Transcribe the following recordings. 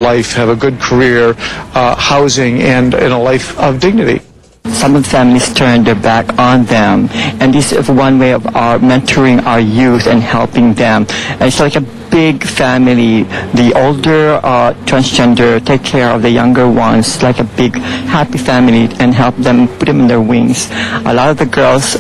life, have a good career, housing, and a life of dignity. Some of the families turn their back on them, and this is one way of our mentoring our youth and helping them. And it's like a big family. The older transgender take care of the younger ones, like a big happy family, and help them, put them in their wings. A lot of the girls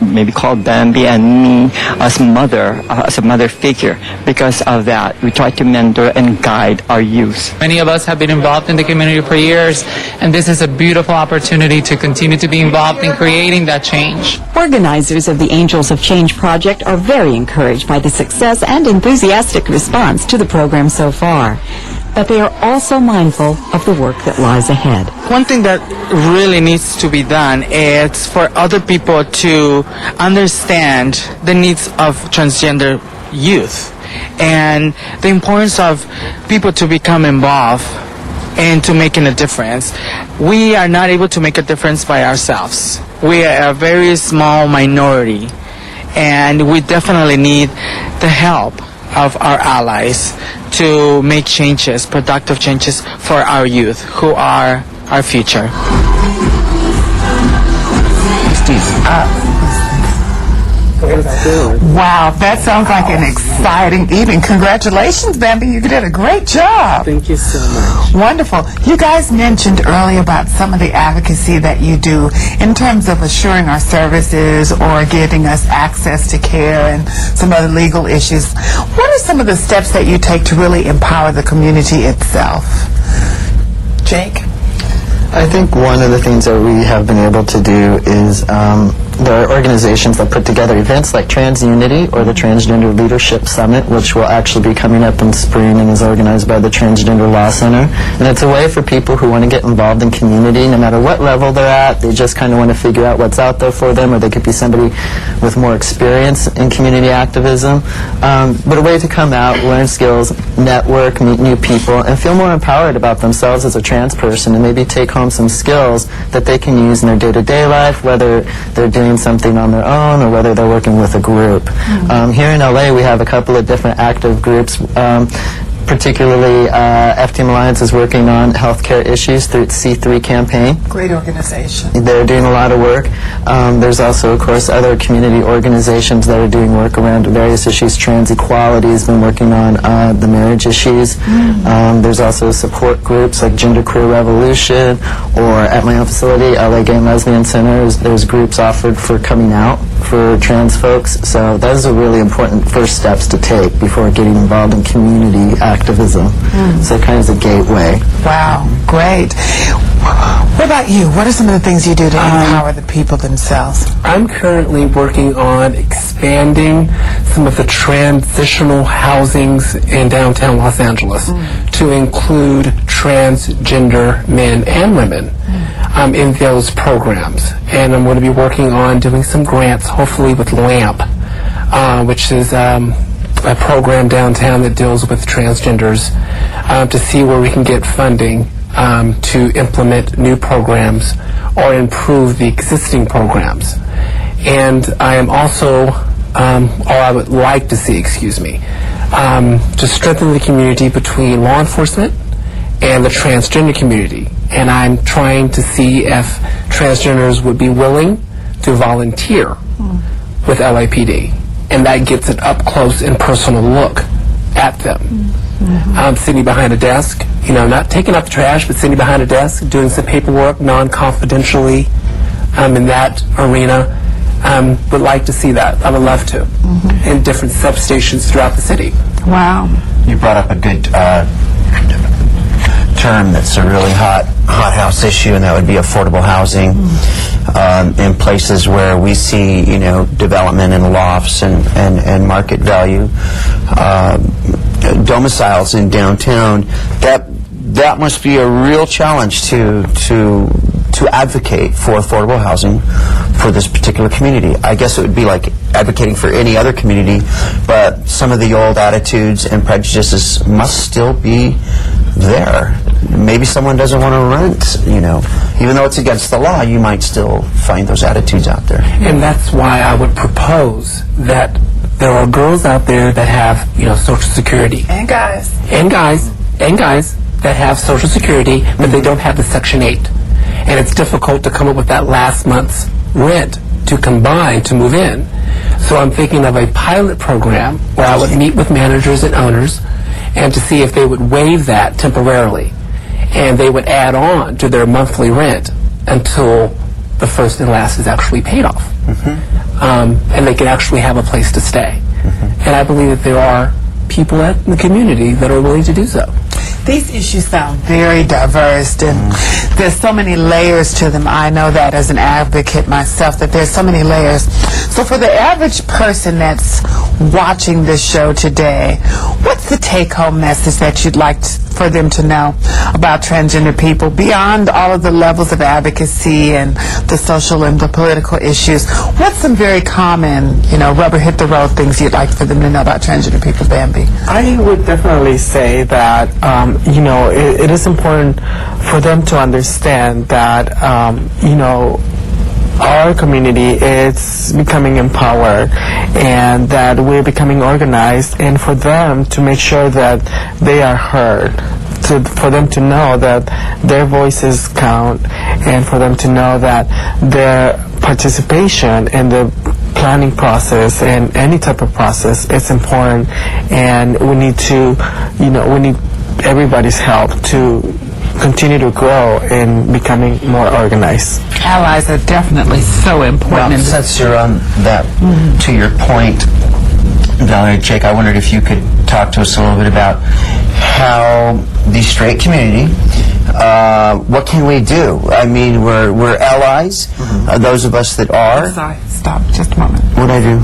maybe call Bambi and me as a mother figure. Because of that, we try to mentor and guide our youth. Many of us have been involved in the community for years, and this is a beautiful opportunity to continue to be involved in creating that change. Organizers of the Angels of Change project are very encouraged by the success and enthusiastic response to the program so far. But they are also mindful of the work that lies ahead. One thing that really needs to be done is for other people to understand the needs of transgender youth and the importance of people to become involved and to making a difference. We are not able to make a difference by ourselves. We are a very small minority, and we definitely need the help of our allies to make changes, productive changes for our youth, who are our future. Wow, that sounds like an exciting evening. Congratulations, Bambi. You did a great job. Thank you so much. Wonderful. You guys mentioned earlier about some of the advocacy that you do in terms of assuring our services or giving us access to care and some other legal issues. What are some of the steps that you take to really empower the community itself? Jake? I think one of the things that we have been able to do is there are organizations that put together events like Trans Unity or the Transgender Leadership Summit, which will actually be coming up in spring and is organized by the Transgender Law Center. And it's a way for people who want to get involved in community, no matter what level they're at. They just kind of want to figure out what's out there for them, or they could be somebody with more experience in community activism. But a way to come out, learn skills, network, meet new people, and feel more empowered about themselves as a trans person, and maybe take home some skills that they can use in their day-to-day life, whether they're doing something on their own or whether they're working with a group. Here in LA, we have a couple of different active groups. Particularly, FTM Alliance is working on healthcare issues through its C3 campaign. Great organization. They're doing a lot of work. There's also, of course, other community organizations that are doing work around various issues. Trans Equality has been working on the marriage issues. There's also support groups like Gender Queer Revolution, or at my own facility, LA Gay and Lesbian Center, there's groups offered for coming out for trans folks. So those are really important first steps to take before getting involved in community activism. So kind of a gateway. Wow, great. What about you? What are some of the things you do to empower the people themselves? I'm currently working on expanding some of the transitional housings in downtown Los Angeles to include transgender men and women in those programs. And I'm going to be working on doing some grants, hopefully with LAMP, which is a program downtown that deals with transgenders, to see where we can get funding to implement new programs or improve the existing programs. And I am also, or I would like to see, to strengthen the community between law enforcement and the transgender community. And I'm trying to see if transgenders would be willing to volunteer with LAPD. And that gets an up-close and personal look at them. Sitting behind a desk, not taking out the trash, but sitting behind a desk, doing some paperwork non-confidentially in that arena. Would like to see that. I would love to. In different substations throughout the city. Wow. You brought up a good term that's a really hot house issue, and that would be affordable housing. In places where we see, development in lofts and market value domiciles in downtown, that must be a real challenge to advocate for affordable housing for this particular community. I guess it would be like advocating for any other community, but some of the old attitudes and prejudices must still be there. Maybe someone doesn't want to rent, even though it's against the law, you might still find those attitudes out there. And that's why I would propose that there are girls out there that have, Social Security. And guys. and guys that have Social Security, but they don't have the Section 8. And it's difficult to come up with that last month's rent to combine to move in. So I'm thinking of a pilot program where I would meet with managers and owners and to see if they would waive that temporarily. And they would add on to their monthly rent until the first and last is actually paid off. And they can actually have a place to stay. And I believe that there are people in the community that are willing to do so. These issues sound very diverse, and there's so many layers to them. I know that as an advocate myself, that there's so many layers. So for the average person that's watching this show today, what's the take-home message that you'd like for them to know about transgender people beyond all of the levels of advocacy and the social and the political issues? What's some very common, rubber hit the road things you'd like for them to know about transgender people, Bambi? I would definitely say that, it is important for them to understand that, our community is becoming empowered and that we're becoming organized, and for them to make sure that they are heard, for them to know that their voices count, and for them to know that their participation in the planning process and any type of process is important, and we need to, we need everybody's help to continue to grow in becoming more organized. Allies are definitely so important. Well, since you're on that, to your point, Valerie, Jake, I wondered if you could talk to us a little bit about how the straight community, what can we do? I mean, we're allies, those of us that are. Sorry, stop, just a moment. What'd I do?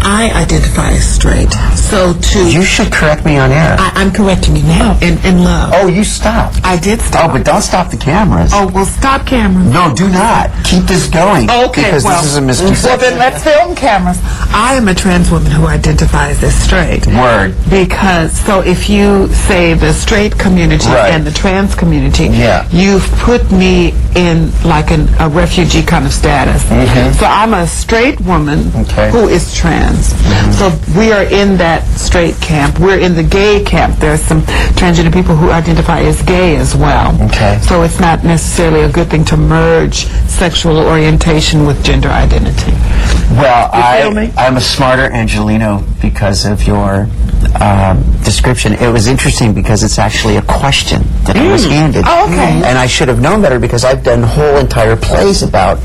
I identify as straight, so You should correct me on air. I'm correcting you now, in love. Oh, you stopped. I did stop. Oh, but don't stop the cameras. Oh, well, stop cameras. No, do not. Keep this going. Okay, because well, this is a misconception. well, then let's film cameras. I am a trans woman who identifies as straight. Word. Because, so if you say the straight community Right. and the trans community, Yeah. you've put me in like a refugee kind of status. So I'm a straight woman Okay. who is trans. So we are in that straight camp. We're in the gay camp. There's some transgender people who identify as gay as well. Okay. So it's not necessarily a good thing to merge sexual orientation with gender identity. Well, feel me? I'm a smarter Angelino because of your description. It was interesting because it's actually a question that I was handed. Oh, okay. And I should have known better because I've done whole entire plays about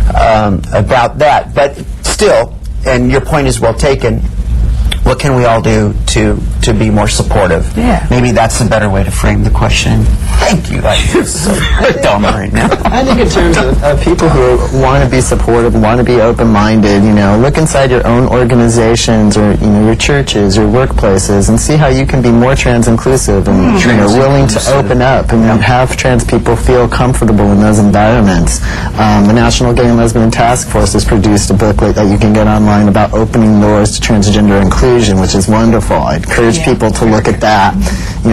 that. But still, and your point is well taken, what can we all do to be more supportive? Yeah. Maybe that's a better way to frame the question. Thank you. I feel so dumb right now. I think in terms of people who want to be supportive, want to be open-minded, look inside your own organizations or, your churches, your workplaces, and see how you can be more trans-inclusive and, willing to open up and have trans people feel comfortable in those environments. The National Gay and Lesbian Task Force has produced a booklet that you can get online about opening doors to transgender inclusion, which is wonderful. I encourage people to look at that.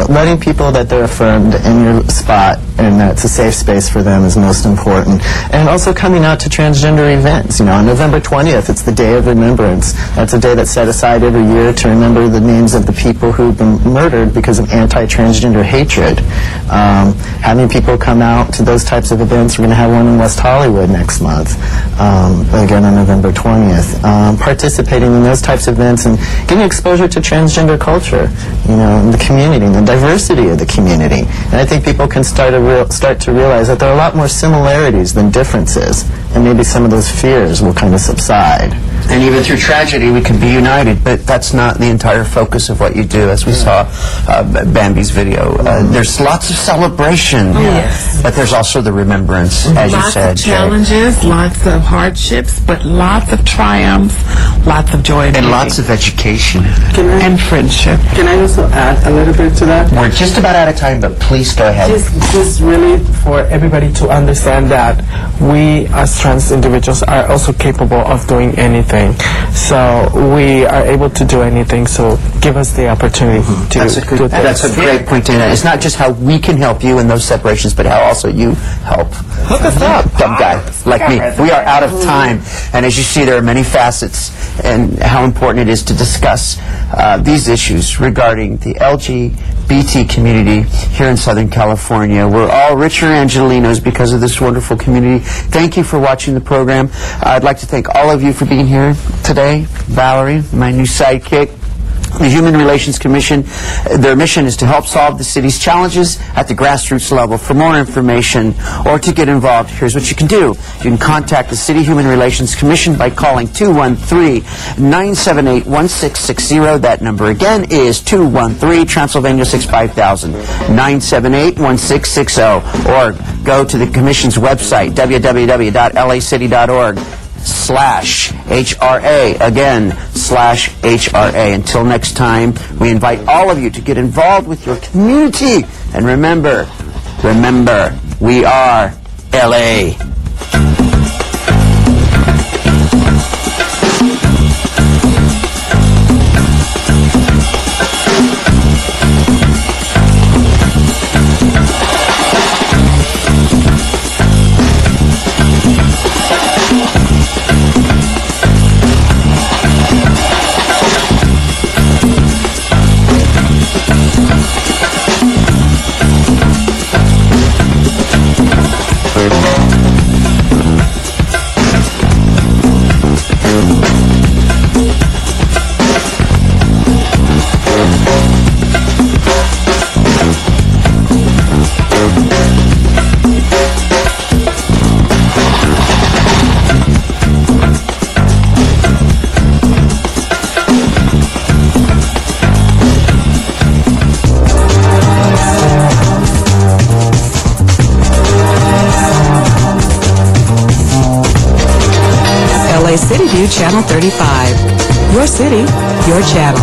Letting people that they're affirmed in your spot and that it's a safe space for them is most important. And also coming out to transgender events. On November 20th, it's the Day of Remembrance. That's a day that's set aside every year to remember the names of the people who've been murdered because of anti-transgender hatred. Having people come out to those types of events. We're going to have one in West Hollywood next month, again on November 20th. Participating in those types of events and getting exposure to transgender culture, in the community, the diversity of the community. And I think people can start to realize that there are a lot more similarities than differences, and maybe some of those fears will kind of subside. And even through tragedy, we can be united, but that's not the entire focus of what you do, as we saw Bambi's video. There's lots of celebration, but there's also the remembrance, as you said. Lots of challenges, lots of hardships, but lots of triumphs, lots of joy And lots of education. and friendship. Can I also add a little bit to that? We're just about out of time, but please go ahead. Just really for everybody to understand that we as trans individuals are also capable of doing anything. thing. So we are able to do anything, so give us the opportunity to That's a do good, things. that's a great point, Dana. It's not just how we can help you in those separations, but how also you help. Hook us up. Dumb guy like me. We are out of time, and as you see, there are many facets and how important it is to discuss these issues regarding the LGBT community here in Southern California. We're all richer Angelinos because of this wonderful community. Thank you for watching the program. I'd like to thank all of you for being here today. Valerie, my new sidekick. The Human Relations Commission, their mission is to help solve the city's challenges at the grassroots level. For more information or to get involved, here's what you can do. You can contact the City Human Relations Commission by calling 213-978-1660. That number again is 213 Transylvania 65000 978-1660. Or go to the Commission's website, www.lacity.org/HRA. Again, /HRA. Until next time, we invite all of you to get involved with your community. And remember, we are LA. LA City View Channel 35. Your city, your channel.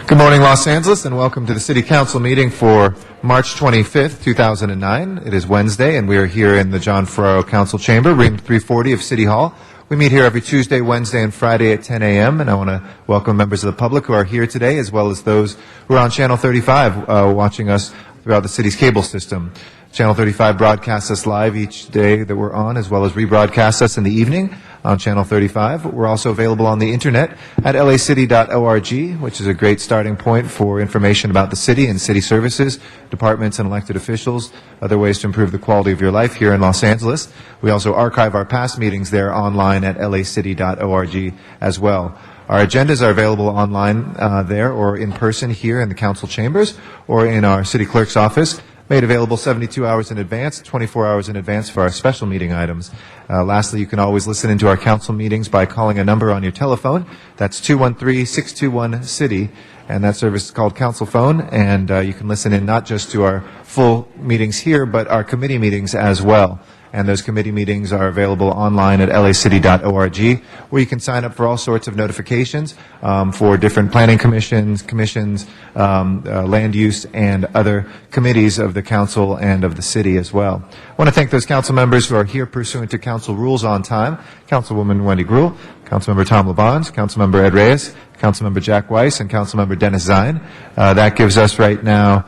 Good morning, Los Angeles, and welcome to the City Council meeting for March 25th, 2009. It is Wednesday, and we are here in the John Ferraro Council Chamber, room 340 of City Hall. We meet here every Tuesday, Wednesday, and Friday at 10 a.m., and I want to welcome members of the public who are here today, as well as those who are on Channel 35 watching us throughout the city's cable system. Channel 35 broadcasts us live each day that we're on, as well as rebroadcasts us in the evening on Channel 35. We're also available on the internet at lacity.org, which is a great starting point for information about the city and city services, departments and elected officials, other ways to improve the quality of your life here in Los Angeles. We also archive our past meetings there online at lacity.org as well. Our agendas are available online there or in person here in the council chambers or in our city clerk's office, made available 72 hours in advance, 24 hours in advance for our special meeting items. Lastly, you can always listen into our council meetings by calling a number on your telephone. That's 213-621-CITY, and that service is called Council Phone, and you can listen in not just to our full meetings here, but our committee meetings as well. And those committee meetings are available online at lacity.org, where you can sign up for all sorts of notifications for different planning commissions, land use, and other committees of the council and of the city as well. I want to thank those council members who are here pursuant to council rules on time. Councilwoman Wendy Gruhl, Councilmember Tom LaBonge, Councilmember Ed Reyes, Councilmember Jack Weiss, and Councilmember Dennis Zine. That gives us right now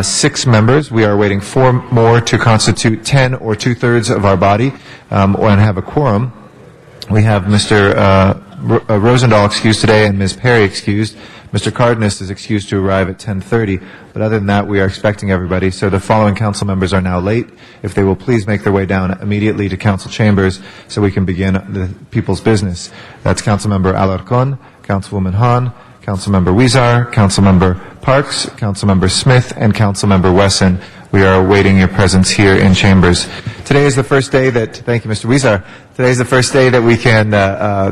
6 members. We are waiting 4 more to constitute 10 or 2/3 of our body and have a quorum. We have Mr. Rosendahl excused today and Ms. Perry excused. Mr. Cardenas is excused to arrive at 10:30, but other than that, we are expecting everybody. So the following council members are now late. If they will please make their way down immediately to council chambers so we can begin the people's business. That's Councilmember Alarcon, Councilwoman Hahn, Councilmember Huizar, Councilmember Parks, Councilmember Smith, and Councilmember Wesson. We are awaiting your presence here in chambers. Today is the first day that, thank you, Mr. Huizar. Today is the first day that we can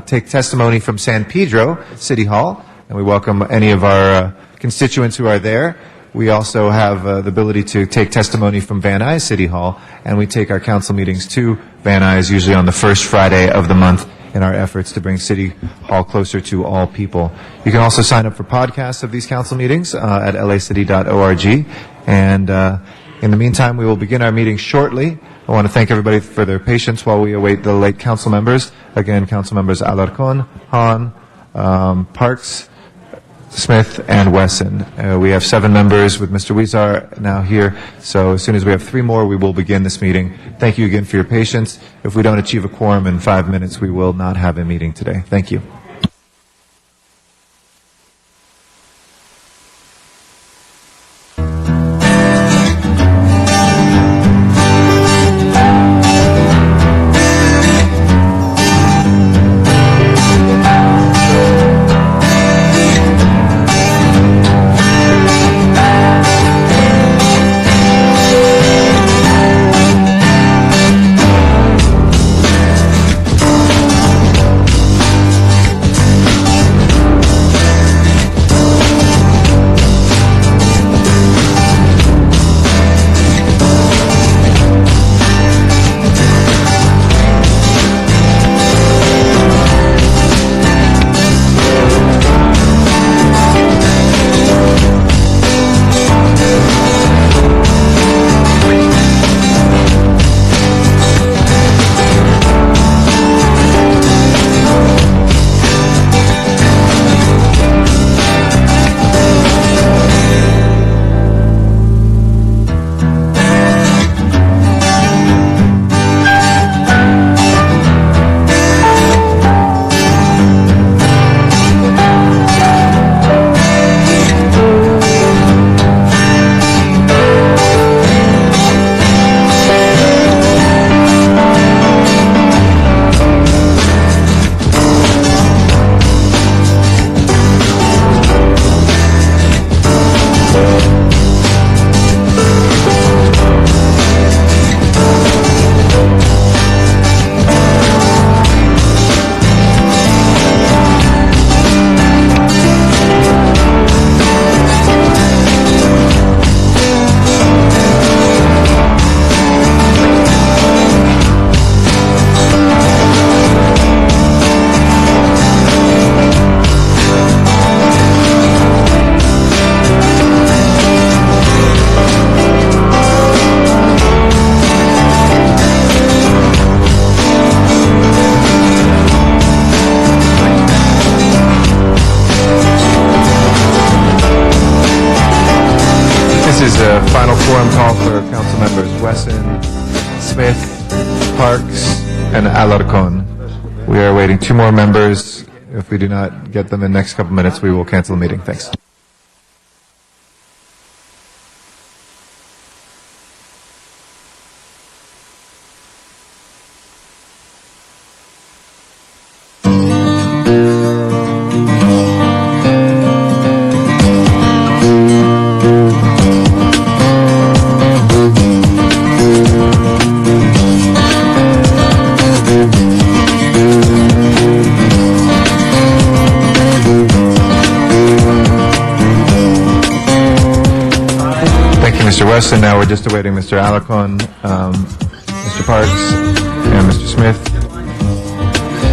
take testimony from San Pedro City Hall, and we welcome any of our constituents who are there. We also have the ability to take testimony from Van Nuys City Hall, and we take our council meetings to Van Nuys usually on the first Friday of the month in our efforts to bring City Hall closer to all people. You can also sign up for podcasts of these council meetings at lacity.org. And in the meantime, we will begin our meeting shortly. I want to thank everybody for their patience while we await the late council members. Again, council members Alarcon, Hahn, Parks, Smith, and Wesson. We have 7 members with Mr. Huizar now here, so as soon as we have 3 more, we will begin this meeting. Thank you again for your patience. If we don't achieve a quorum in 5 minutes, we will not have a meeting today. Thank you. and Alarcon. We are waiting 2 more members. If we do not get them in the next couple minutes, we will cancel the meeting. Thanks. Mr. Weston. Now we're just awaiting Mr. Alarcon, Mr. Parks, and Mr. Smith.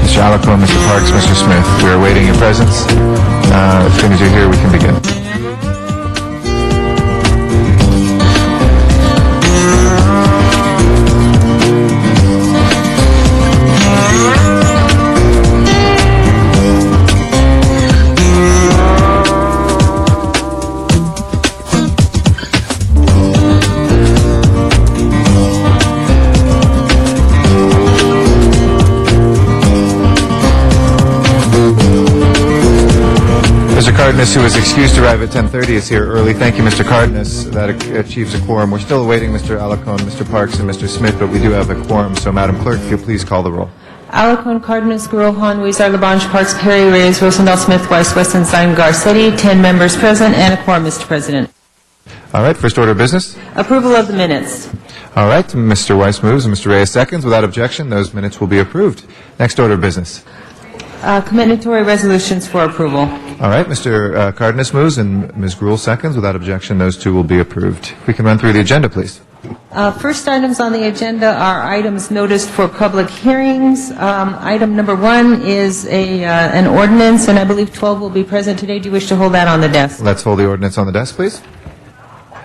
Mr. Alarcon, Mr. Parks, Mr. Smith. We are awaiting your presence. As soon as you're here, we can begin. Mr. Cardenas, who was excused to arrive at 10:30, is here early. Thank you, Mr. Cardenas. That achieves a quorum. We're still awaiting Mr. Alarcon, Mr. Parks, and Mr. Smith, but we do have a quorum. So, Madam Clerk, if you'll please call the roll. Alarcon, Cardenas, Gurohan, Weezer, Labange, Parks, Perry, Reyes, Rosendahl, Smith, Weiss, Weston, Stein, Garcetti. 10 members present and a quorum, Mr. President. All right, first order of business. Approval of the minutes. All right, Mr. Weiss moves and Mr. Reyes seconds. Without objection, those minutes will be approved. Next order of business. Commendatory resolutions for approval. All right, Mr. Cardenas moves and Ms. Gruhl seconds. Without objection, those two will be approved. If we can run through the agenda, please. First items on the agenda are items noticed for public hearings. Item number 1 is an ordinance, and I believe 12 will be present today. Do you wish to hold that on the desk? Let's hold the ordinance on the desk, please.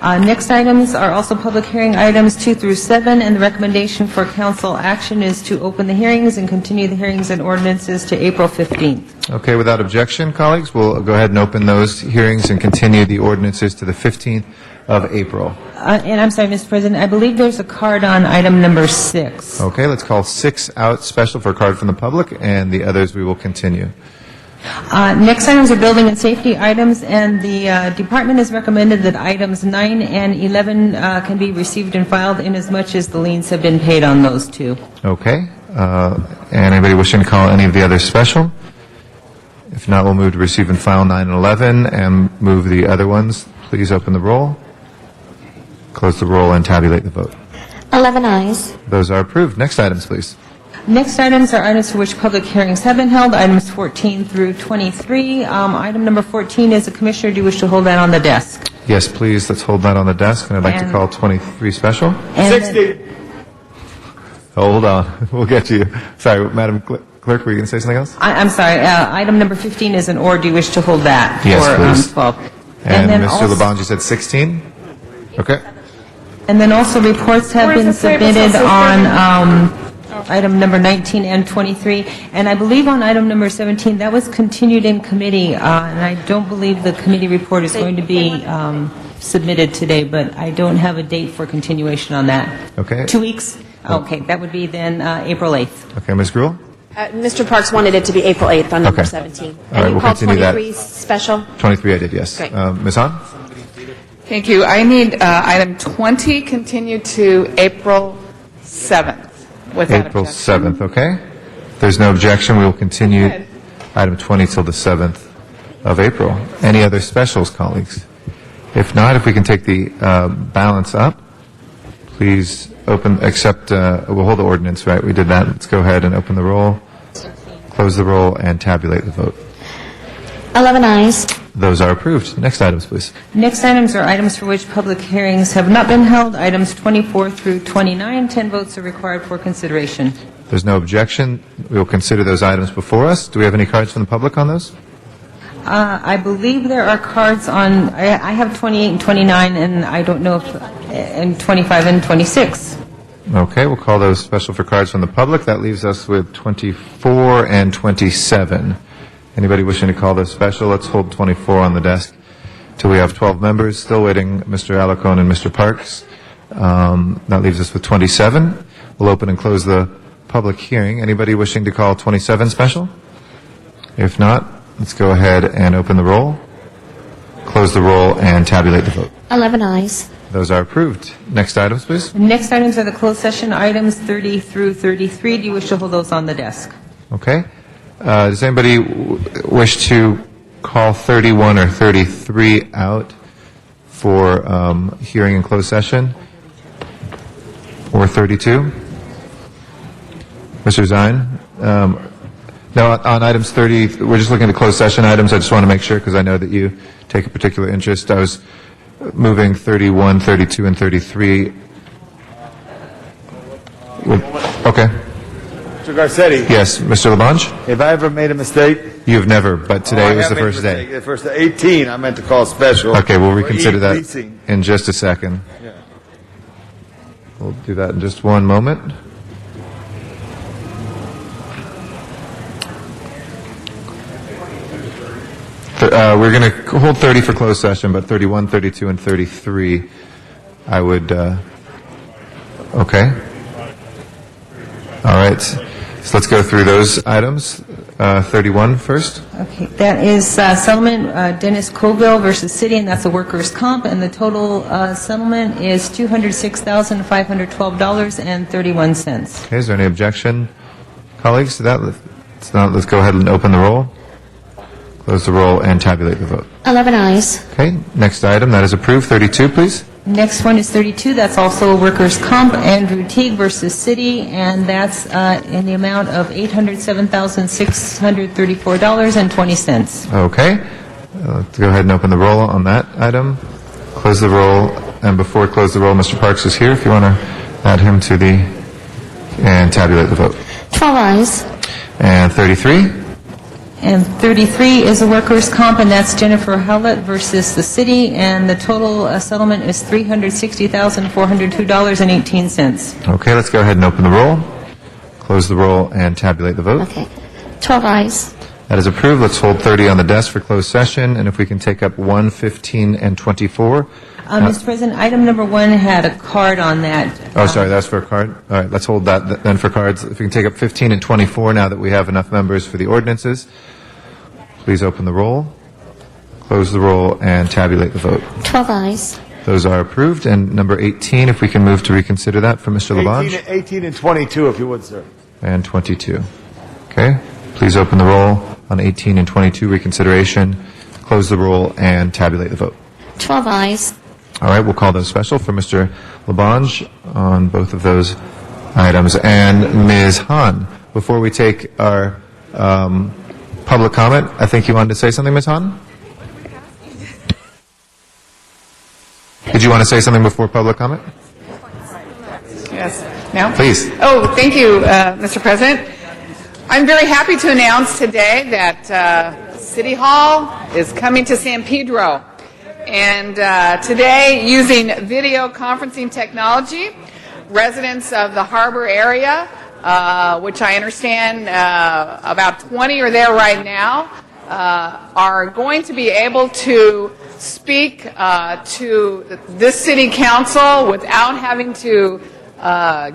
Next items are also public hearing items 2 through 7, and the recommendation for council action is to open the hearings and continue the hearings and ordinances to April 15th. Okay, without objection, colleagues, we'll go ahead and open those hearings and continue the ordinances to the 15th of April. And I'm sorry, Mr. President, I believe there's a card on item number 6. Okay, let's call 6 out special for a card from the public, and the others we will continue. Next items are building and safety items, and the department has recommended that items 9 and 11 can be received and filed inasmuch as the liens have been paid on those two. Okay, and anybody wishing to call any of the others special? If not, we'll move to receive and file 9 and 11 and move the other ones. Please open the roll, close the roll, and tabulate the vote. 11 ayes. Those are approved. Next items, please. Next items are items for which public hearings have been held, items 14 through 23. Item number 14 is a commissioner. Do you wish to hold that on the desk? Yes, please. Let's hold that on the desk, and I'd like to call 23 special. 60. Hold on. We'll get you. Sorry, Madam Clerk, were you going to say something else? I'm sorry. Item number 15 is an or. Do you wish to hold that Yes, for please. 12? And then Mr. also- Labange, you said 16? Okay. And then also reports have been submitted on item number 19 and 23. And I believe on item number 17, that was continued in committee, and I don't believe the committee report is going to be submitted today, but I don't have a date for continuation on that. Okay. 2 weeks? Okay, that would be then April 8th. Okay, Ms. Gruhl? Mr. Parks wanted it to be April 8th on number Okay. 17. All right, And you we'll called continue that. 23 special? 23 I did, yes. Great. Ms. Hahn? Thank you. I need item 20 continued to April 7th without April objection. 7th, okay? If there's no objection, we will continue item 20 till the 7th of April. Any other specials, colleagues? If not, if we can take the balance up, please open, accept, we'll hold the ordinance, right? We did that. Let's go ahead and open the roll, close the roll, and tabulate the vote. 11 ayes. Those are approved. Next items, please. Next items are items for which public hearings have not been held, items 24 through 29. 10 votes are required for consideration. If there's no objection, we will consider those items before us. Do we have any cards from the public on those? I believe there are cards on, I have 28 and 29, and I don't know if, and 25 and 26. Okay, we'll call those special for cards from the public. That leaves us with 24 and 27. Anybody wishing to call those special? Let's hold 24 on the desk till we have 12 members. Still waiting Mr. Alarcon and Mr. Parks. That leaves us with 27. We'll open and close the public hearing. Anybody wishing to call 27 special? If not, let's go ahead and open the roll, close the roll, and tabulate the vote. 11 ayes. Those are approved. Next items, please. The next items are the closed session items 30 through 33. Do you wish to hold those on the desk? Okay. Does anybody wish to call 31 or 33 out for hearing in closed session? Or 32? Mr. Zine? No, on items 30, we're just looking at closed session items. I just want to make sure, because I know that you take a particular interest. I was moving 31, 32, and 33. Okay. Mr. Garcetti. Yes, Mr. Labange? Have I ever made a mistake? You've never, but today was the first day. The first 18, I meant to call special. Okay, we'll reconsider that leasing. in just a second. Yeah. We'll do that in just one moment. We're going to hold 30 for closed session, but 31, 32, and 33, I would, okay. All right, so let's go through those items. 31 first. Okay, that is settlement Dennis Colville versus City, and that's a workers' comp, and the total settlement is $206,512.31. Okay, is there any objection, colleagues, to that? Let's go ahead and open the roll, close the roll, and tabulate the vote. 11 ayes. Okay, next item, that is approved. 32, please. Next one is 32, that's also a workers' comp, Andrew Teague versus City, and that's in the amount of $807,634.20. Okay, let's go ahead and open the roll on that item, close the roll, and before close the roll, Mr. Parks is here if you want to add him to the, and tabulate the vote. 12 ayes. And 33? And 33 is a workers' comp, and that's Jennifer Howlett versus the City, and the total settlement is $360,402.18. Okay, let's go ahead and open the roll, close the roll, and tabulate the vote. Okay. 12 ayes. That is approved. Let's hold 30 on the desk for closed session, and if we can take up 1, 15, and 24. Mr. President, item number 1 had a card on that. Oh, sorry, that's for a card? All right, let's hold that then for cards. If we can take up 15 and 24 now that we have enough members for the ordinances. Please open the roll, close the roll, and tabulate the vote. 12 ayes. Those are approved. And number 18, if we can move to reconsider that for Mr. Labange. 18 and 22, if you would, sir. And 22. Okay, please open the roll on 18 and 22 reconsideration, close the roll, and tabulate the vote. 12 ayes. All right, we'll call those special for Mr. Labange on both of those items. And Ms. Hahn, before we take our public comment, I think you wanted to say something, Ms. Hahn? Did you want to say something before public comment? Yes. Now? Please. Oh, thank you, Mr. President. I'm very happy to announce today that City Hall is coming to San Pedro. And today, using video conferencing technology, residents of the harbor area, which I understand about 20 are there right now, are going to be able to speak to this city council without having to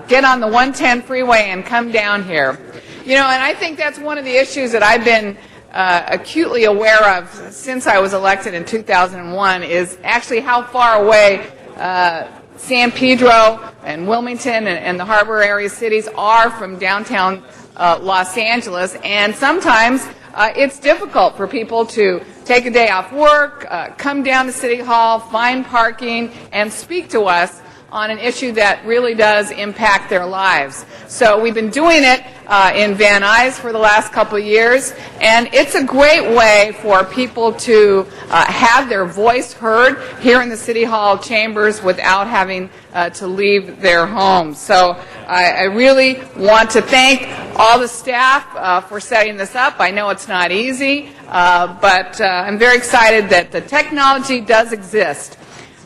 get on the 110 freeway and come down here. You know, and I think that's one of the issues that I've been acutely aware of since I was elected in 2001 is actually how far away San Pedro and Wilmington and the harbor area cities are from downtown Los Angeles, and sometimes it's difficult for people to take a day off work, come down to City Hall, find parking, and speak to us on an issue that really does impact their lives. So we've been doing it in Van Nuys for the last couple of years, and it's a great way for people to have their voice heard here in the City Hall chambers without having to leave their homes. So I really want to thank all the staff for setting this up. I know it's not easy, but I'm very excited that the technology does exist.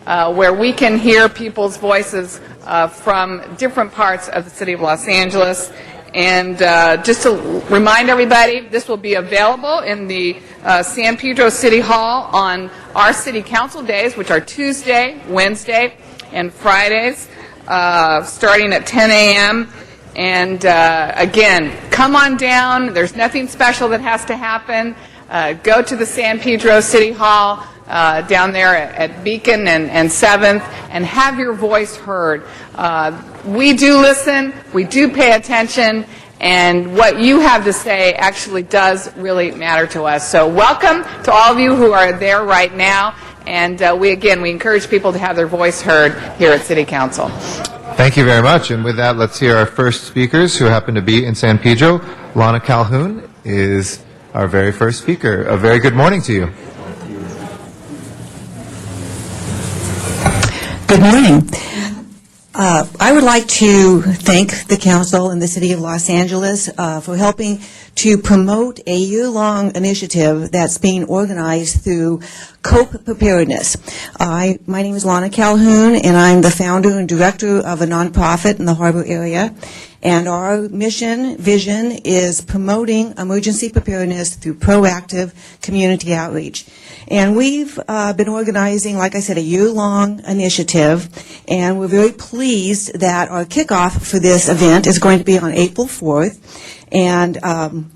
Where we can hear people's voices from different parts of the city of Los Angeles. And just to remind everybody, this will be available in the San Pedro City Hall on our city council days, which are Tuesday, Wednesday, and Fridays, starting at 10 a.m. And again, come on down. There's nothing special that has to happen. Go to the San Pedro City Hall down there at Beacon and 7th and have your voice heard. We do listen. We do pay attention. And what you have to say actually does really matter to us. So welcome to all of you who are there right now. And we encourage people to have their voice heard here at City Council. Thank you very much. And with that, let's hear our first speakers who happen to be in San Pedro. Lana Calhoun is our very first speaker. A very good morning to you. Good morning. I would like to thank the council and the city of Los Angeles for helping to promote a year-long initiative that's being organized through COPE Preparedness. My name is Lana Calhoun, and I'm the founder and director of a nonprofit in the Harbor area. And our vision is promoting emergency preparedness through proactive community outreach. And we've been organizing, like I said, a year-long initiative, and we're very pleased that our kickoff for this event is going to be on April 4th, and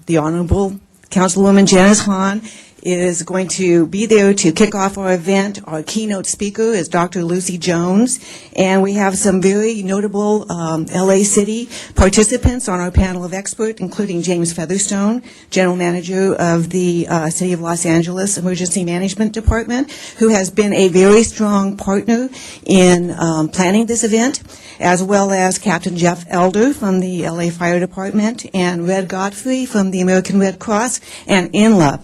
the Honorable Councilwoman Janice Hahn is going to be there to kick off our event. Our keynote speaker is Dr. Lucy Jones, and we have some very notable LA City participants on our panel of experts, including James Featherstone, General Manager of the City of Los Angeles Emergency Management Department, who has been a very strong partner in planning this event, as well as Captain Jeff Elder from the LA Fire Department, and Red Godfrey from the American Red Cross, and INLA.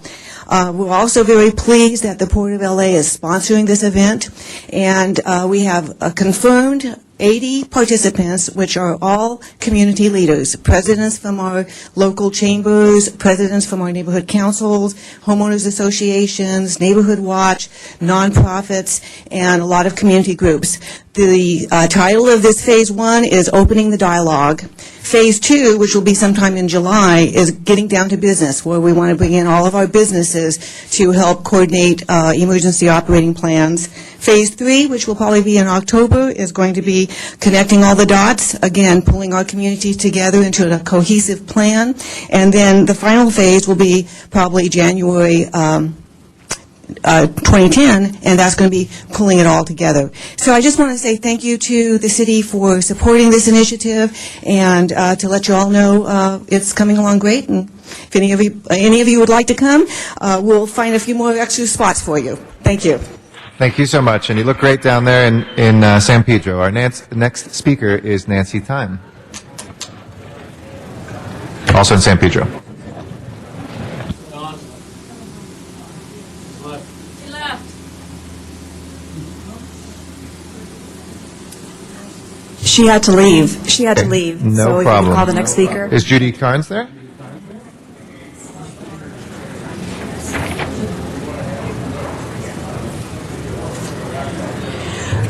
We're also very pleased that the Port of LA is sponsoring this event, and we have confirmed 80 participants, which are all community leaders, presidents from our local chambers, presidents from our neighborhood councils, homeowners associations, Neighborhood Watch, nonprofits, and a lot of community groups. The title of this Phase 1 is Opening the Dialogue. Phase 2, which will be sometime in July, is Getting Down to Business, where we want to bring in all of our businesses to help coordinate emergency operating plans. Phase 3, which will probably be in October, is going to be connecting all the dots, again, pulling our communities together into a cohesive plan. And then the final phase will be probably January 2010, and that's going to be pulling it all together. So I just want to say thank you to the city for supporting this initiative, and to let you all know it's coming along great. And if any of you would like to come, we'll find a few more extra spots for you. Thank you. Thank you so much. And you look great down there in San Pedro. Our next speaker is Nancy Time, also in San Pedro. She had to leave. No so problem. You can call the next speaker. Is Judy Carnes there?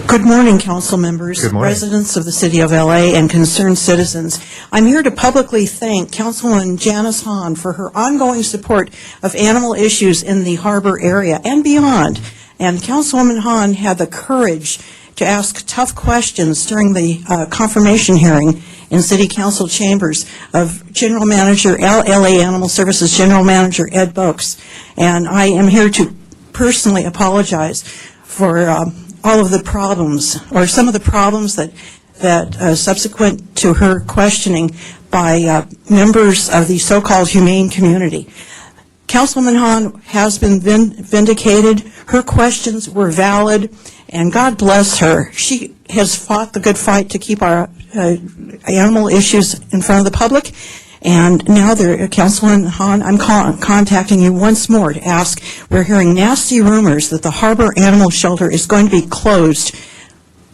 Good morning, council members, Good morning. residents of the City of LA, and concerned citizens. I'm here to publicly thank Councilwoman Janice Hahn for her ongoing support of animal issues in the harbor area and beyond. And Councilwoman Hahn had the courage to ask tough questions during the confirmation hearing in City Council chambers of General Manager, LA Animal Services General Manager Ed Boakes. And I am here to personally apologize for all of the problems, or some of the problems that subsequent to her questioning by members of the so-called humane community. Councilwoman Hahn has been vindicated. Her questions were valid, and God bless her. She has fought the good fight to keep our animal issues in front of the public. And now, Councilwoman Hahn, I'm contacting you once more to ask, we're hearing nasty rumors that the Harbor Animal Shelter is going to be closed,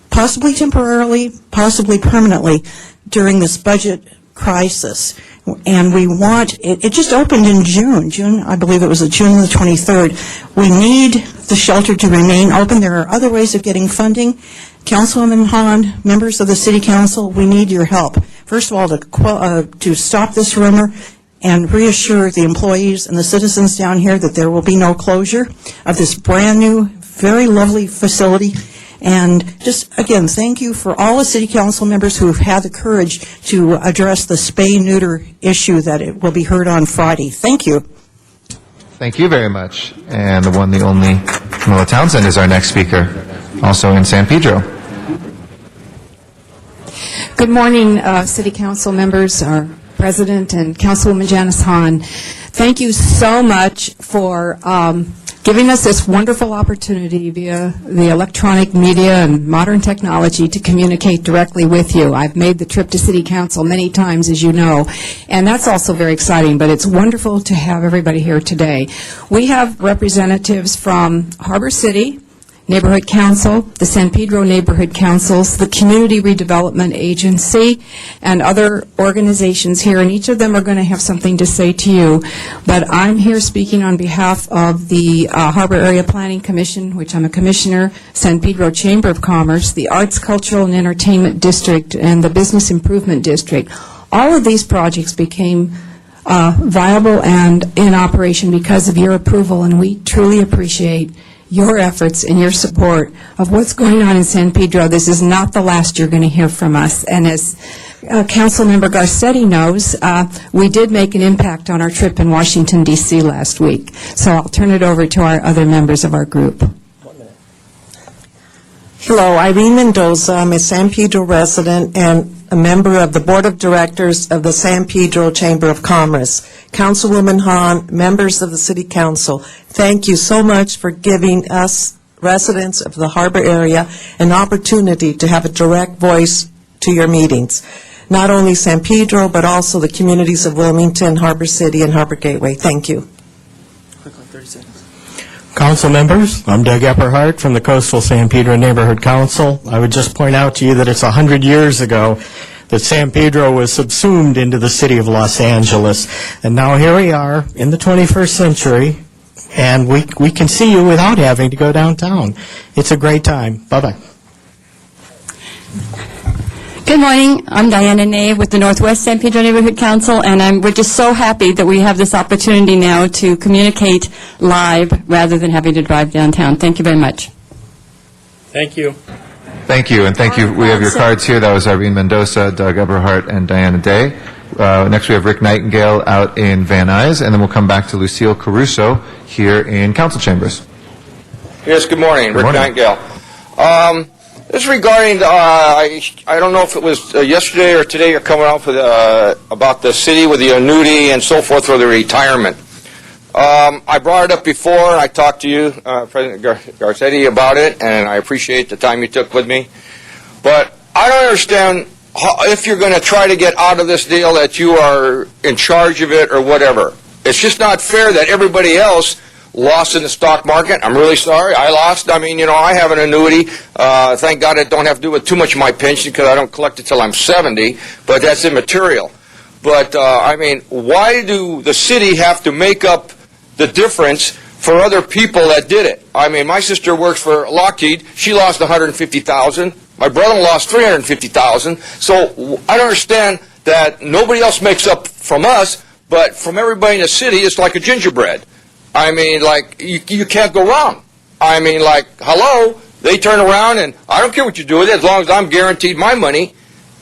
possibly temporarily, possibly permanently, during this budget crisis. And we want, it just opened in June, I believe it was June the 23rd. We need the shelter to remain open. There are other ways of getting funding. Councilwoman Hahn, members of the City Council, we need your help. First of all, to stop this rumor and reassure the employees and the citizens down here that there will be no closure of this brand new, very lovely facility. And just, again, thank you for all the city council members who have had the courage to address the spay-neuter issue that it will be heard on Friday. Thank you. Thank you very much. And the one, the only, Camilla Townsend is our next speaker, also in San Pedro. Good morning, City Council members, our President and Councilwoman Janice Hahn. Thank you so much for giving us this wonderful opportunity via the electronic media and modern technology to communicate directly with you. I've made the trip to City Council many times, as you know, and that's also very exciting, but it's wonderful to have everybody here today. We have representatives from Harbor City Neighborhood Council, the San Pedro Neighborhood Councils, the Community Redevelopment Agency, and other organizations here, and each of them are going to have something to say to you. But I'm here speaking on behalf of the Harbor Area Planning Commission, which I'm a commissioner, San Pedro Chamber of Commerce, the Arts, Cultural, and Entertainment District, and the Business Improvement District. All of these projects became viable and in operation because of your approval, and we truly appreciate your efforts and your support of what's going on in San Pedro. This is not the last you're going to hear from us. And as Councilmember Garcetti knows, we did make an impact on our trip in Washington, D.C. last week. So I'll turn it over to our other members of our group. Hello, Irene Mendoza. I'm a San Pedro resident and a member of the Board of Directors of the San Pedro Chamber of Commerce. Councilwoman Hahn, members of the City Council, thank you so much for giving us, residents of the Harbor area, an opportunity to have a direct voice to your meetings. Not only San Pedro, but also the communities of Wilmington, Harbor City, and Harbor Gateway. Thank you. Council members, I'm Doug Epperhart from the Coastal San Pedro Neighborhood Council. I would just point out to you that it's 100 years ago that San Pedro was subsumed into the city of Los Angeles. And now here we are in the 21st century, and we can see you without having to go downtown. It's a great time. Bye-bye. Good morning. I'm Diana Nave with the Northwest San Pedro Neighborhood Council, and we're just so happy that we have this opportunity now to communicate live rather than having to drive downtown. Thank you very much. Thank you. Thank you, and thank you. We have your cards here. That was Irene Mendoza, Doug Eberhardt, and Diana Day. Next we have Rick Nightingale out in Van Nuys, and then we'll come back to Lucille Caruso here in Council Chambers. Yes, good morning. Rick Nightingale. This is regarding, I don't know if it was yesterday or today you're coming out with, about the city with the annuity and so forth for the retirement. I brought it up before. I talked to you, President Garcetti, about it, and I appreciate the time you took with me. But I don't understand if you're going to try to get out of this deal that you are in charge of it or whatever. It's just not fair that everybody else lost in the stock market. I'm really sorry. I lost. I mean, you know, I have an annuity. Thank God it don't have to do with too much of my pension because I don't collect it till I'm 70, but that's immaterial. But, I mean, why do the city have to make up the difference for other people that did it? I mean, my sister works for Lockheed. She lost $150,000. My brother lost $350,000. So I don't understand that nobody else makes up from us, but from everybody in the city, it's like a gingerbread. I mean, like, you can't go wrong. I mean, like, hello, they turn around and I don't care what you do with it as long as I'm guaranteed my money.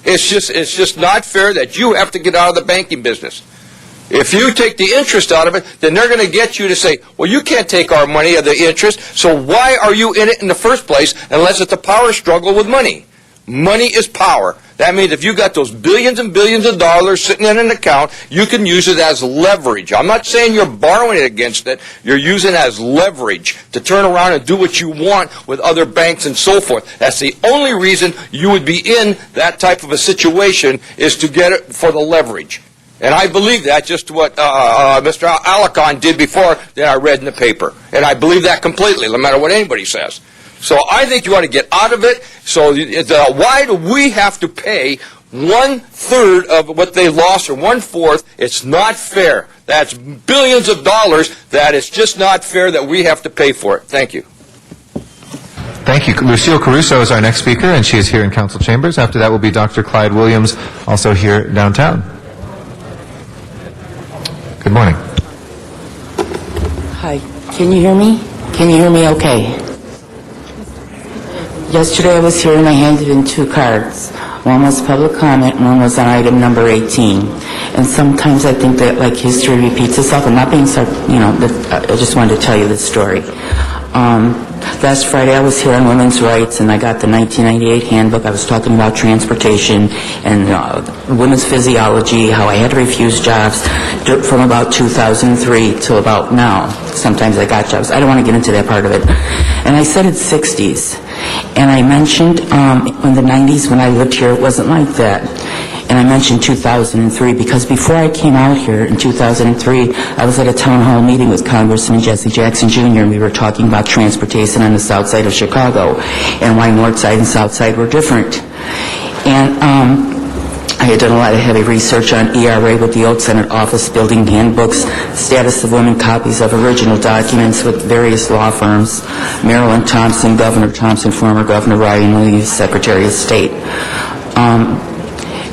It's just not fair that you have to get out of the banking business. If you take the interest out of it, then they're going to get you to say, well, you can't take our money of the interest, so why are you in it in the first place unless it's a power struggle with money? Money is power. That means if you got those billions and billions of dollars sitting in an account, you can use it as leverage. I'm not saying you're borrowing it against it. You're using it as leverage to turn around and do what you want with other banks and so forth. That's the only reason you would be in that type of a situation is to get it for the leverage. And I believe that just what Mr. Alicon did before that I read in the paper. And I believe that completely, no matter what anybody says. So I think you ought to get out of it. So why do we have to pay 1/3 of what they lost or 1/4? It's not fair. That's billions of dollars that it's just not fair that we have to pay for it. Thank you. Thank you. Lucille Caruso is our next speaker, and she is here in Council Chambers. After that will be Dr. Clyde Williams, also here downtown. Good morning. Hi. Can you hear me? Can you hear me okay? Yesterday I was here and I handed in 2 cards. One was public comment and one was on item number 18. And sometimes I think that like history repeats itself. I'm not being, I just wanted to tell you this story. Last Friday I was here on women's rights and I got the 1998 handbook. I was talking about transportation and women's physiology, how I had to refuse jobs from about 2003 till about now. Sometimes I got jobs. I don't want to get into that part of it. And I said it's 60s. And I mentioned in the 90s when I lived here, it wasn't like that. And I mentioned 2003 because before I came out here in 2003, I was at a town hall meeting with Congressman Jesse Jackson Jr. and we were talking about transportation on the south side of Chicago and why north side and south side were different. And I had done a lot of heavy research on ERA with the old Senate office building handbooks, status of women, copies of original documents with various law firms, Marilyn Thompson, Governor Thompson, former Governor Ryan Lee's Secretary of State.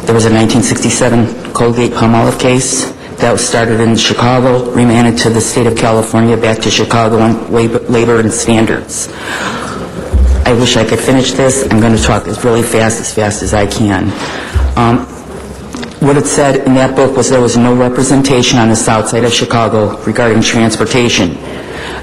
There was a 1967 Colgate-Palmolive case that was started in Chicago, remanded to the state of California, back to Chicago on labor and standards. I wish I could finish this. I'm going to talk really fast as I can. What it said in that book was there was no representation on the south side of Chicago regarding transportation.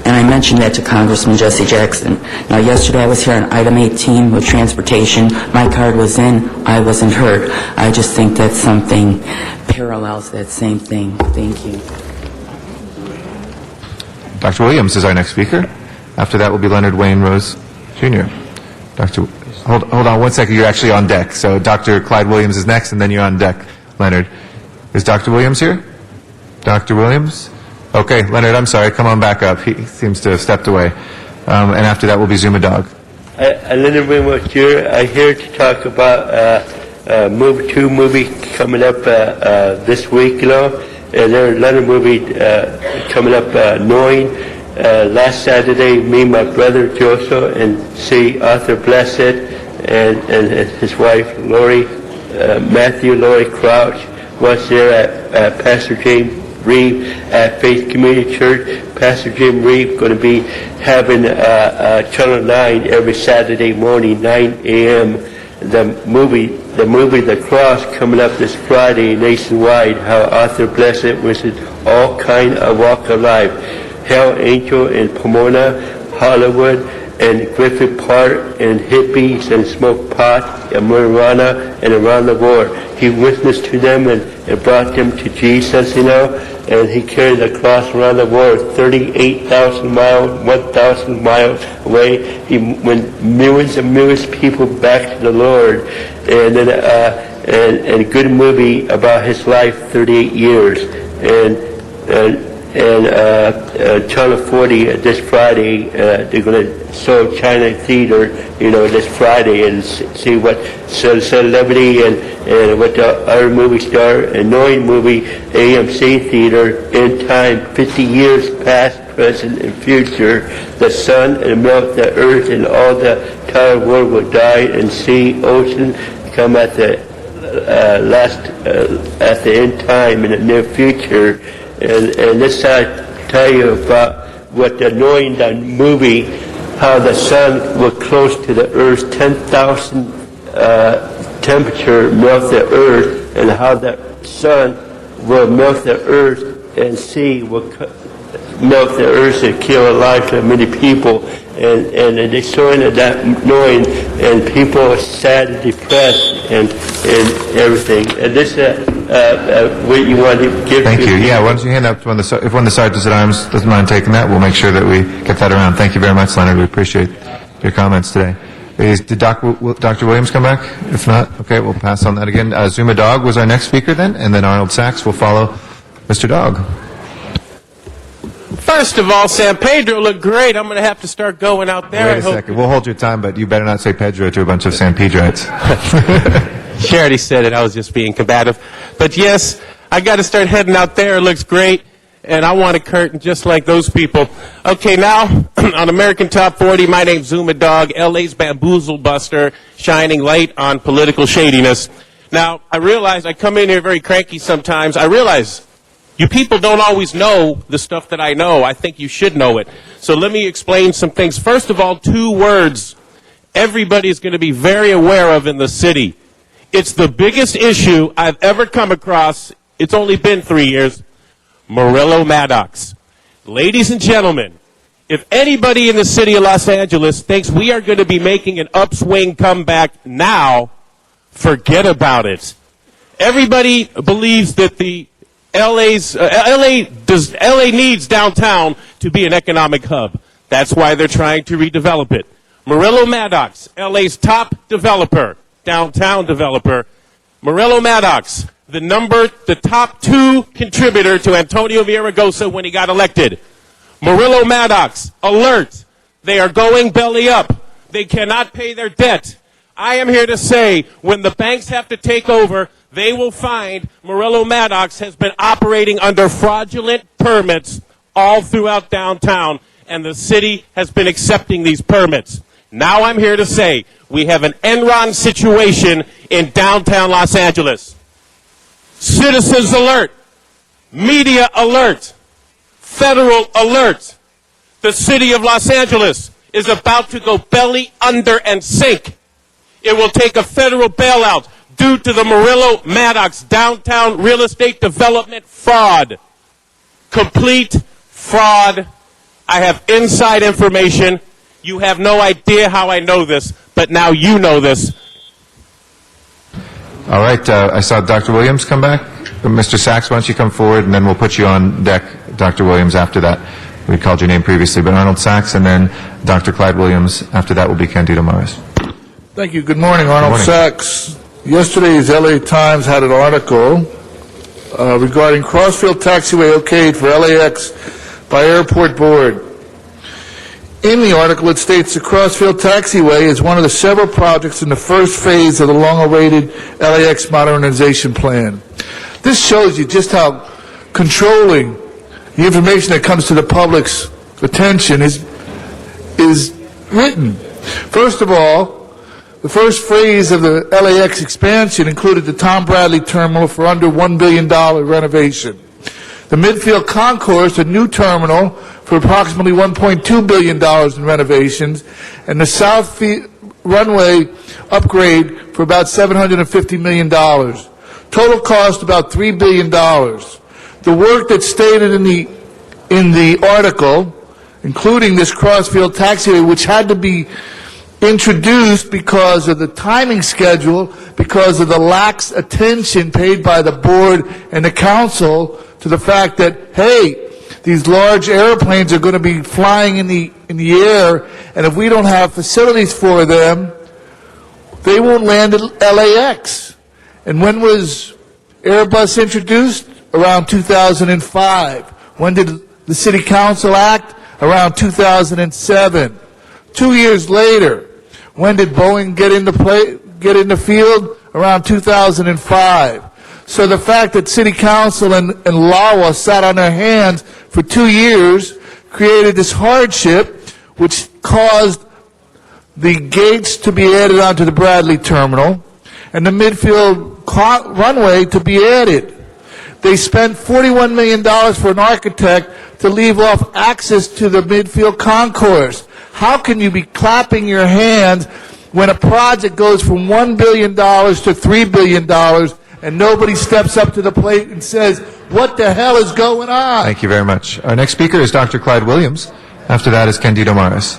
And I mentioned that to Congressman Jesse Jackson. Now, yesterday I was here on item 18 with transportation. My card was in. I wasn't heard. I just think that something parallels that same thing. Thank you. Dr. Williams is our next speaker. After that will be Leonard Wayne Rose Jr. Hold on 1 second. You're actually on deck. So Dr. Clyde Williams is next, and then you're on deck, Leonard. Is Dr. Williams here? Dr. Williams? Okay, Leonard, I'm sorry. Come on back up. He seems to have stepped away. And after that will be Zuma Dog. Leonard Wayne here. I'm here to talk about two movie coming up this week, there's another movie coming up, Knowing. Last Saturday, me and my brother Joseph and Arthur Blessed and his wife Lori, Lori Crouch was there at Pastor James Reeve at Faith Community Church. Pastor Jim Reeve going to be having Channel 9 every Saturday morning, 9 a.m. The movie The Cross coming up this Friday nationwide. How Arthur Blessed was in all kind of walk of life. Hell Angel in Pomona, Hollywood, and Griffith Park, and hippies and smoked pot and marijuana and around the world. He witnessed to them and brought them to Jesus, and he carried the cross around the world, 38,000 miles, 1,000 miles away. He went millions and millions of people back to the Lord, and then and a good movie about his life, 38 years, and Channel 40 this Friday, they're going to show China Theater, this Friday, and see what celebrity and what the other movie star, and Knowing movie, AMC Theater, in time, 50 years past, present, and future, the sun and melt the earth, and all the entire world will die, and sea, ocean, come at the at the end time in the near future. And this I tell you about what the Knowing the movie, how the sun will close to the earth, 10,000 temperature melt the earth, and how the sun will melt the earth, and sea will melt the earth and kill a life of many people. And they're showing that Knowing, and people are sad and depressed and everything. And this what you want to give. Thank you. Yeah, why don't you hand up to if one of the sergeants at arms doesn't mind taking that, we'll make sure that we get that around. Thank you very much, Leonard. We appreciate your comments today. Did Dr. Williams come back? If not, okay, we'll pass on that again. Zuma Dog was our next speaker then, and then Arnold Sachs will follow Mr. Dog. First of all, San Pedro looked great. I'm going to have to start going out there. Wait a second. We'll hold your time, but you better not say Pedro to a bunch of San Pedrites. She already said it. I was just being combative. But yes, I got to start heading out there. It looks great. And I want a curtain just like those people. Okay, now, on American Top 40, my name's Zuma Dog, LA's Bamboozle Buster, shining light on political shadiness. Now, I realize I come in here very cranky sometimes. I realize you people don't always know the stuff that I know. I think you should know it. So let me explain some things. First of all, 2 words everybody's going to be very aware of in the city. It's the biggest issue I've ever come across. It's only been 3 years. Murillo Maddox. Ladies and gentlemen, if anybody in the city of Los Angeles thinks we are going to be making an upswing comeback now, forget about it. Everybody believes that the LA needs downtown to be an economic hub. That's why they're trying to redevelop it. Murillo Maddox, LA's top developer, downtown developer. Murillo Maddox, the top 2 contributor to Antonio Villaraigosa when he got elected. Murillo Maddox, alert. They are going belly up. They cannot pay their debt. I am here to say, when the banks have to take over, they will find Murillo Maddox has been operating under fraudulent permits all throughout downtown, and the city has been accepting these permits. Now I'm here to say, we have an Enron situation in downtown Los Angeles. Citizens alert. Media alert. Federal alert. The city of Los Angeles is about to go belly under and sink. It will take a federal bailout due to the Murillo Maddox downtown real estate development fraud. Complete fraud. I have inside information. You have no idea how I know this, but now you know this. All right, I saw Dr. Williams come back. Mr. Sachs, why don't you come forward, and then we'll put you on deck, Dr. Williams, after that. We called your name previously, but Arnold Sachs, and then Dr. Clyde Williams. After that will be Candido Morris. Thank you. Good morning, Arnold Good morning. Sachs. Yesterday's LA Times had an article regarding Crossfield Taxiway okayed for LAX by Airport Board. In the article, it states the Crossfield Taxiway is one of the several projects in the first phase of the long-awaited LAX modernization plan. This shows you just how controlling the information that comes to the public's attention is written. First of all, the first phase of the LAX expansion included the Tom Bradley Terminal for under $1 billion renovation. The Midfield Concourse, a new terminal for approximately $1.2 billion in renovations, and the South Runway upgrade for about $750 million. Total cost about $3 billion. The work that's stated in the article, including this Crossfield Taxiway, which had to be introduced because of the timing schedule, because of the lax attention paid by the board and the council to the fact that, hey, these large airplanes are going to be flying in the air, and if we don't have facilities for them, they won't land at LAX. And when was Airbus introduced? Around 2005. When did the city council act? Around 2007. 2 years later. When did Boeing get in the field? Around 2005. So the fact that City Council and LAWA sat on their hands for 2 years created this hardship, which caused the gates to be added onto the Bradley Terminal and the Midfield Runway to be added. They spent $41 million for an architect to leave off access to the Midfield Concourse. How can you be clapping your hands when a project goes from $1 billion to $3 billion and nobody steps up to the plate and says, what the hell is going on? Thank you very much. Our next speaker is Dr. Clyde Williams. After that is Candido Morris.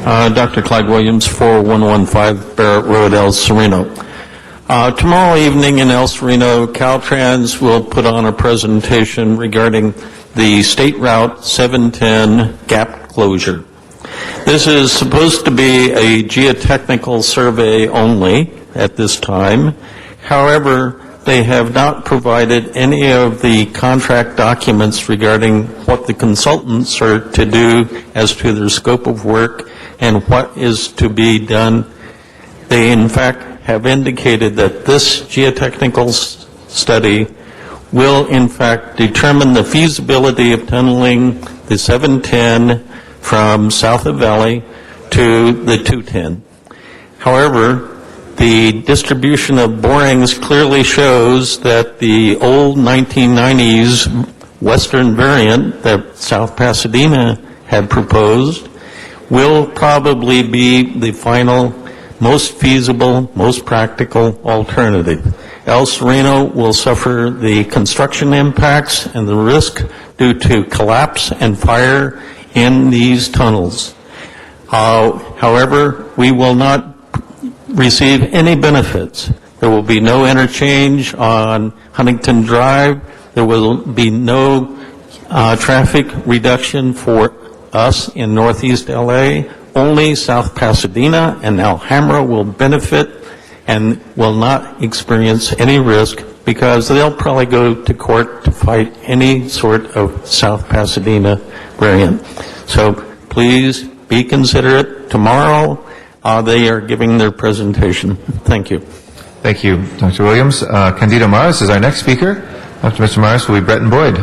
Dr. Clyde Williams, 4115 Barrett Road, El Sereno. Tomorrow evening in El Sereno, Caltrans will put on a presentation regarding the State Route 710 gap closure. This is supposed to be a geotechnical survey only at this time. However, they have not provided any of the contract documents regarding what the consultants are to do as to their scope of work and what is to be done. They, in fact, have indicated that this geotechnical study will, in fact, determine the feasibility of tunneling the 710 from south of Valley to the 210. However, the distribution of borings clearly shows that the old 1990s western variant that South Pasadena had proposed will probably be the final, most feasible, most practical alternative. El Sereno will suffer the construction impacts and the risk due to collapse and fire in these tunnels. However, we will not receive any benefits. There will be no interchange on Huntington Drive. There will be no traffic reduction for us in Northeast LA. Only South Pasadena and Alhambra will benefit and will not experience any risk because they'll probably go to court to fight any sort of South Pasadena variant. So please be considerate. Tomorrow they are giving their presentation. Thank you. Thank you, Dr. Williams. Candido Maris is our next speaker. After Mr. Maris will be Bretton Boyd.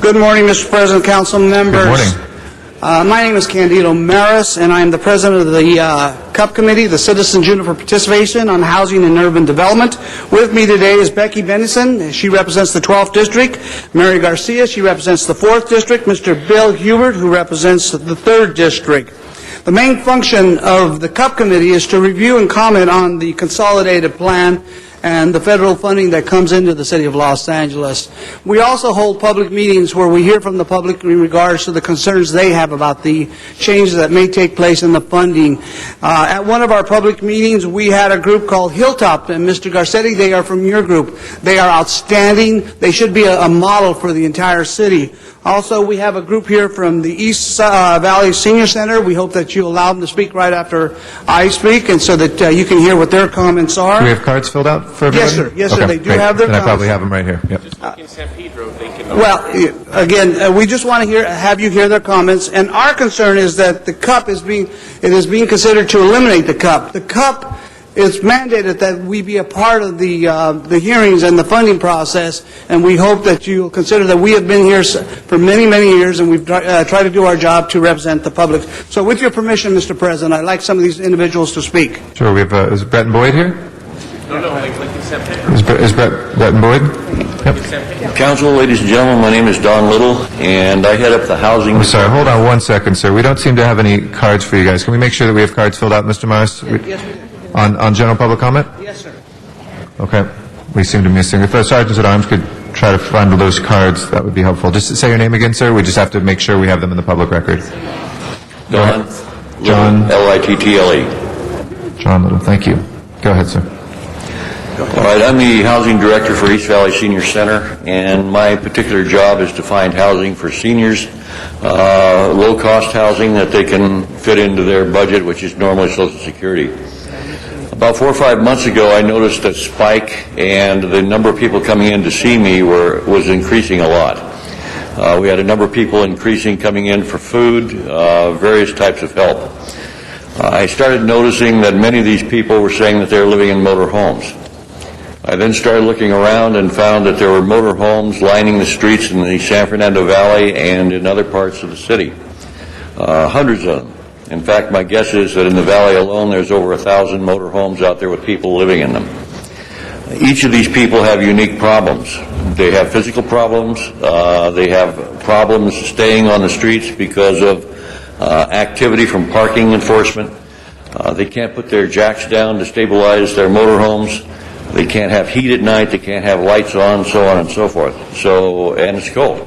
Good morning, Mr. President, council members. Good morning. My name is Candido Maris, and I am the president of the CUP Committee, the Citizens Unit for Participation on Housing and Urban Development. With me today is Becky Benison. She represents the 12th District. Mary Garcia, she represents the 4th District. Mr. Bill Hubert, who represents the 3rd District. The main function of the CUP Committee is to review and comment on the consolidated plan and the federal funding that comes into the City of Los Angeles. We also hold public meetings where we hear from the public in regards to the concerns they have about the changes that may take place in the funding. At one of our public meetings, we had a group called Hilltop, and Mr. Garcetti, they are from your group. They are outstanding. They should be a model for the entire city. Also, we have a group here from the East Valley Senior Center. We hope that you allow them to speak right after I speak, and so that you can hear what their comments are. Do we have cards filled out for everyone? Yes, sir. Yes, sir. Okay, They do great. have their Then I comments. probably have them right here. Yep. Just like in San Pedro, they can... Well, again, we just want to have you hear their comments, and our concern is that the CUP is being considered to eliminate the CUP. The CUP is mandated that we be a part of the hearings and the funding process, and we hope that you'll consider that we have been here for many, many years, and we've tried to do our job to represent the public. So with your permission, Mr. President, I'd like some of these individuals to speak. Sure. We have, is Bretton Boyd here? No, like in San Pedro. Is Bretton Boyd? Yep. Council, ladies and gentlemen, my name is Don Little, and I head up the housing... I'm sorry, hold on 1 second, sir. We don't seem to have any cards for you guys. Can we make sure that we have cards filled out, Mr. Maris? Yes, we do. On general public comment? Yes, sir. Okay. We seem to be missing. If the sergeants at arms could try to find those cards, that would be helpful. Just say your name again, sir. We just have to make sure we have them in the public record. Don John. Little, John Little. Thank you. Go ahead, sir. All right, I'm the housing director for East Valley Senior Center, and my particular job is to find housing for seniors, low-cost housing that they can fit into their budget, which is normally Social Security. About 4 or 5 months ago, I noticed a spike, and the number of people coming in to see me was increasing a lot. We had a number of people coming in for food, various types of help. I started noticing that many of these people were saying that they were living in motor homes. I then started looking around and found that there were motor homes lining the streets in the San Fernando Valley and in other parts of the city. Hundreds of them. In fact, my guess is that in the valley alone there's over 1,000 motor homes out there with people living in them. Each of these people have unique problems. They have physical problems. They have problems staying on the streets because of activity from parking enforcement. They can't put their jacks down to stabilize their motor homes. They can't have heat at night. They can't have lights on, so on and so forth. And it's cold.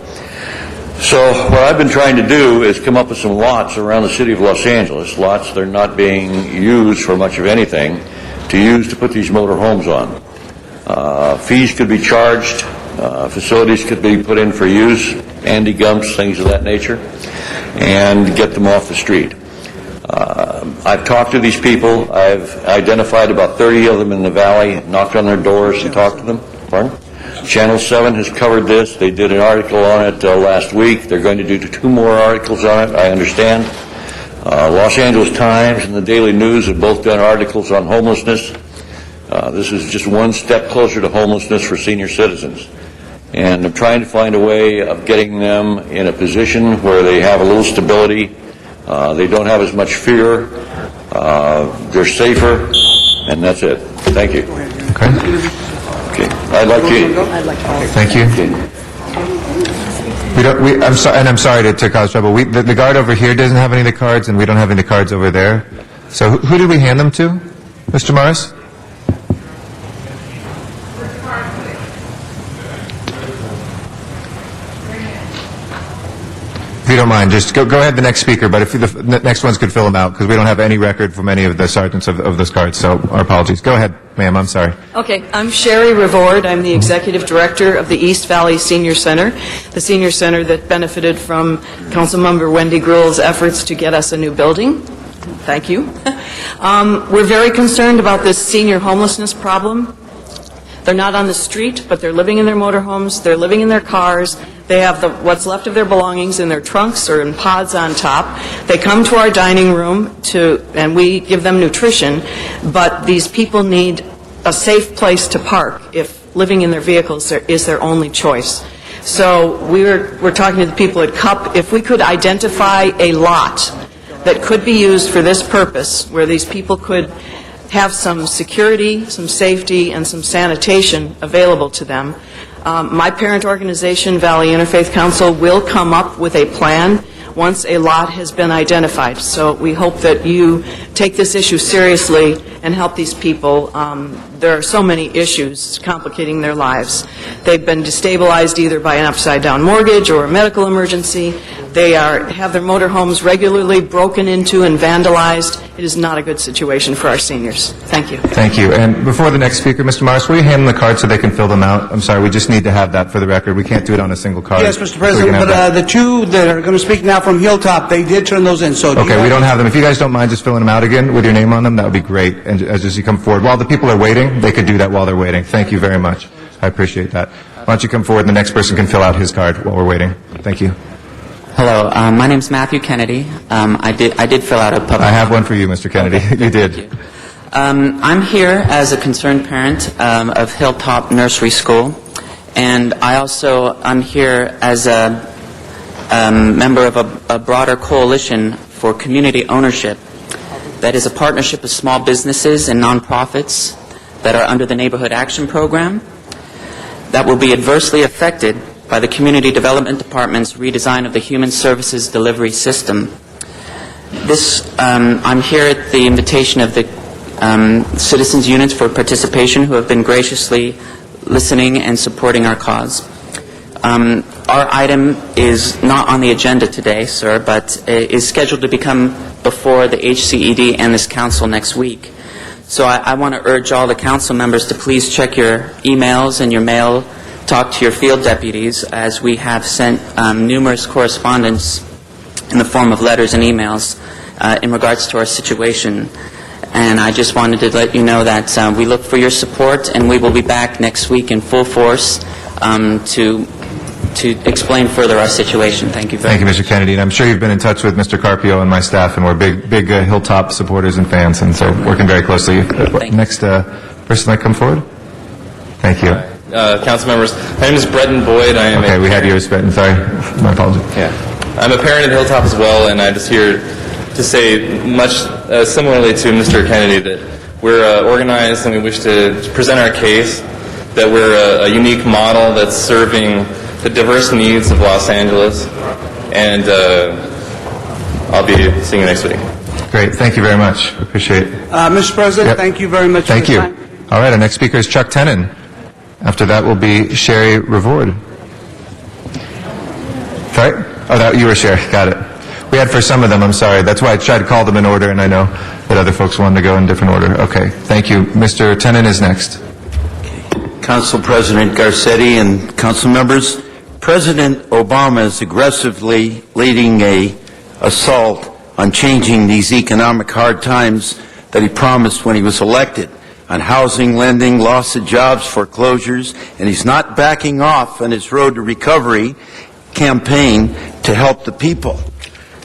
So what I've been trying to do is come up with some lots around the city of Los Angeles, lots that are not being used for much of anything, to use to put these motor homes on. Fees could be charged. Facilities could be put in for use, Andy Gumps, things of that nature, and get them off the street. I've talked to these people. I've identified about 30 of them in the valley, knocked on their doors and talked to them. Pardon? Channel 7 has covered this. They did an article on it last week. They're going to do 2 more articles on it, I understand. Los Angeles Times and the Daily News have both done articles on homelessness. This is just one step closer to homelessness for senior citizens. And I'm trying to find a way of getting them in a position where they have a little stability. They don't have as much fear. They're safer. And that's it. Thank you. Okay. Okay. I'd like to... Thank you. I'm sorry to cause trouble. The guard over here doesn't have any of the cards, and we don't have any cards over there. So who did we hand them to? Mr. Morris? If you don't mind, just go ahead, the next speaker, but if the next ones could fill them out, because we don't have any record from any of the sergeants of those cards, so our apologies. Go ahead, ma'am, I'm sorry. Okay, I'm Sherry Revord. I'm the Executive Director of the East Valley Senior Center, the senior center that benefited from Councilmember Wendy Gruhl's efforts to get us a new building. Thank you. We're very concerned about this senior homelessness problem. They're not on the street, but they're living in their motorhomes, they're living in their cars, they have what's left of their belongings in their trunks or in pods on top. They come to our dining room and we give them nutrition, but these people need a safe place to park if living in their vehicles is their only choice. So we're talking to the people at CUP. If we could identify a lot that could be used for this purpose, where these people could have some security, some safety, and some sanitation available to them. My parent organization, Valley Interfaith Council, will come up with a plan once a lot has been identified. So we hope that you take this issue seriously and help these people. There are so many issues complicating their lives. They've been destabilized either by an upside-down mortgage or a medical emergency. They have their motorhomes regularly broken into and vandalized. It is not a good situation for our seniors. Thank you. Thank you. And before the next speaker, Mr. Morris, will you hand them the cards so they can fill them out? I'm sorry, we just need to have that for the record. We can't do it on a single card. Yes, Mr. President, but the two that are going to speak now from Hilltop, they did turn those in. So okay, we don't have them. If you guys don't mind just filling them out again with your name on them, that would be great. And as you come forward, while the people are waiting, they could do that while they're waiting. Thank you very much. I appreciate that. Why don't you come forward and the next person can fill out his card while we're waiting. Thank you. Hello, my name's Matthew Kennedy. I did fill out a public... I have one for you, Mr. Kennedy. Okay. You did. I'm here as a concerned parent of Hilltop Nursery School, and I'm here as a member of a broader coalition for community ownership that is a partnership of small businesses and nonprofits that are under the Neighborhood Action Program that will be adversely affected by the Community Development Department's redesign of the Human Services Delivery System. I'm here at the invitation of the citizens' units for participation who have been graciously listening and supporting our cause. Our item is not on the agenda today, sir, but is scheduled to become before the HCED and this council next week. So I want to urge all the council members to please check your emails and your mail. Talk to your field deputies, as we have sent numerous correspondence in the form of letters and emails in regards to our situation. And I just wanted to let you know that we look for your support, and we will be back next week in full force to explain further our situation. Thank you very much. Thank you, Mr. Kennedy. And I'm sure you've been in touch with Mr. Carpio and my staff, and we're big Hilltop supporters and fans, and so working very closely. Next person that come forward? Thank you. Council members, my name is Bretton Boyd. I am we had yours, Bretton. Sorry. My apologies. Yeah. I'm a parent at Hilltop as well, and I'm just here to say much similarly to Mr. Kennedy that we're organized and we wish to present our case, that we're a unique model that's serving the diverse needs of Los Angeles, and I'll be seeing you next week. Great. Thank you very much. Appreciate it. Mr. President, thank you very much Thank for you. your time. All right, our next speaker is Chuck Tenon. After that will be Sherry Revord. Sorry? Oh, you were Sherry. Got it. We had for some of them, I'm sorry. That's why I tried to call them in order, and I know that other folks wanted to go in different order. Okay, thank you. Mr. Tenon is next. Council President Garcetti and council members, President Obama is aggressively leading an assault on changing these economic hard times that he promised when he was elected, on housing, lending, loss of jobs, foreclosures, and he's not backing off on his road to recovery campaign to help the people.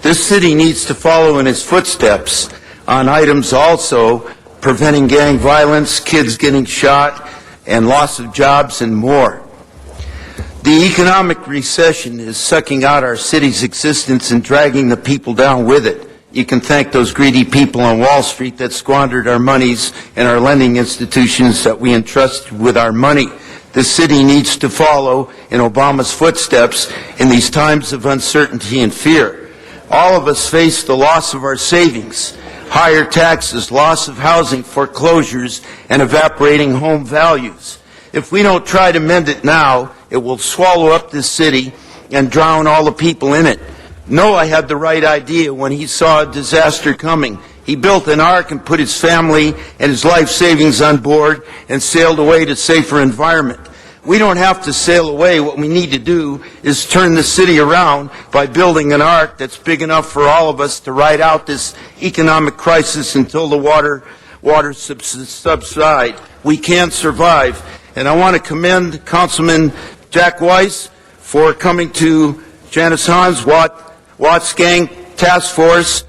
This city needs to follow in his footsteps on items also preventing gang violence, kids getting shot, and loss of jobs and more. The economic recession is sucking out our city's existence and dragging the people down with it. You can thank those greedy people on Wall Street that squandered our monies and our lending institutions that we entrusted with our money. The city needs to follow in Obama's footsteps in these times of uncertainty and fear. All of us face the loss of our savings, higher taxes, loss of housing, foreclosures, and evaporating home values. If we don't try to mend it now, it will swallow up this city and drown all the people in it. Noah had the right idea when he saw a disaster coming. He built an ark and put his family and his life savings on board and sailed away to a safer environment. We don't have to sail away. What we need to do is turn the city around by building an ark that's big enough for all of us to ride out this economic crisis until the water subside. We can survive. And I want to commend Councilman Jack Weiss for coming to Janice Hahn's Watts Gang Task Force.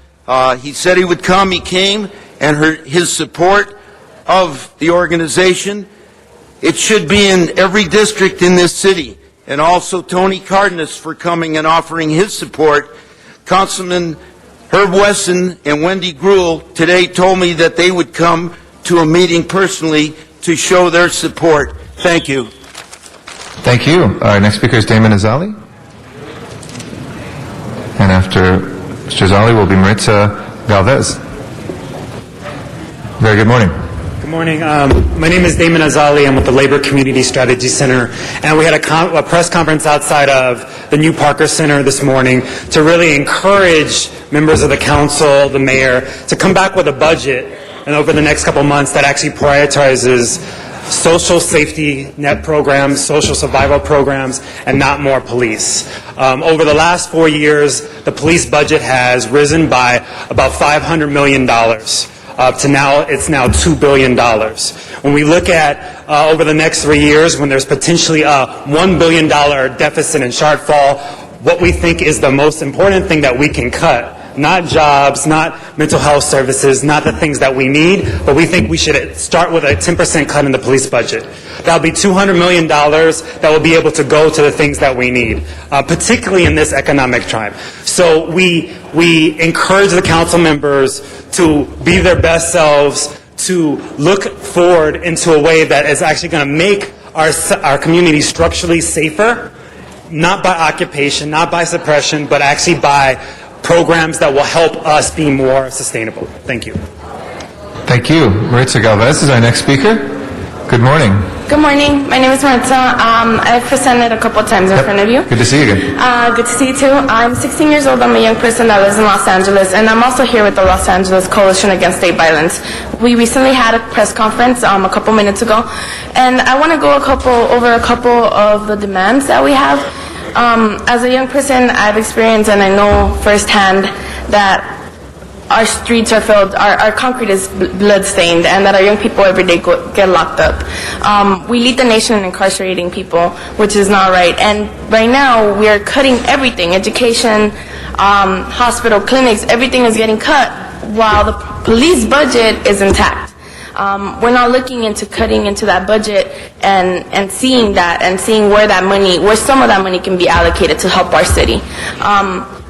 He said he would come. He came, and his support of the organization, it should be in every district in this city. And also Tony Cardenas for coming and offering his support. Councilman Herb Wesson and Wendy Gruhl today told me that they would come to a meeting personally to show their support. Thank you. Thank you. Our next speaker is Damon Azali. And after Mr. Azali will be Maritza Galvez. Very good morning. Good morning. My name is Damon Azali. I'm with the Labor Community Strategy Center, and we had a press conference outside of the new Parker Center this morning to really encourage members of the council, the mayor, to come back with a budget and over the next couple months that actually prioritizes social safety net programs, social survival programs, and not more police. Over the last 4 years, the police budget has risen by about $500 million. To now, it's now $2 billion. When we look at over the next 3 years, when there's potentially a $1 billion deficit and shortfall, what we think is the most important thing that we can cut, not jobs, not mental health services, not the things that we need, but we think we should start with a 10% cut in the police budget. That'll be $200 million that will be able to go to the things that we need, particularly in this economic time. So we encourage the council members to be their best selves, to look forward into a way that is actually going to make our community structurally safer, not by occupation, not by suppression, but actually by programs that will help us be more sustainable. Thank you. Thank you. Maritza Galvez is our next speaker. Good morning. Good morning. My name is Maritza. I've presented a couple times in front of you. Good to see you again. Good to see you too. I'm 16 years old. I'm a young person that lives in Los Angeles, and I'm also here with the Los Angeles Coalition Against State Violence. We recently had a press conference a couple minutes ago, and I want to go over a couple of the demands that we have. As a young person, I've experienced and I know firsthand that our streets are filled, our concrete is blood-stained, and that our young people every day get locked up. We lead the nation in incarcerating people, which is not right. And right now, we are cutting everything, education, hospital, clinics, everything is getting cut, while the police budget is intact. We're not looking into cutting into that budget and seeing that and seeing where some of that money can be allocated to help our city.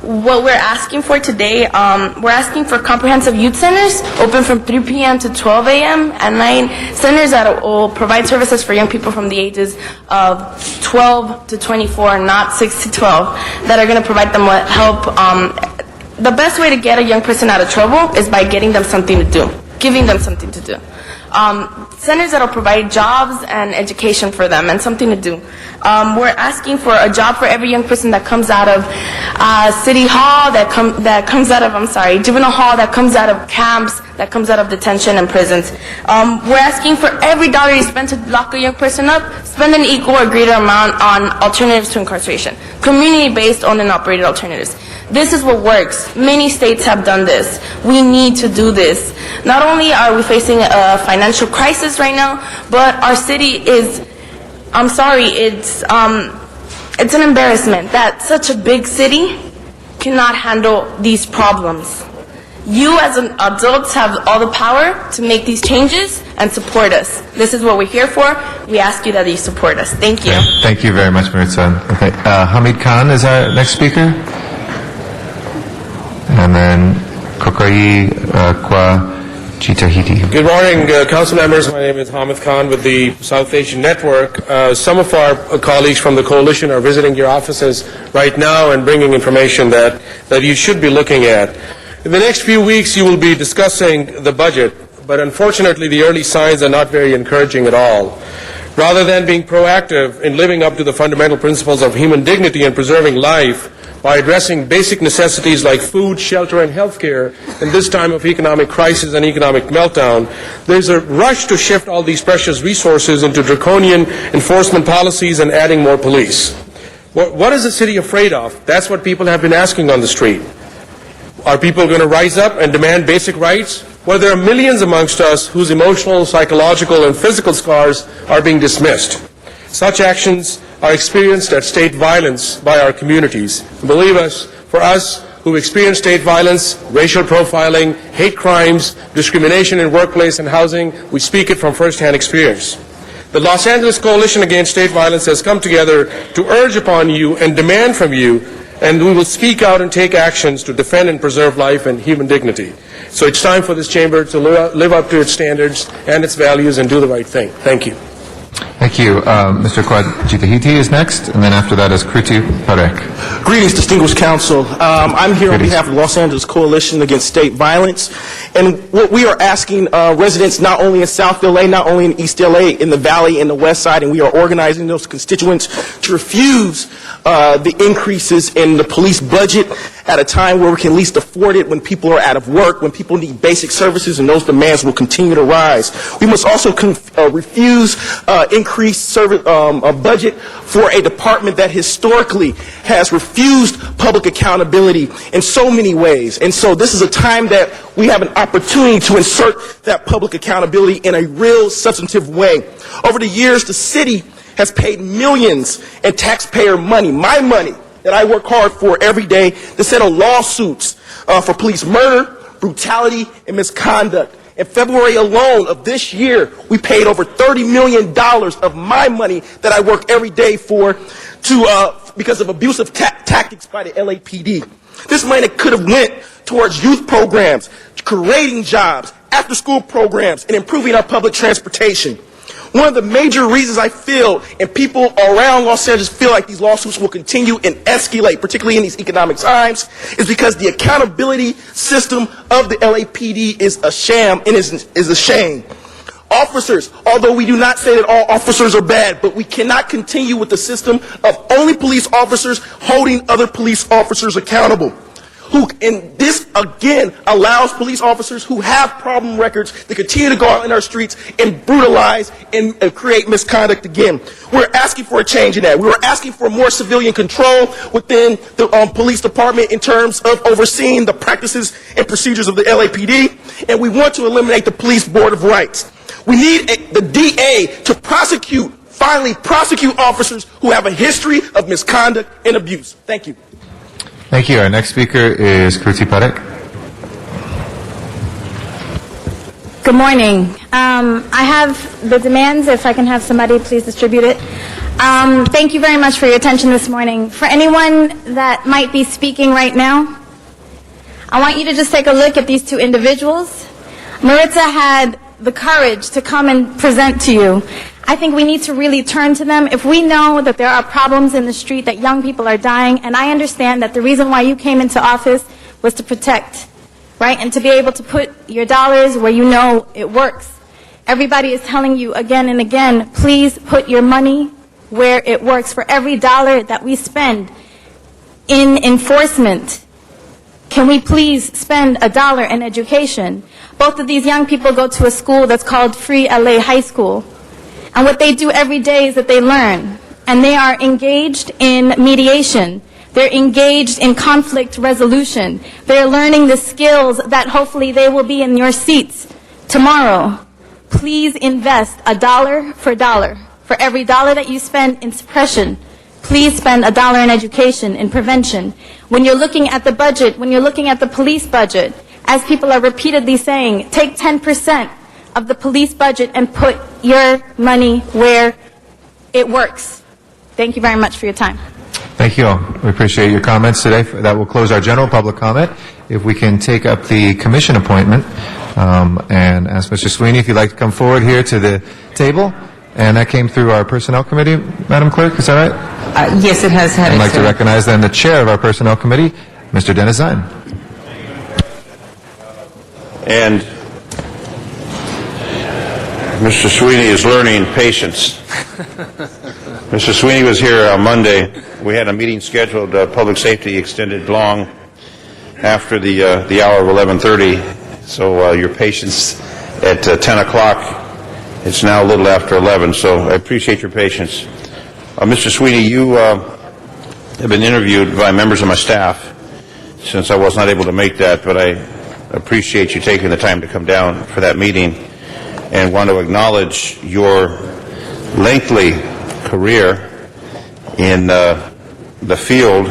What we're asking for today, we're asking for comprehensive youth centers open from 3 p.m. to 12 a.m. at night, centers that will provide services for young people from the ages of 12 to 24, not 6 to 12, that are going to provide them with help. The best way to get a young person out of trouble is by getting them something to do, giving them something to do. Centers that will provide jobs and education for them and something to do. We're asking for a job for every young person that comes out of City Hall, that comes out of, juvenile hall, that comes out of camps, that comes out of detention and prisons. We're asking for every dollar you spend to lock a young person up, spend an equal or greater amount on alternatives to incarceration, community-based owned and operated alternatives. This is what works. Many states have done this. We need to do this. Not only are we facing a financial crisis right now, but our city is, it's an embarrassment that such a big city cannot handle these problems. You as adults have all the power to make these changes and support us. This is what we're here for. We ask you that you support us. Thank you. Thank you very much, Maritza. Okay. Hamid Khan is our next speaker. And then Kokai Kwa Jitahiti. Good morning, council members. My name is Hamid Khan with the South Asian Network. Some of our colleagues from the coalition are visiting your offices right now and bringing information that you should be looking at. In the next few weeks, you will be discussing the budget, but unfortunately, the early signs are not very encouraging at all. Rather than being proactive in living up to the fundamental principles of human dignity and preserving life by addressing basic necessities like food, shelter, and health care in this time of economic crisis and economic meltdown, there's a rush to shift all these precious resources into draconian enforcement policies and adding more police. What is the city afraid of? That's what people have been asking on the street. Are people going to rise up and demand basic rights? Well, there are millions amongst us whose emotional, psychological, and physical scars are being dismissed. Such actions are experienced as state violence by our communities. Believe us, for us who experience state violence, racial profiling, hate crimes, discrimination in workplace and housing, we speak it from first-hand experience. The Los Angeles Coalition Against State Violence has come together to urge upon you and demand from you, and we will speak out and take actions to defend and preserve life and human dignity. So it's time for this chamber to live up to its standards and its values and do the right thing. Thank you. Thank you. Mr. Kwad Jitahiti is next, and then after that is Kruti Parek. Greetings, distinguished council. I'm here on behalf of the Los Angeles Coalition Against State Violence, and what we are asking residents not only in South LA, not only in East LA, in the Valley, in the West Side, and we are organizing those constituents to refuse the increases in the police budget at a time where we can least afford it, when people are out of work, when people need basic services, and those demands will continue to rise. We must also refuse increased service budget for a department that historically has refused public accountability in so many ways. And so this is a time that we have an opportunity to insert that public accountability in a real substantive way. Over the years, the city has paid millions in taxpayer money, my money, that I work hard for every day, to settle lawsuits for police murder, brutality, and misconduct. In February alone of this year, we paid over $30 million of my money that I work every day for because of abusive tactics by the LAPD. This money could have went towards youth programs, creating jobs, after-school programs, and improving our public transportation. One of the major reasons I feel, and people around Los Angeles feel like these lawsuits will continue and escalate, particularly in these economic times, is because the accountability system of the LAPD is a sham and is a shame. Officers, although we do not say that all officers are bad, but we cannot continue with the system of only police officers holding other police officers accountable. And this, again, allows police officers who have problem records to continue to go out in our streets and brutalize and create misconduct again. We're asking for a change in that. We're asking for more civilian control within the police department in terms of overseeing the practices and procedures of the LAPD, and we want to eliminate the Police Board of Rights. We need the DA to finally prosecute officers who have a history of misconduct and abuse. Thank you. Thank you. Our next speaker is Kruti Parek. Good morning. I have the demands. If I can have somebody please distribute it. Thank you very much for your attention this morning. For anyone that might be speaking right now, I want you to just take a look at these two individuals. Maritza had the courage to come and present to you. I think we need to really turn to them. If we know that there are problems in the street, that young people are dying, and I understand that the reason why you came into office was to protect, right, and to be able to put your dollars where you know it works. Everybody is telling you again and again, please put your money where it works. For every dollar that we spend in enforcement, can we please spend $1 in education? Both of these young people go to a school that's called Free LA High School. And what they do every day is that they learn. And they are engaged in mediation. They're engaged in conflict resolution. They're learning the skills that hopefully they will be in your seats tomorrow. Please invest $1 for $1. For every $1 that you spend in suppression, please spend $1 in education, in prevention. When you're looking at the budget, when you're looking at the police budget, as people are repeatedly saying, take 10% of the police budget and put your money where it works. Thank you very much for your time. Thank you all. We appreciate your comments today. That will close our general public comment. if we can take up the commission appointment and ask Mr. Sweeney if you'd like to come forward here to the table. And that came through our Personnel Committee, Madam Clerk, is that right? Yes, it has had I'd its like to recognize then the Chair of our Personnel Committee, Mr. Dennis Zine. And Mr. Sweeney is learning patience. Mr. Sweeney was here on Monday. We had a meeting scheduled, public safety extended long after the hour of 11:30. So your patience at 10 o'clock, it's now a little after 11, so I appreciate your patience. Mr. Sweeney, you have been interviewed by members of my staff since I was not able to make that, but I appreciate you taking the time to come down for that meeting and want to acknowledge your lengthy career in the field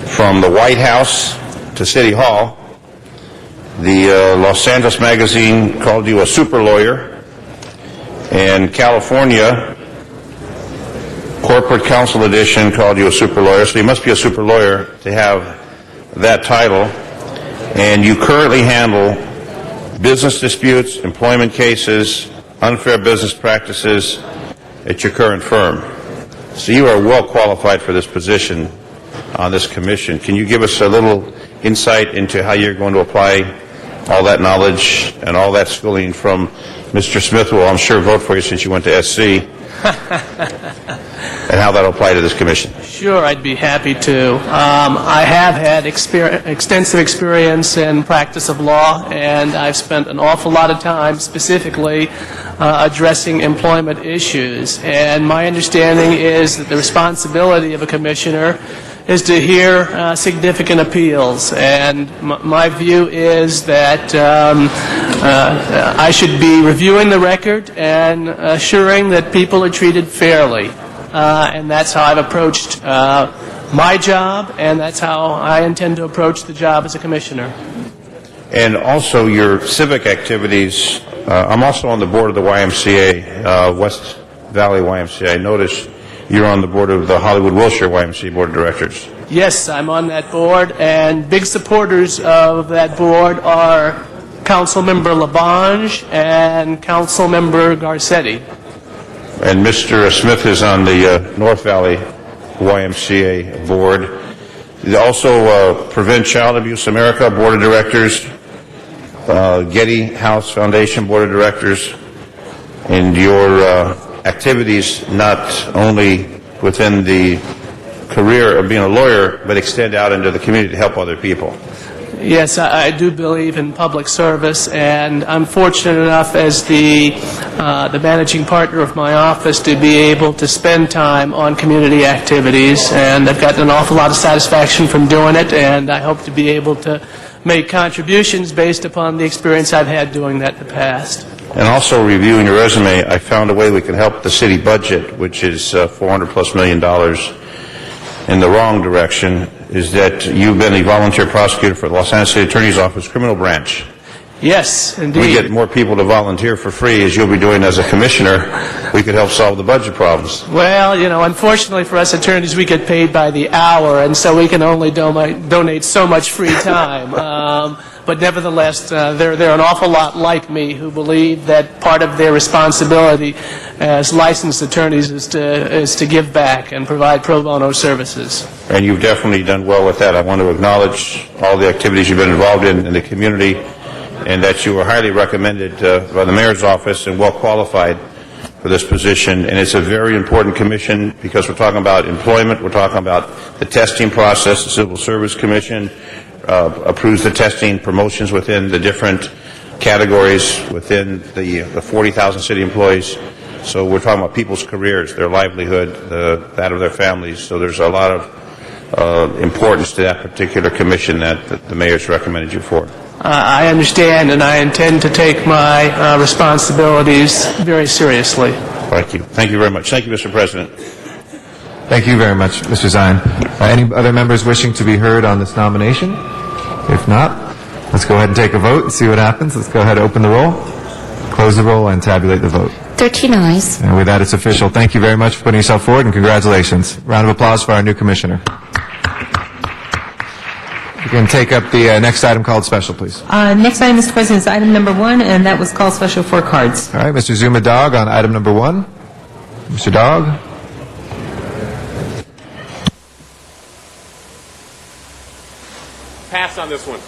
from the White House to City Hall. The Los Angeles Magazine called you a super lawyer, and California Corporate Counsel Edition called you a super lawyer, so you must be a super lawyer to have that title. And you currently handle business disputes, employment cases, unfair business practices at your current firm. So you are well qualified for this position on this commission. Can you give us a little insight into how you're going to apply all that knowledge and all that schooling from Mr. Smith, who I'm sure vote for you since you went to SC, and how that will apply to this commission? Sure, I'd be happy to. I have had extensive experience in practice of law, and I've spent an awful lot of time specifically addressing employment issues. And my understanding is that the responsibility of a commissioner is to hear significant appeals. And my view is that I should be reviewing the record and assuring that people are treated fairly. And that's how I've approached my job, and that's how I intend to approach the job as a commissioner. And also your civic activities. I'm also on the board of the YMCA, West Valley YMCA. I noticed you're on the board of the Hollywood-Wilshire YMCA Board of Directors. Yes, I'm on that board, and big supporters of that board are Councilmember LaBonge and Councilmember Garcetti. And Mr. Smith is on the North Valley YMCA board. Also, Prevent Child Abuse America Board of Directors, Getty House Foundation Board of Directors, and your activities not only within the career of being a lawyer, but extend out into the community to help other people. Yes, I do believe in public service, and I'm fortunate enough as the managing partner of my office to be able to spend time on community activities, and I've gotten an awful lot of satisfaction from doing it, and I hope to be able to make contributions based upon the experience I've had doing that in the past. And also reviewing your resume, I found a way we can help the city budget, which is $400+ million in the wrong direction, is that you've been a volunteer prosecutor for the Los Angeles City Attorney's Office Criminal Branch. Yes, indeed. We get more people to volunteer for free, as you'll be doing as a commissioner. We could help solve the budget problems. Well, you know, unfortunately for us attorneys, we get paid by the hour, and so we can only donate so much free time. But nevertheless, they're an awful lot like me who believe that part of their responsibility as licensed attorneys is to give back and provide pro bono services. And you've definitely done well with that. I want to acknowledge all the activities you've been involved in the community, and that you were highly recommended by the mayor's office and well qualified for this position. And it's a very important commission because we're talking about employment, we're talking about the testing process. The Civil Service Commission approves the testing promotions within the different categories within the 40,000 city employees. So we're talking about people's careers, their livelihood, that of their families. So there's a lot of importance to that particular commission that the mayor's recommended you for. I understand, and I intend to take my responsibilities very seriously. Thank you. Thank you very much. Thank you, Mr. President. Thank you very much, Mr. Zine. Any other members wishing to be heard on this nomination? If not, let's go ahead and take a vote and see what happens. Let's go ahead and open the roll, close the roll, and tabulate the vote. 13 ayes. And with that, it's official. Thank you very much for putting yourself forward, and congratulations. Round of applause for our new commissioner. can take up the next item called special, please. Next item, Mr. President, is item number 1, and that was called special for cards. All right, Mr. Zuma Dog on item number 1. Mr. Dog? Pass on this one.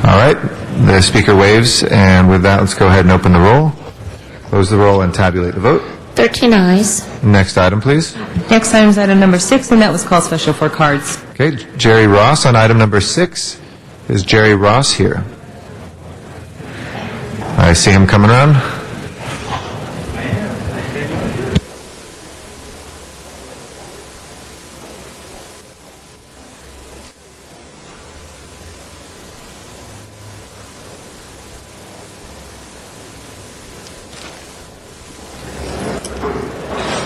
All right, the speaker waves, and with that, let's go ahead and open the roll, close the roll, and tabulate the vote. 13 ayes. Next item, please. Next item is item number 6, and that was called special for cards. Okay, Jerry Ross on item number 6. Is Jerry Ross here? I see him coming around.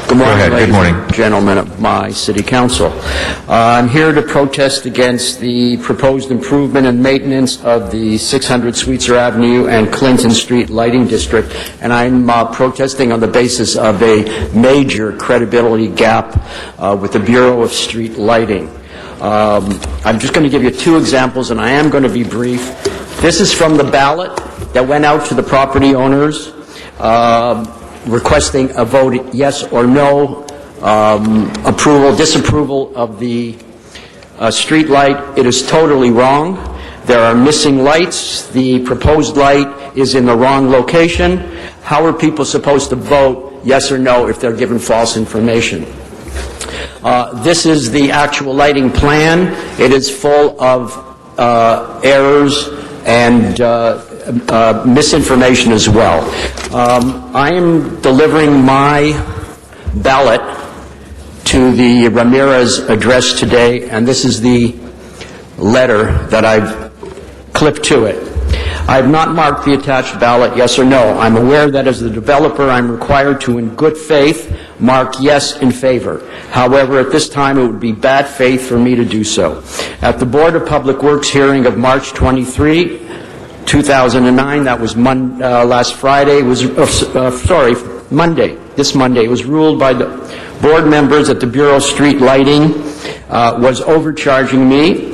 Good morning, Go ahead. Good morning. ladies and gentlemen of my city council. I'm here to protest against the proposed improvement and maintenance of the 600 Sweetser Avenue and Clinton Street lighting district, and I'm protesting on the basis of a major credibility gap with the Bureau of Street Lighting. I'm just going to give you 2 examples, and I am going to be brief. This is from the ballot that went out to the property owners, requesting a vote yes or no, approval, disapproval of the street light. It is totally wrong. There are missing lights. The proposed light is in the wrong location. How are people supposed to vote yes or no if they're given false information? This is the actual lighting plan. It is full of errors and misinformation as well. I am delivering my ballot to the Ramirez address today, and this is the letter that I've clipped to it. I have not marked the attached ballot yes or no. I'm aware that as the developer I'm required to, in good faith, mark yes in favor. However, at this time it would be bad faith for me to do so. At the Board of Public Works hearing of March 23, 2009, that was last Friday, Monday, this Monday, it was ruled by the board members that the Bureau of Street Lighting was overcharging me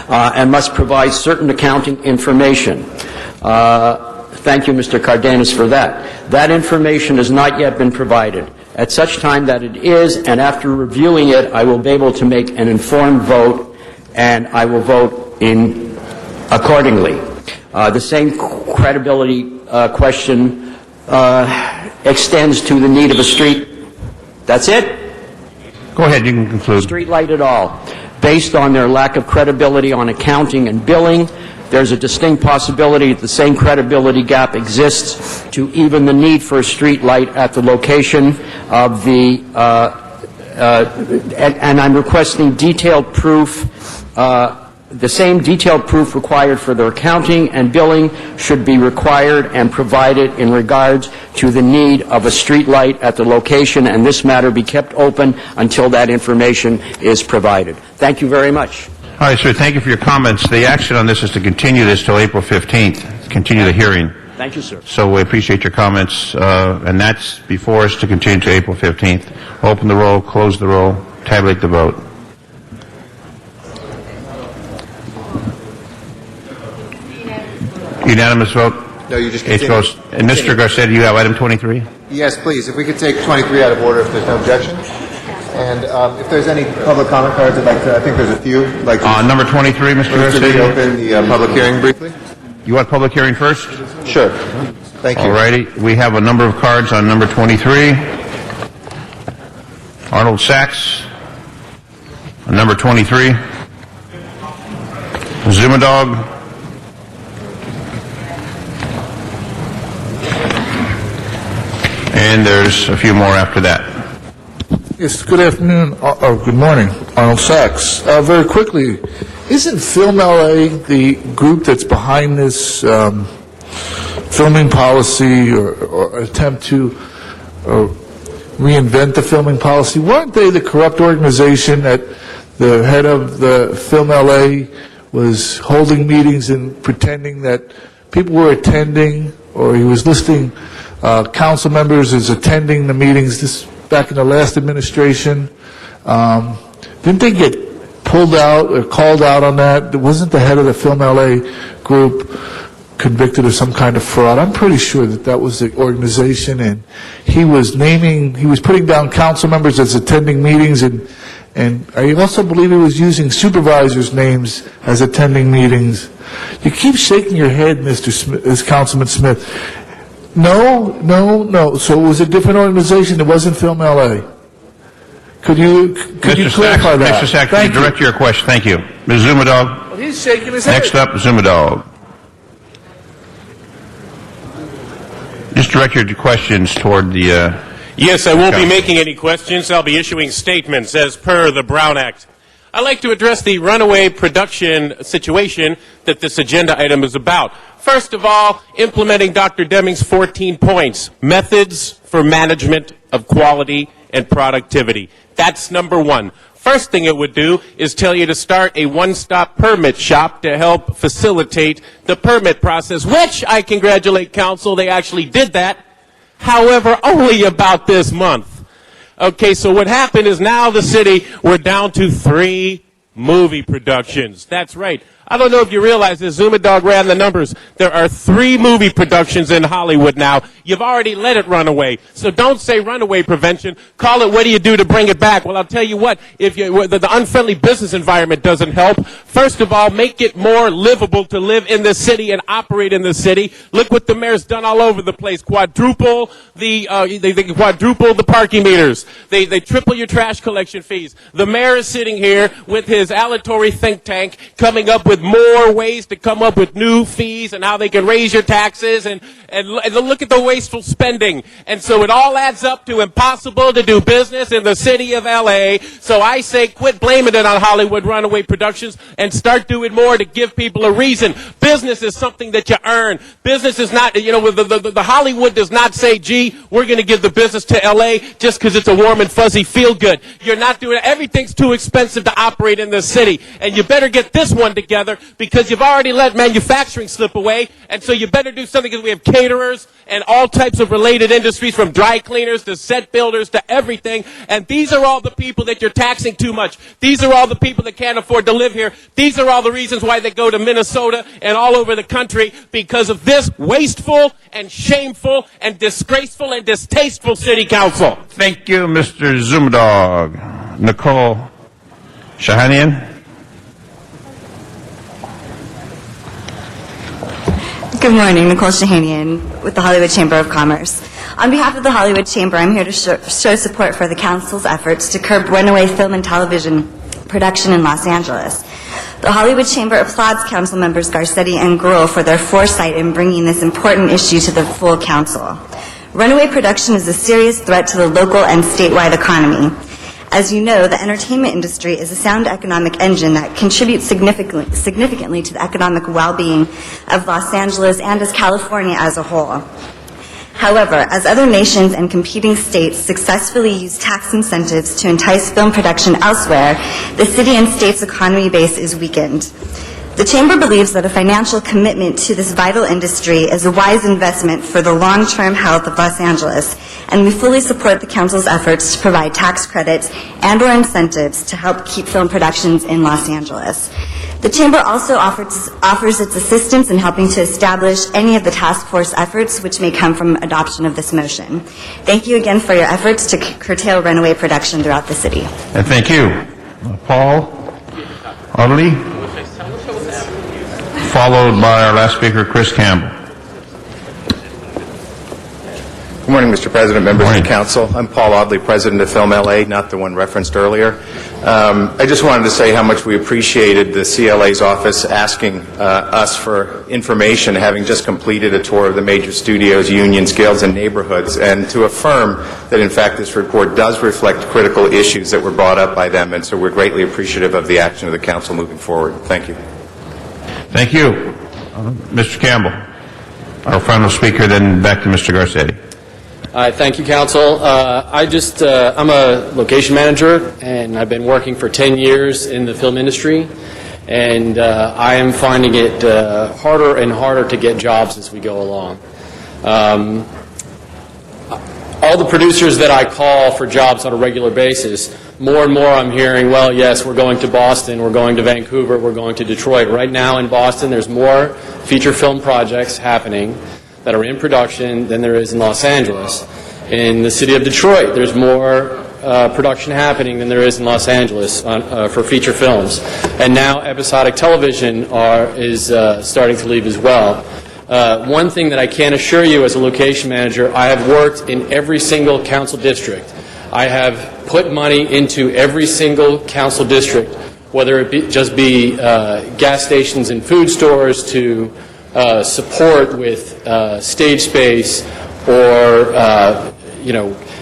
and must provide certain accounting information. Thank you, Mr. Cardenas, for that. That information has not yet been provided. At such time that it is, and after reviewing it, I will be able to make an informed vote, and I will vote accordingly. The same credibility question extends to the need of a street. That's it? Go ahead, you can conclude. Street light at all. Based on their lack of credibility on accounting and billing, there's a distinct possibility that the same credibility gap exists to even the need for a street light at the location of the, and I'm requesting detailed proof. The same detailed proof required for their accounting and billing should be required and provided in regards to the need of a street light at the location, and this matter be kept open until that information is provided. Thank you very much. All right, sir, thank you for your comments. The action on this is to continue this till April 15th, continue the hearing. Thank you, sir. So we appreciate your comments, and that's before us to continue to April 15th. Open the roll, close the roll, tabulate the vote. Unanimous vote? No, you just It continue. goes. And Mr. Garcetti, you have item 23? Yes, please. If we could take 23 out of order if there's no objection. And if there's any public comment cards, I'd like to, I think there's a few. Like Number 23, Mr. Garcetti? Open the public hearing briefly. You want public hearing first? Sure. Thank you. All righty. We have a number of cards on number 23. Arnold Sachs. On number 23. Zumadog. And there's a few more after that. Yes, good afternoon, or good morning, Arnold Sachs. Very quickly, isn't Film LA the group that's behind this filming policy or attempt to reinvent the filming policy? Weren't they the corrupt organization that the head of the Film LA was holding meetings and pretending that people were attending, or he was listing council members as attending the meetings back in the last administration? Didn't they get pulled out or called out on that? Wasn't the head of the Film LA group convicted of some kind of fraud? I'm pretty sure that that was the organization, and he was putting down council members as attending meetings, and I also believe he was using supervisors' names as attending meetings. You keep shaking your head, Mr. Smith, Councilman Smith. No. So it was a different organization. It wasn't Film LA. Could you clarify that? Mr. Sachs, could you direct your question? Thank you. Ms. Zumadog. Well, he's shaking his head. Next up, Zumadog. Just direct your questions toward the... Yes, I won't be making any questions. I'll be issuing statements as per the Brown Act. I'd like to address the runaway production situation that this agenda item is about. First of all, implementing Dr. Deming's 14 points, methods for management of quality and productivity. That's number one. First thing it would do is tell you to start a one-stop permit shop to help facilitate the permit process, which I congratulate council, they actually did that. However, only about this month. Okay, so what happened is now the city, we're down to 3 movie productions. That's right. I don't know if you realize this. Zumadog ran the numbers. There are 3 movie productions in Hollywood now. You've already let it run away. So don't say runaway prevention. Call it what do you do to bring it back? Well, I'll tell you what. If the unfriendly business environment doesn't help, first of all, make it more livable to live in the city and operate in the city. Look what the mayor's done all over the place. Quadruple they quadruple the parking meters. They triple your trash collection fees. The mayor is sitting here with his aleatory think tank coming up with more ways to come up with new fees and how they can raise your taxes and look at the wasteful spending. And so it all adds up to impossible to do business in the city of LA. So I say quit blaming it on Hollywood runaway productions and start doing more to give people a reason. Business is something that you earn. Business is not, the Hollywood does not say, gee, we're going to give the business to LA just because it's a warm and fuzzy feel good. You're not doing it. Everything's too expensive to operate in this city. And you better get this one together because you've already let manufacturing slip away, and so you better do something because we have caterers and all types of related industries from dry cleaners to set builders to everything, and these are all the people that you're taxing too much. These are all the people that can't afford to live here. These are all the reasons why they go to Minnesota and all over the country because of this wasteful and shameful and disgraceful and distasteful city council. Thank you, Mr. Zumadog. Nicole Shahanian. Good morning, Nicole Shahanian with the Hollywood Chamber of Commerce. On behalf of the Hollywood Chamber, I'm here to show support for the Council's efforts to curb runaway film and television production in Los Angeles. The Hollywood Chamber applauds Council members Garcetti and Gruhl for their foresight in bringing this important issue to the full Council. Runaway production is a serious threat to the local and statewide economy. As you know, the entertainment industry is a sound economic engine that contributes significantly to the economic well-being of Los Angeles and as California as a whole. However, as other nations and competing states successfully use tax incentives to entice film production elsewhere, the city and state's economy base is weakened. The Chamber believes that a financial commitment to this vital industry is a wise investment for the long-term health of Los Angeles, and we fully support the Council's efforts to provide tax credits and/or incentives to help keep film productions in Los Angeles. The Chamber also offers its assistance in helping to establish any of the task force efforts which may come from adoption of this motion. Thank you again for your efforts to curtail runaway production throughout the city. And thank you. Paul Audley, followed by our last speaker, Chris Campbell. Good morning, Mr. President, members of the Council. I'm Paul Audley, President of Film LA, not the one referenced earlier. I just wanted to say how much we appreciated the CLA's office asking us for information, having just completed a tour of the major studios, unions, guilds, and neighborhoods, and to affirm that, in fact, this report does reflect critical issues that were brought up by them, and so we're greatly appreciative of the action of the Council moving forward. Thank you. Thank you. Mr. Campbell, our final speaker, then back to Mr. Garcetti. Thank you, Council. I'm a location manager, and I've been working for 10 years in the film industry, and I am finding it harder and harder to get jobs as we go along. all the producers that I call for jobs on a regular basis, more and more I'm hearing, well, yes, we're going to Boston, we're going to Vancouver, we're going to Detroit. Right now in Boston, there's more feature film projects happening that are in production than there is in Los Angeles. In the city of Detroit, there's more production happening than there is in Los Angeles for feature films. And now episodic television is starting to leave as well. One thing that I can assure you as a location manager, I have worked in every single council district. I have put money into every single council district, whether it just be gas stations and food stores to support with stage space or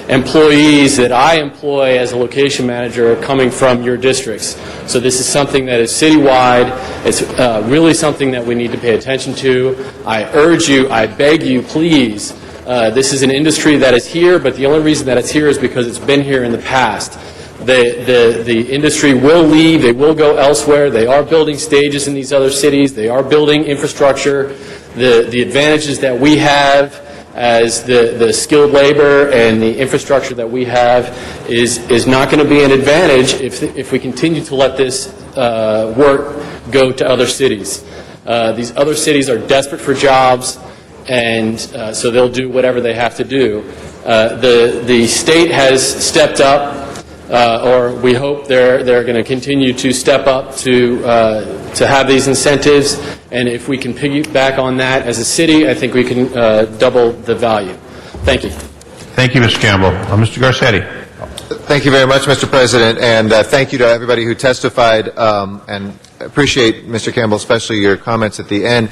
employees that I employ as a location manager coming from your districts. So this is something that is citywide. It's really something that we need to pay attention to. I urge you, I beg you, please. This is an industry that is here, but the only reason that it's here is because it's been here in the past. The industry will leave. They will go elsewhere. They are building stages in these other cities. They are building infrastructure. The advantages that we have as the skilled labor and the infrastructure that we have is not going to be an advantage if we continue to let this work go to other cities. These other cities are desperate for jobs, and so they'll do whatever they have to do. The state has stepped up, or we hope they're going to continue to step up to have these incentives. And if we can piggyback on that as a city, I think we can double the value. Thank you. Thank you, Mr. Campbell. Mr. Garcetti. Thank you very much, Mr. President, and thank you to everybody who testified, and appreciate, Mr. Campbell, especially your comments at the end.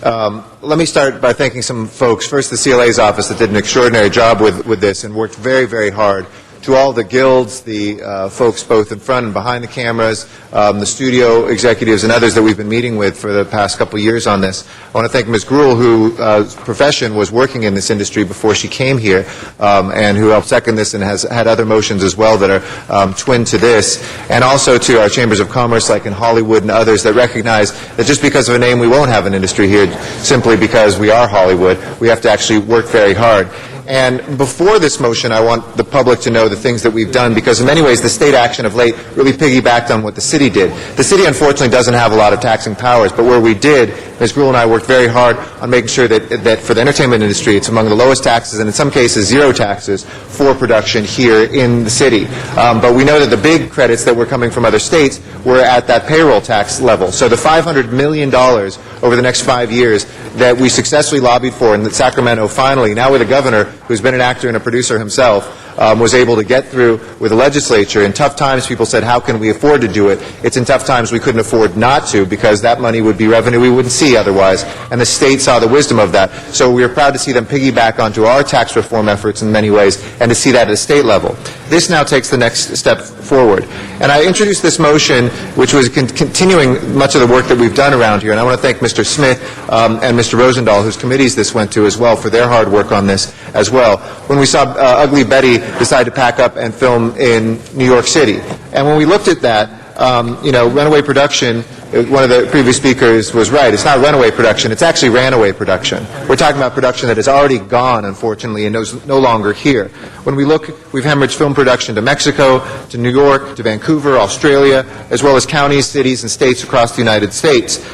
Let me start by thanking some folks. First, the CLA's office that did an extraordinary job with this and worked very, very hard. To all the guilds, the folks both in front and behind the cameras, the studio executives and others that we've been meeting with for the past couple of years on this. I want to thank Ms. Gruhl, whose profession was working in this industry before she came here, and who helped second this and has had other motions as well that are twin to this. And also to our chambers of commerce, like in Hollywood and others, that recognize that just because of a name we won't have an industry here simply because we are Hollywood. We have to actually work very hard. And before this motion, I want the public to know the things that we've done, because in many ways the state action of late really piggybacked on what the city did. The city, unfortunately, doesn't have a lot of taxing powers, but where we did, Ms. Gruhl and I worked very hard on making sure that for the entertainment industry, it's among the lowest taxes, and in some cases, zero taxes for production here in the city. But we know that the big credits that were coming from other states were at that payroll tax level. So the $500 million over the next 5 years that we successfully lobbied for, and that Sacramento finally, now with a governor who's been an actor and a producer himself, was able to get through with the legislature. In tough times, people said, how can we afford to do it? It's in tough times we couldn't afford not to, because that money would be revenue we wouldn't see otherwise. And the state saw the wisdom of that. So we are proud to see them piggyback onto our tax reform efforts in many ways, and to see that at a state level. This now takes the next step forward. And I introduced this motion, which was continuing much of the work that we've done around here. And I want to thank Mr. Smith and Mr. Rosendahl, whose committees this went to as well, for their hard work on this as well. When we saw Ugly Betty decide to pack up and film in New York City. And when we looked at that, runaway production, one of the previous speakers was right. It's not runaway production. It's actually ranaway production. We're talking about production that is already gone, unfortunately, and is no longer here. When we look, we've hemorrhaged film production to Mexico, to New York, to Vancouver, Australia, as well as counties, cities, and states across the United States.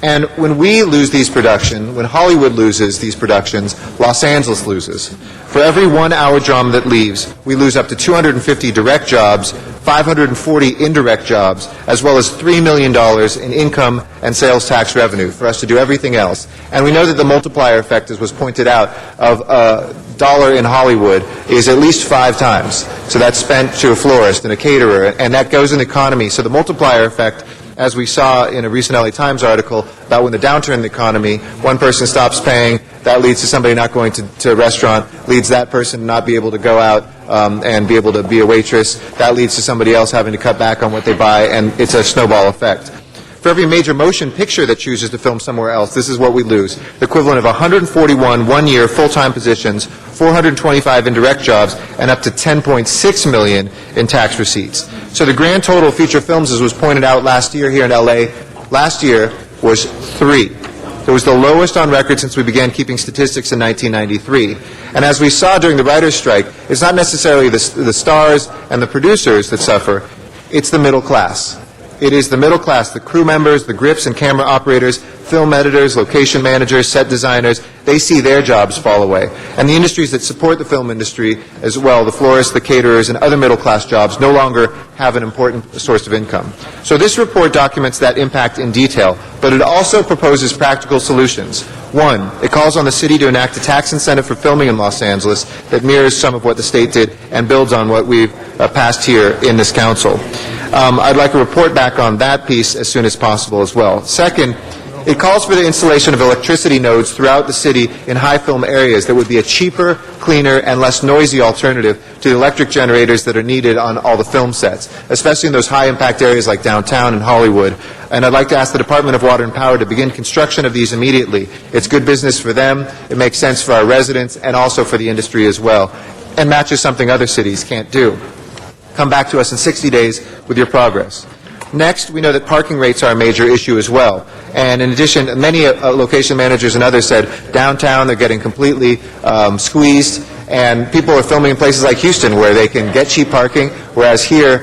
And when we lose these productions, when Hollywood loses these productions, Los Angeles loses. For every 1 hour drama that leaves, we lose up to 250 direct jobs, 540 indirect jobs, as well as $3 million in income and sales tax revenue for us to do everything else. And we know that the multiplier effect, as was pointed out, of a dollar in Hollywood is at least 5 times. So that's spent to a florist and a caterer, and that goes in the economy. So the multiplier effect, as we saw in a recent LA Times article about when the downturn in the economy, one person stops paying, that leads to somebody not going to a restaurant, leads that person to not be able to go out and be able to be a waitress. That leads to somebody else having to cut back on what they buy, and it's a snowball effect. For every major motion picture that chooses to film somewhere else, this is what we lose. The equivalent of 141 one-year full-time positions, 425 indirect jobs, and up to $10.6 million in tax receipts. So the grand total of feature films, as was pointed out last year here in LA, last year was 3. It was the lowest on record since we began keeping statistics in 1993. And as we saw during the writers' strike, it's not necessarily the stars and the producers that suffer, it's the middle class. It is the middle class, the crew members, the grips and camera operators, film editors, location managers, set designers. They see their jobs fall away. And the industries that support the film industry as well, the florists, the caterers, and other middle class jobs no longer have an important source of income. So this report documents that impact in detail, but it also proposes practical solutions. One, it calls on the city to enact a tax incentive for filming in Los Angeles that mirrors some of what the state did and builds on what we've passed here in this council. I'd like a report back on that piece as soon as possible as well. Second, it calls for the installation of electricity nodes throughout the city in high film areas that would be a cheaper, cleaner, and less noisy alternative to the electric generators that are needed on all the film sets, especially in those high-impact areas like downtown and Hollywood. And I'd like to ask the Department of Water and Power to begin construction of these immediately. It's good business for them, it makes sense for our residents, and also for the industry as well, and matches something other cities can't do. Come back to us in 60 days with your progress. Next, we know that parking rates are a major issue as well. And in addition, many location managers and others said downtown they're getting completely squeezed, and people are filming in places like Houston where they can get cheap parking, whereas here,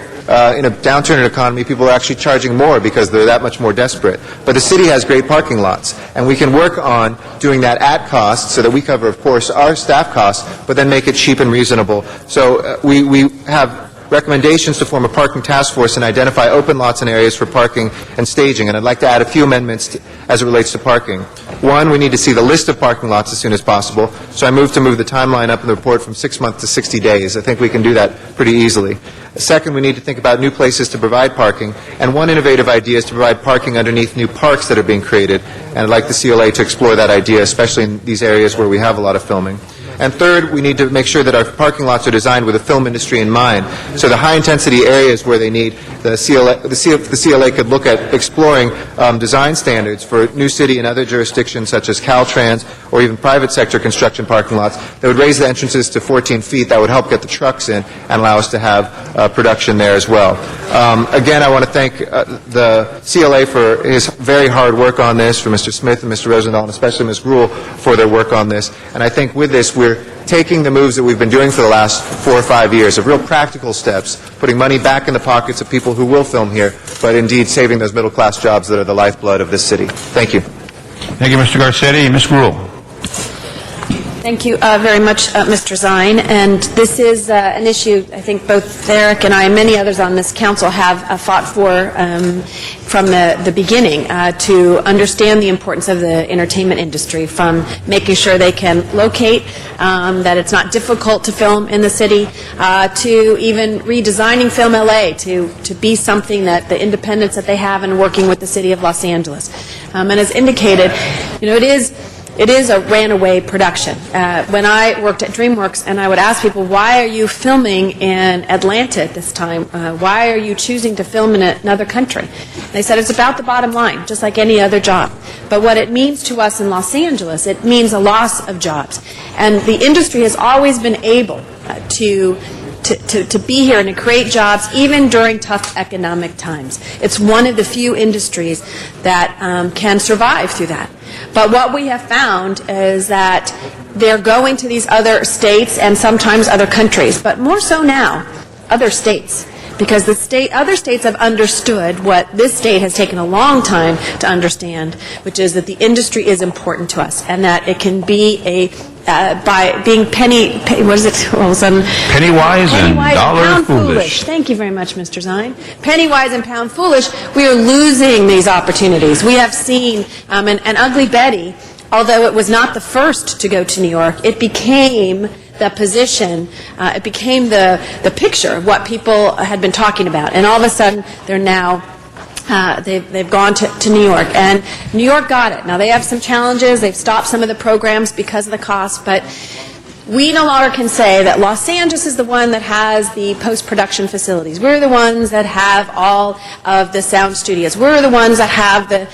in a downturn economy, people are actually charging more because they're that much more desperate. But the city has great parking lots, and we can work on doing that at cost so that we cover, of course, our staff costs, but then make it cheap and reasonable. So we have recommendations to form a parking task force and identify open lots and areas for parking and staging. And I'd like to add a few amendments as it relates to parking. One, we need to see the list of parking lots as soon as possible. So I move the timeline up in the report from 6 months to 60 days. I think we can do that pretty easily. Second, we need to think about new places to provide parking. And one innovative idea is to provide parking underneath new parks that are being created. And I'd like the CLA to explore that idea, especially in these areas where we have a lot of filming. And third, we need to make sure that our parking lots are designed with the film industry in mind. So the high-intensity areas where they need the CLA could look at exploring design standards for New City and other jurisdictions such as Caltrans or even private sector construction parking lots that would raise the entrances to 14 feet. That would help get the trucks in and allow us to have production there as well. Again, I want to thank the CLA for his very hard work on this, for Mr. Smith and Mr. Rosendahl, and especially Ms. Gruhl for their work on this. And I think with this, we're taking the moves that we've been doing for the last 4 or 5 years of real practical steps, putting money back in the pockets of people who will film here, but indeed saving those middle-class jobs that are the lifeblood of this city. Thank you. Thank you, Mr. Garcetti. Ms. Gruhl. Thank you very much, Mr. Zine. And this is an issue I think both Eric and I and many others on this council have fought for from the beginning to understand the importance of the entertainment industry, from making sure they can locate, that it's not difficult to film in the city, to even redesigning Film LA to be something that the independence that they have and working with the city of Los Angeles. And as indicated, it is a ran-away production. When I worked at DreamWorks and I would ask people, why are you filming in Atlanta at this time? Why are you choosing to film in another country? They said it's about the bottom line, just like any other job. But what it means to us in Los Angeles, it means a loss of jobs. And the industry has always been able to be here and to create jobs even during tough economic times. It's one of the few industries that can survive through that. But what we have found is that they're going to these other states and sometimes other countries, but more so now, other states. Because other states have understood what this state has taken a long time to understand, which is that the industry is important to us and that it can be by being pennywise and dollar foolish. Thank you very much, Mr. Zine. Pennywise and pound foolish, we are losing these opportunities. We have seen an Ugly Betty, although it was not the first to go to New York, it became the position, it became the picture of what people had been talking about. And all of a sudden, they're now they've gone to New York, and New York got it. Now, they have some challenges. They've stopped some of the programs because of the cost, but we no longer can say that Los Angeles is the one that has the post-production facilities. We're the ones that have all of the sound studios. We're the ones that have the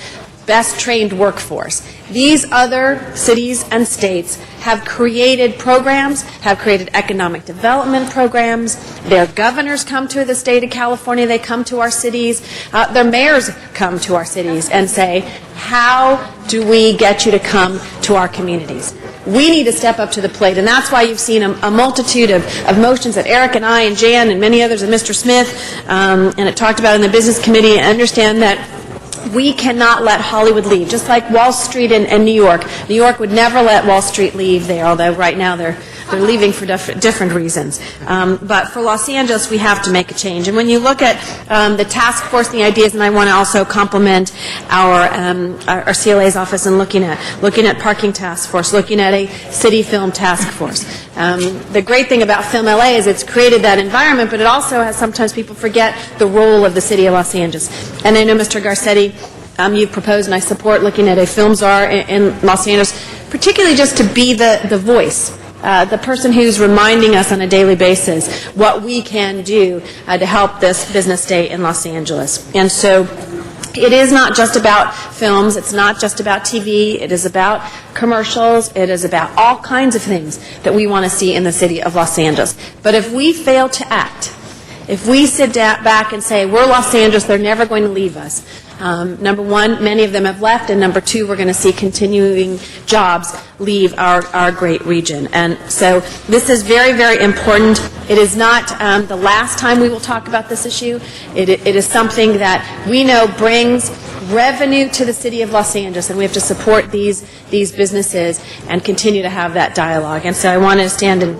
best trained workforce. These other cities and states have created programs, have created economic development programs. Their governors come to the state of California. They come to our cities. Their mayors come to our cities and say, how do we get you to come to our communities? We need to step up to the plate, and that's why you've seen a multitude of motions that Eric and I and Jan and many others and Mr. Smith and it talked about in the Business Committee. Understand that we cannot let Hollywood leave, just like Wall Street and New York. New York would never let Wall Street leave there, although right now they're leaving for different reasons. But for Los Angeles, we have to make a change. And when you look at the task force and the ideas, and I want to also compliment our CLA's office in looking at parking task force, looking at a city film task force. The great thing about Film LA is it's created that environment, but it also has, sometimes people forget the role of the city of Los Angeles. And I know, Mr. Garcetti, you've proposed, and I support looking at a film czar in Los Angeles, particularly just to be the voice, the person who's reminding us on a daily basis what we can do to help this business state in Los Angeles. And so it is not just about films, it's not just about TV, it is about commercials, it is about all kinds of things that we want to see in the city of Los Angeles. But if we fail to act, if we sit back and say, we're Los Angeles, they're never going to leave us, number one, many of them have left, and number two, we're going to see continuing jobs leave our great region. And so this is very, very important. It is not the last time we will talk about this issue. It is something that we know brings revenue to the city of Los Angeles, and we have to support these businesses and continue to have that dialogue. And so I want to stand and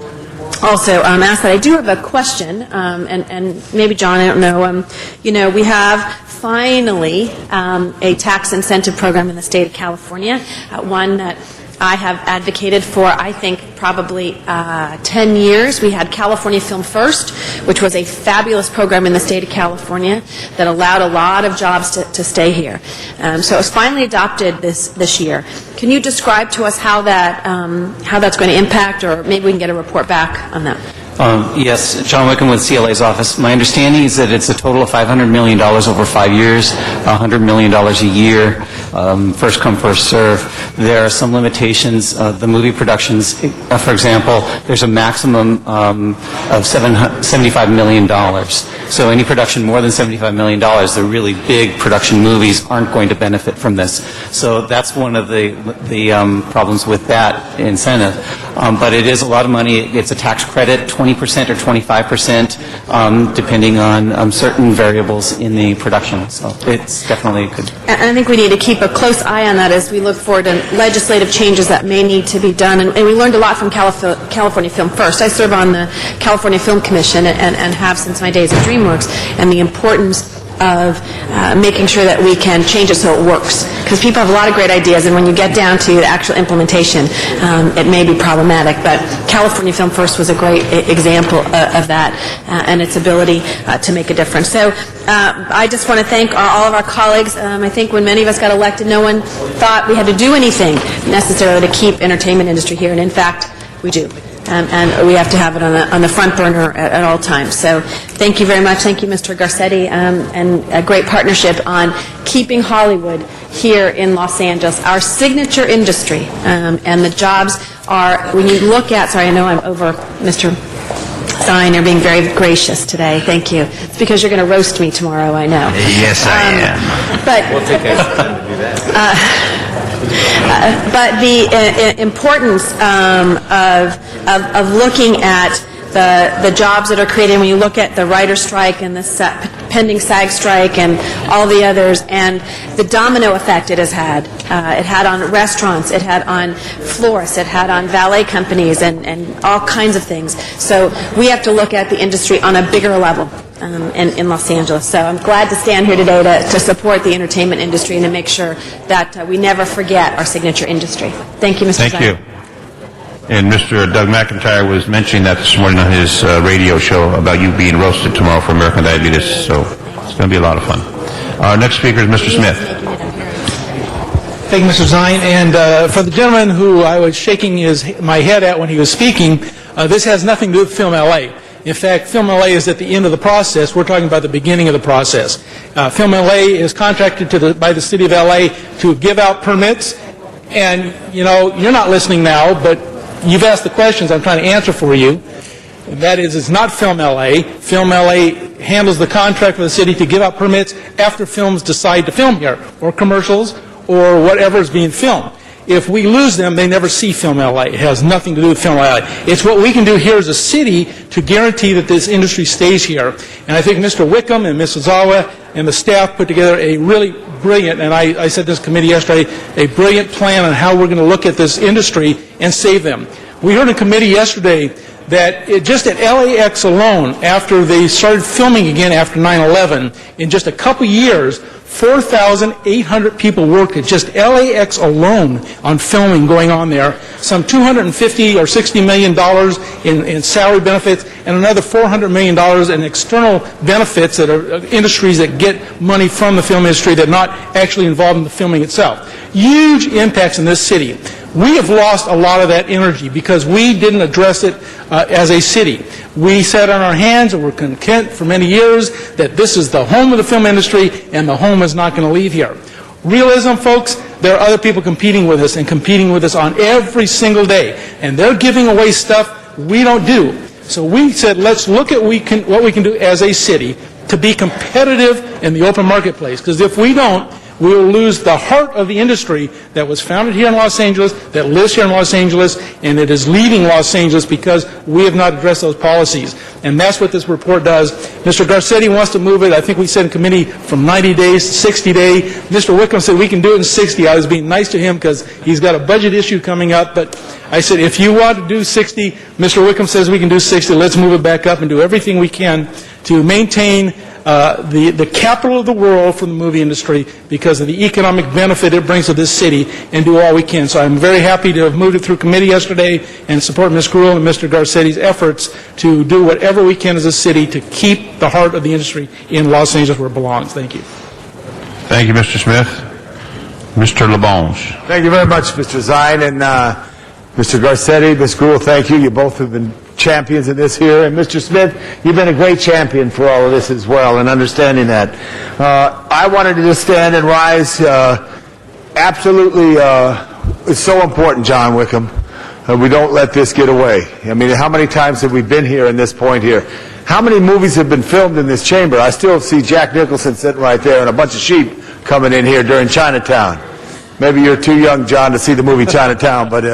also ask that. I do have a question, and maybe John, I don't know, we have finally a tax incentive program in the state of California, one that I have advocated for, I think, probably 10 years. We had California Film First, which was a fabulous program in the state of California that allowed a lot of jobs to stay here. So it was finally adopted this year. Can you describe to us how that's going to impact, or maybe we can get a report back on that? Yes, John Wickham with CLA's office. My understanding is that it's a total of $500 million over 5 years, $100 million a year, first come, first serve. There are some limitations. The movie productions, for example, there's a maximum of $75 million. So any production more than $75 million, the really big production movies, aren't going to benefit from this. So that's one of the problems with that incentive. But it is a lot of money. It's a tax credit, 20% or 25%, depending on certain variables in the production. So it's definitely good. I think we need to keep a close eye on that as we look forward to legislative changes that may need to be done. And we learned a lot from California Film First. I serve on the California Film Commission and have since my days at DreamWorks, and the importance of making sure that we can change it so it works. Because people have a lot of great ideas, and when you get down to the actual implementation, it may be problematic. But California Film First was a great example of that and its ability to make a difference. So I just want to thank all of our colleagues. I think when many of us got elected, no one thought we had to do anything necessarily to keep entertainment industry here, and in fact, we do. And we have to have it on the front burner at all times. So thank you very much. Thank you, Mr. Garcetti, and a great partnership on keeping Hollywood here in Los Angeles, our signature industry. And the jobs are, when you look at, sorry, I know I'm over, Mr. Stein, you're being very gracious today. Thank you. It's because you're going to roast me tomorrow, I know. Yes, I am. But we'll take extra time to do that. But the importance of looking at the jobs that are created, when you look at the writer's strike and the pending SAG strike and all the others, and the domino effect it has had. It had on restaurants, it had on florists, it had on valet companies, and all kinds of things. So we have to look at the industry on a bigger level. In Los Angeles. So I'm glad to stand here today to support the entertainment industry and to make sure that we never forget our signature industry. Thank you, Mr. Thank you. And Mr. Doug McIntyre was mentioning that this morning on his radio show about you being roasted tomorrow for American Diabetes, so it's going to be a lot of fun. Our next speaker is Mr. Smith. Thank you, Mr. Zine. And for the gentleman who I was shaking my head at when he was speaking, this has nothing to do with Film LA. In fact, Film LA is at the end of the process. We're talking about the beginning of the process. Film LA is contracted by the City of LA to give out permits. And, you're not listening now, but you've asked the questions I'm trying to answer for you. And that is, it's not Film LA. Film LA handles the contract for the city to give out permits after films decide to film here, or commercials, or whatever is being filmed. If we lose them, they never see Film LA. It has nothing to do with Film LA. It's what we can do here as a city to guarantee that this industry stays here. And I think Mr. Wickham and Ms. Ozawa and the staff put together a really brilliant, and I said this committee yesterday, a brilliant plan on how we're going to look at this industry and save them. We heard in committee yesterday that just at LAX alone, after they started filming again after 9/11, in just a couple years, 4,800 people worked at just LAX alone on filming going on there. Some $250 or $60 million in salary benefits, and another $400 million in external benefits that are industries that get money from the film industry that are not actually involved in the filming itself. Huge impacts in this city. We have lost a lot of that energy because we didn't address it as a city. We sat on our hands and were content for many years that this is the home of the film industry and the home is not going to leave here. Realism, folks, there are other people competing with us and competing with us on every single day. And they're giving away stuff we don't do. So we said, let's look at what we can do as a city to be competitive in the open marketplace. Because if we don't, we will lose the heart of the industry that was founded here in Los Angeles, that lives here in Los Angeles, and it is leaving Los Angeles because we have not addressed those policies. And that's what this report does. Mr. Garcetti wants to move it, I think we said in committee, from 90 days to 60 days. Mr. Wickham said we can do it in 60. I was being nice to him because he's got a budget issue coming up. But I said, if you want to do 60, Mr. Wickham says we can do 60. Let's move it back up and do everything we can to maintain the capital of the world for the movie industry because of the economic benefit it brings to this city, and do all we can. So I'm very happy to have moved it through committee yesterday and support Ms. Gruhl and Mr. Garcetti's efforts to do whatever we can as a city to keep the heart of the industry in Los Angeles where it belongs. Thank you. Thank you, Mr. Smith. Mr. LaBonge. Thank you very much, Mr. Zine, and Mr. Garcetti, Ms. Gruhl, thank you. You both have been champions in this here. And Mr. Smith, you've been a great champion for all of this as well, and understanding that. I wanted to just stand and rise. Absolutely, it's so important, John Wickham. We don't let this get away. I mean, how many times have we been here in this point here? How many movies have been filmed in this chamber? I still see Jack Nicholson sitting right there and a bunch of sheep coming in here during Chinatown. Maybe you're too young, John, to see the movie Chinatown, but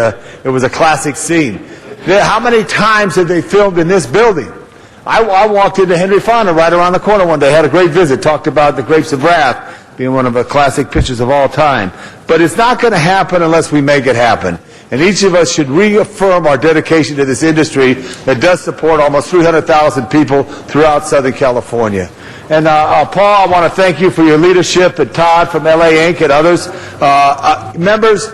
it was a classic scene. How many times have they filmed in this building? I walked into Henry Fonda right around the corner one day, had a great visit, talked about The Grapes of Wrath being one of the classic pictures of all time. But it's not going to happen unless we make it happen. And each of us should reaffirm our dedication to this industry that does support almost 300,000 people throughout Southern California. And Paul, I want to thank you for your leadership, and Todd from LA Inc. and others. Members,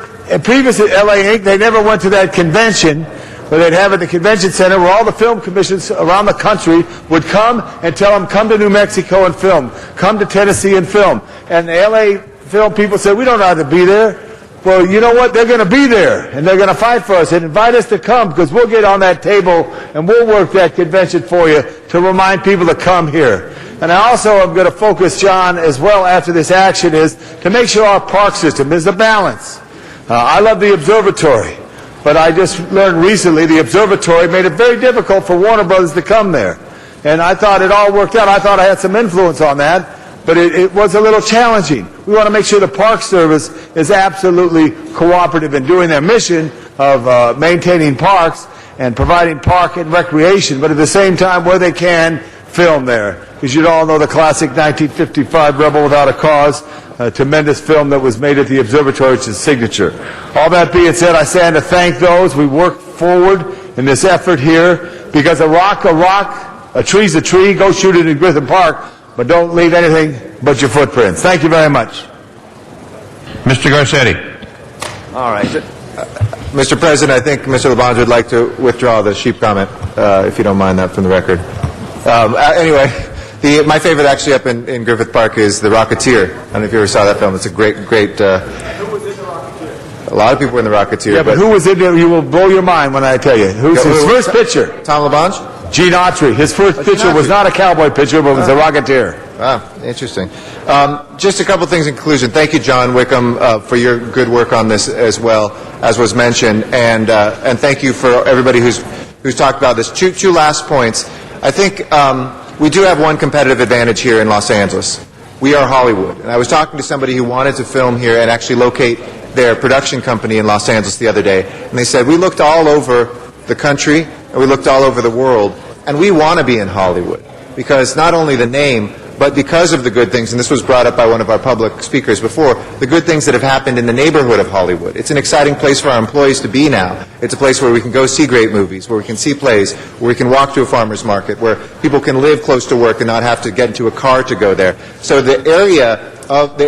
previous at LA Inc., they never went to that convention where they'd have at the convention center where all the film commissions around the country would come and tell them, come to New Mexico and film, come to Tennessee and film. And the LA film people said, we don't know how to be there. Well, you know what? They're going to be there, and they're going to fight for us and invite us to come, because we'll get on that table and we'll work that convention for you to remind people to come here. And I also am going to focus, John, as well after this action, is to make sure our park system is a balance. I love the observatory, but I just learned recently the observatory made it very difficult for Warner Brothers to come there. And I thought it all worked out. I thought I had some influence on that, but it was a little challenging. We want to make sure the Park Service is absolutely cooperative in doing their mission of maintaining parks and providing park and recreation, but at the same time, where they can, film there. Because you all know the classic 1955 Rebel Without a Cause, a tremendous film that was made at the observatory, which is signature. All that being said, I stand to thank those. We work forward in this effort here, because a rock, a tree's a tree. Go shoot it in Griffith Park, but don't leave anything but your footprints. Thank you very much. Mr. Garcetti. All right. Mr. President, I think Mr. LaBonge would like to withdraw the sheep comment, if you don't mind that from the record. Anyway, my favorite actually up in Griffith Park is The Rocketeer. I don't know if you ever saw that film. It's a great... Who was in The Rocketeer? A lot of people were in The Rocketeer. Yeah, but who was in there? You will blow your mind when I tell you. Who's his first picture? Tom LaBonge? Gene Autry. His first picture was not a cowboy picture, but was The Rocketeer. Ah, interesting. Just a couple things in conclusion. Thank you, John Wickham, for your good work on this as well, as was mentioned, and thank you for everybody who's talked about this. Two last points. I think we do have one competitive advantage here in Los Angeles. We Are Hollywood. And I was talking to somebody who wanted to film here and actually locate their production company in Los Angeles the other day, and they said, we looked all over the country and we looked all over the world, and we want to be in Hollywood, because not only the name, but because of the good things, and this was brought up by one of our public speakers before, the good things that have happened in the neighborhood of Hollywood. It's an exciting place for our employees to be now. It's a place where we can go see great movies, where we can see plays, where we can walk to a farmer's market, where people can live close to work and not have to get into a car to go there. So the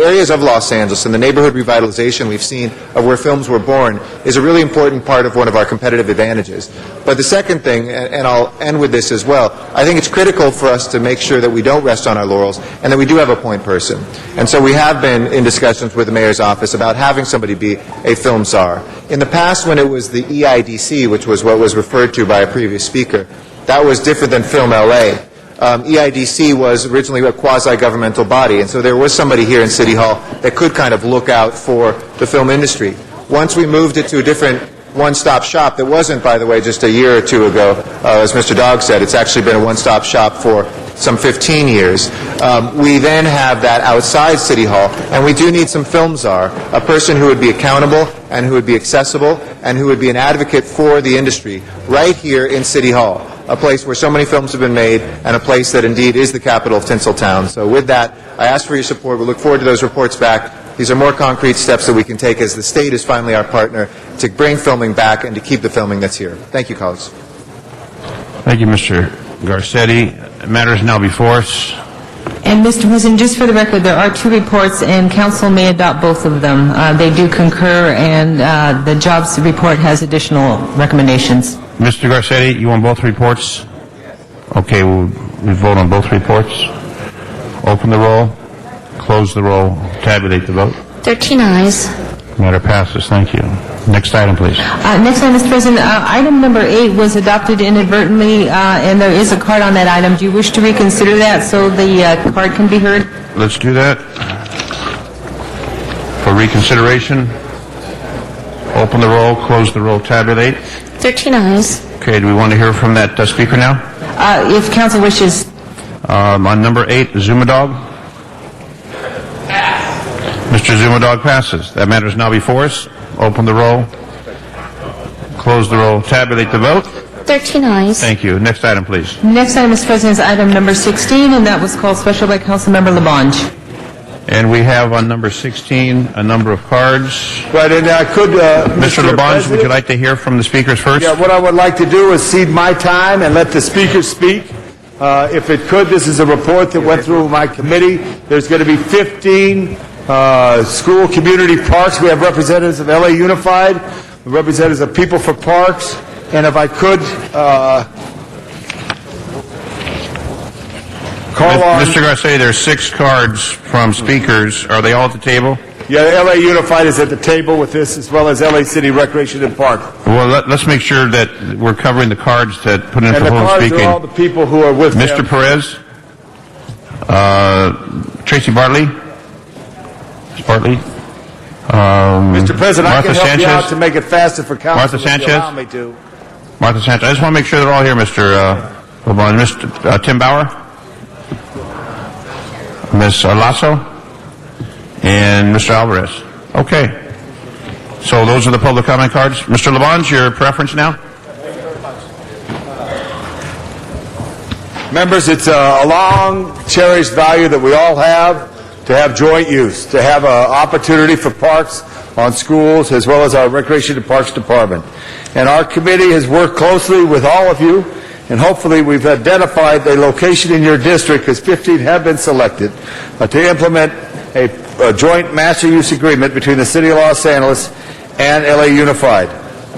areas of Los Angeles and the neighborhood revitalization we've seen of where films were born is a really important part of one of our competitive advantages. But the second thing, and I'll end with this as well, I think it's critical for us to make sure that we don't rest on our laurels and that we do have a point person. And so we have been in discussions with the mayor's office about having somebody be a film czar. In the past, when it was the EIDC, which was what was referred to by a previous speaker, that was different than Film LA. EIDC was originally a quasi-governmental body, and so there was somebody here in City Hall that could kind of look out for the film industry. Once we moved it to a different one-stop shop that wasn't, by the way, just a year or two ago, as Mr. Dogg said, it's actually been a one-stop shop for some 15 years. We then have that outside City Hall, and we do need some film czar, a person who would be accountable and who would be accessible and who would be an advocate for the industry right here in City Hall, a place where so many films have been made and a place that indeed is the capital of Tinseltown. So with that, I ask for your support. We look forward to those reports back. These are more concrete steps that we can take as the state is finally our partner to bring filming back and to keep the filming that's here. Thank you, colleagues. Thank you, Mr. Garcetti. The matter is now before us. And, Mr. President, just for the record, there are two reports, and council may adopt both of them. They do concur, and the jobs report has additional recommendations. Mr. Garcetti, you want both reports? Okay, we vote on both reports. Open the roll, close the roll, tabulate the vote. 13 ayes. Matter passes. Thank you. Next item, please. Next item, Mr. President, item number 8 was adopted inadvertently, and there is a card on that item. Do you wish to reconsider that so the card can be heard? Let's do that. For reconsideration, open the roll, close the roll, tabulate. 13 ayes. Okay, do we want to hear from that speaker now? If council wishes. On number 8, Zumadog. Mr. Zumadog passes. That matter is now before us. Open the roll, close the roll, tabulate the vote. 13 ayes. Thank you. Next item, please. Next item, Mr. President, is item number 16, and that was called special by Councilmember Labange. And we have on number 16 a number of cards. Right, and I could, Mr. Labange, would you like to hear from the speakers first? Yeah, what I would like to do is cede my time and let the speakers speak. If it could, this is a report that went through my committee. There's going to be 15 school community parks. We have representatives of LA Unified, representatives of People for Parks, and if I could call on... Mr. Garcetti, there's 6 cards from speakers. Are they all at the table? Yeah, LA Unified is at the table with this, as well as LA City Recreation and Park. Well, let's make sure that we're covering the cards that put in for And the public cards speaking. are all the people who are with Mr. them. Perez, Tracy Bartley, Bartley, Mr. President, Martha I can help Sanchez. you out to make it faster for council. Martha if you Sanchez? allow me to. Martha Sanchez. I just want to make sure they're all here, Mr. LeBron. Mr. Tim Bauer, Ms. Lasso, and Mr. Alvarez. Okay. So those are the public comment cards. Mr. LeBron, your preference now? Members, it's a long cherished value that we all have to have joint use, to have an opportunity for parks on schools as well as our Recreation and Parks Department. And our committee has worked closely with all of you, and hopefully we've identified a location in your district, because 15 have been selected, to implement a joint master use agreement between the City of Los Angeles and LA Unified.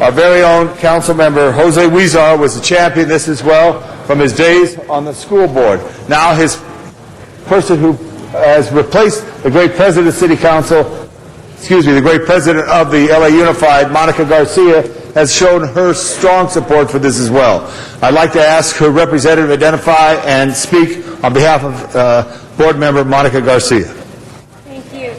Our very own council member, Jose Huizar, was the champion of this as well from his days on the school board. Now his person who has replaced the great president of City Council, the great president of the LA Unified, Monica Garcia, has shown her strong support for this as well. I'd like to ask her representative to identify and speak on behalf of board member Monica Garcia. Thank you.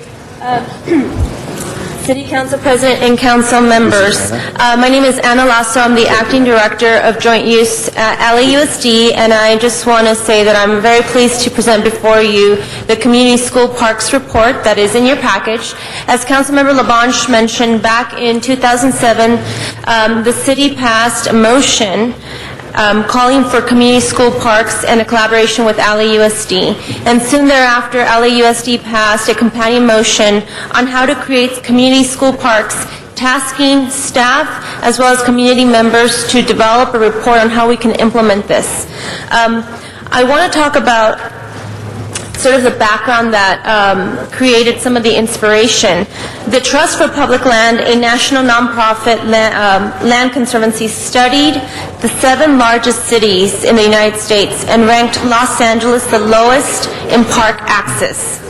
City Council President and Council members. My name is Anna Lasso. I'm the Acting Director of Joint Use at LAUSD, and I just want to say that I'm very pleased to present before you the Community School Parks Report that is in your package. As Councilmember LaBonge mentioned, back in 2007, the city passed a motion calling for community school parks and a collaboration with LAUSD. And soon thereafter, LAUSD passed a companion motion on how to create community school parks, tasking staff as well as community members to develop a report on how we can implement this. I want to talk about sort of the background that created some of the inspiration. The Trust for Public Land, a national nonprofit land conservancy, studied the 7 largest cities in the United States and ranked Los Angeles the lowest in park access.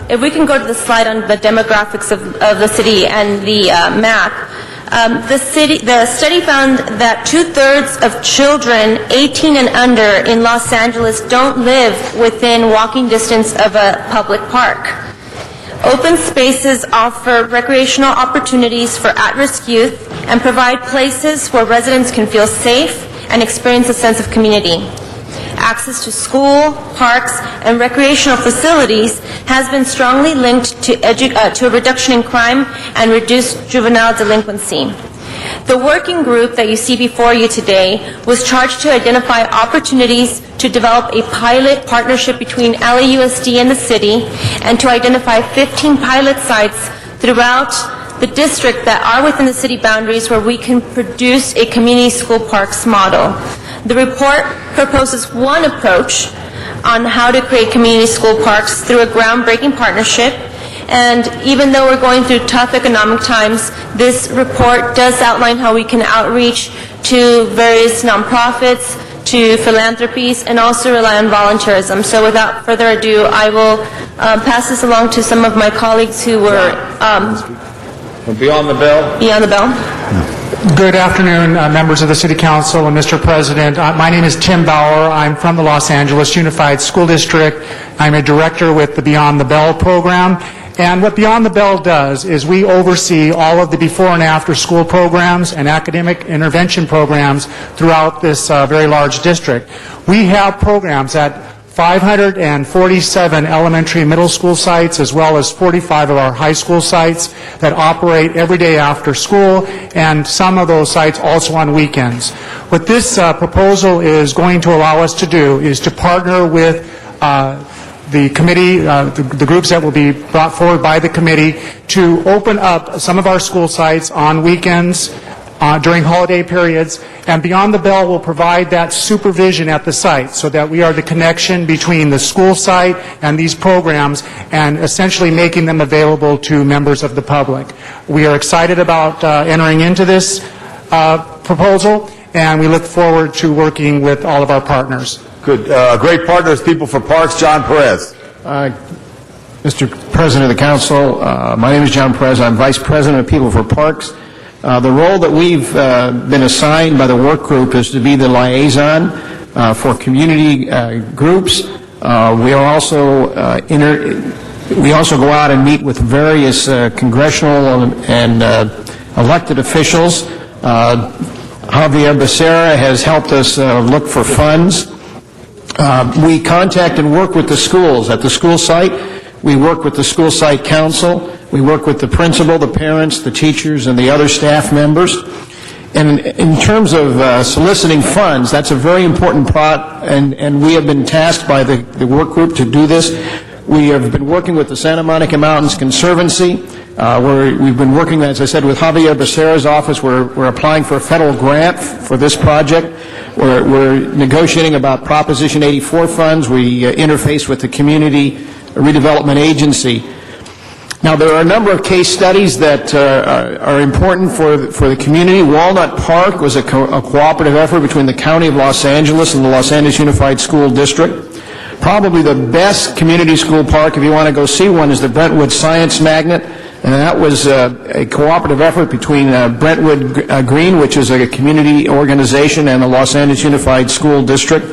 If we can go to the slide on the demographics of the city and the map. The study found that 2/3 of children 18 and under in Los Angeles don't live within walking distance of a public park. Open spaces offer recreational opportunities for at-risk youth and provide places where residents can feel safe and experience a sense of community. Access to school, parks, and recreational facilities has been strongly linked to a reduction in crime and reduced juvenile delinquency. The working group that you see before you today was charged to identify opportunities to develop a pilot partnership between LAUSD and the city and to identify 15 pilot sites throughout the district that are within the city boundaries where we can produce a community school parks model. The report proposes one approach on how to create community school parks through a groundbreaking partnership. And even though we're going through tough economic times, this report does outline how we can outreach to various nonprofits, to philanthropies, and also rely on volunteerism. So without further ado, I will pass this along to some of my colleagues who were Beyond the Bell. Beyond the Bell. Good afternoon, members of the City Council and Mr. President. My name is Tim Bauer. I'm from the Los Angeles Unified School District. I'm a director with the Beyond the Bell program. And what Beyond the Bell does is we oversee all of the before and after school programs and academic intervention programs throughout this very large district. We have programs at 547 elementary and middle school sites, as well as 45 of our high school sites that operate every day after school, and some of those sites also on weekends. What this proposal is going to allow us to do is to partner with the committee, the groups that will be brought forward by the committee, to open up some of our school sites on weekends, during holiday periods, and Beyond the Bell will provide that supervision at the site so that we are the connection between the school site and these programs and essentially making them available to members of the public. We are excited about entering into this proposal, and we look forward to working with all of our partners. Good. Great partners, People for Parks. John Perez. Mr. President of the Council, my name is John Perez. I'm Vice President of People for Parks. The role that we've been assigned by the work group is to be the liaison for community groups. We also go out and meet with various congressional and elected officials. Javier Becerra has helped us look for funds. We contact and work with the schools at the school site. We work with the school site council. We work with the principal, the parents, the teachers, and the other staff members. And in terms of soliciting funds, that's a very important part, and we have been tasked by the work group to do this. We have been working with the Santa Monica Mountains Conservancy. We've been working, as I said, with Javier Becerra's office. We're applying for a federal grant for this project. We're negotiating about Proposition 84 funds. We interface with the Community Redevelopment Agency. Now, there are a number of case studies that are important for the community. Walnut Park was a cooperative effort between the County of Los Angeles and the Los Angeles Unified School District. Probably the best community school park, if you want to go see one, is the Brentwood Science Magnet. And that was a cooperative effort between Brentwood Green, which is a community organization, and the Los Angeles Unified School District.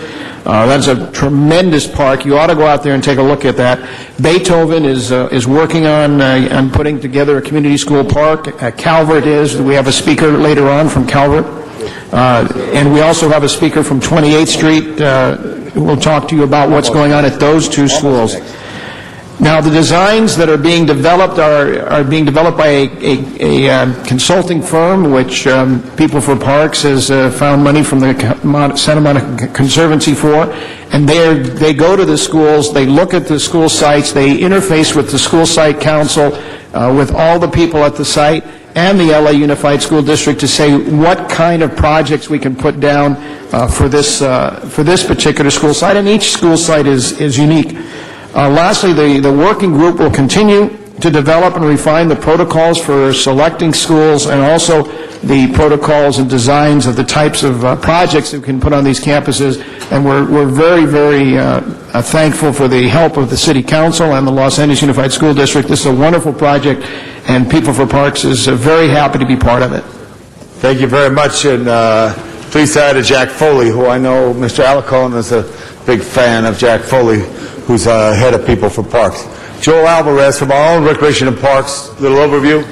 That's a tremendous park. You ought to go out there and take a look at that. Beethoven is working on putting together a community school park. Calvert is. We have a speaker later on from Calvert. And we also have a speaker from 28th Street who will talk to you about what's going on at those two schools. Now, the designs that are being developed are being developed by a consulting firm, which People for Parks has found money from the Santa Monica Conservancy for, and they go to the schools, they look at the school sites, they interface with the school site council, with all the people at the site, and the LA Unified School District to say what kind of projects we can put down for this particular school site, and each school site is unique. Lastly, the working group will continue to develop and refine the protocols for selecting schools and also the protocols and designs of the types of projects that we can put on these campuses. And we're very, very thankful for the help of the City Council and the Los Angeles Unified School District. This is a wonderful project, and People for Parks is very happy to be part of it. Thank you very much, and please say hi to Jack Foley, who I know Mr. Alacone is a big fan of Jack Foley, who's head of People for Parks. Joel Alvarez from our own Recreation and Parks, little overview.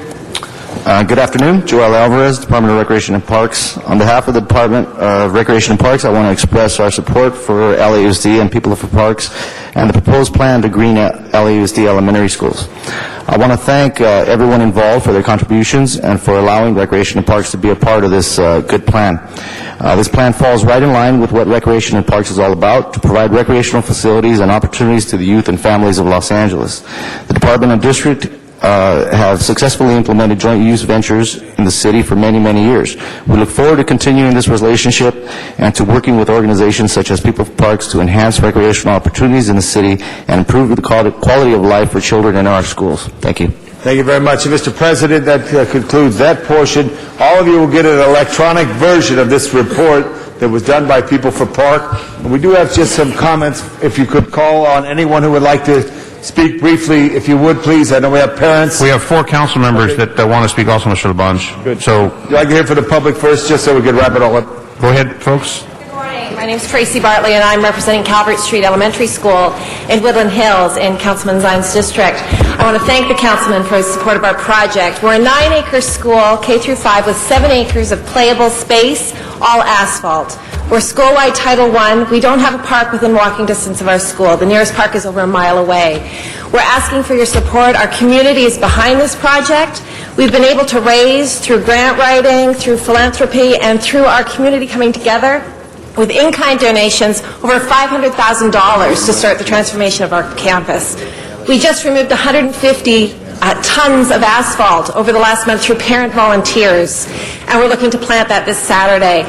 Good afternoon, Joel Alvarez, Department of Recreation and Parks. On behalf of the Department of Recreation and Parks, I want to express our support for LAUSD and People for Parks and the proposed plan to green LAUSD elementary schools. I want to thank everyone involved for their contributions and for allowing Recreation and Parks to be a part of this good plan. This plan falls right in line with what Recreation and Parks is all about, to provide recreational facilities and opportunities to the youth and families of Los Angeles. The Department and District have successfully implemented joint use ventures in the city for many, many years. We look forward to continuing this relationship and to working with organizations such as People for Parks to enhance recreational opportunities in the city and improve the quality of life for children in our schools. Thank you. Thank you very much. And Mr. President, that concludes that portion. All of you will get an electronic version of this report that was done by People for Park. And we do have just some comments. If you could call on anyone who would like to speak briefly, if you would, please. I know we have parents. We have 4 council members that want to speak also, Mr. Labange. Good. So, I'd like to hear from the public first, just so we can wrap it all up. go ahead, folks. My name is Tracy Bartley, and I'm representing Calvert Street Elementary School in Woodland Hills in Councilman Zine's district. I want to thank the councilman for his support of our project. We're a 9-acre school, K through 5, with 7 acres of playable space, all asphalt. We're school-wide Title I. We don't have a park within walking distance of our school. The nearest park is over a mile away. We're asking for your support. Our community is behind this project. We've been able to raise, through grant writing, through philanthropy, and through our community coming together, with in-kind donations, over $500,000 to start the transformation of our campus. We just removed 150 tons of asphalt over the last month through parent volunteers, and we're looking to plant that this Saturday.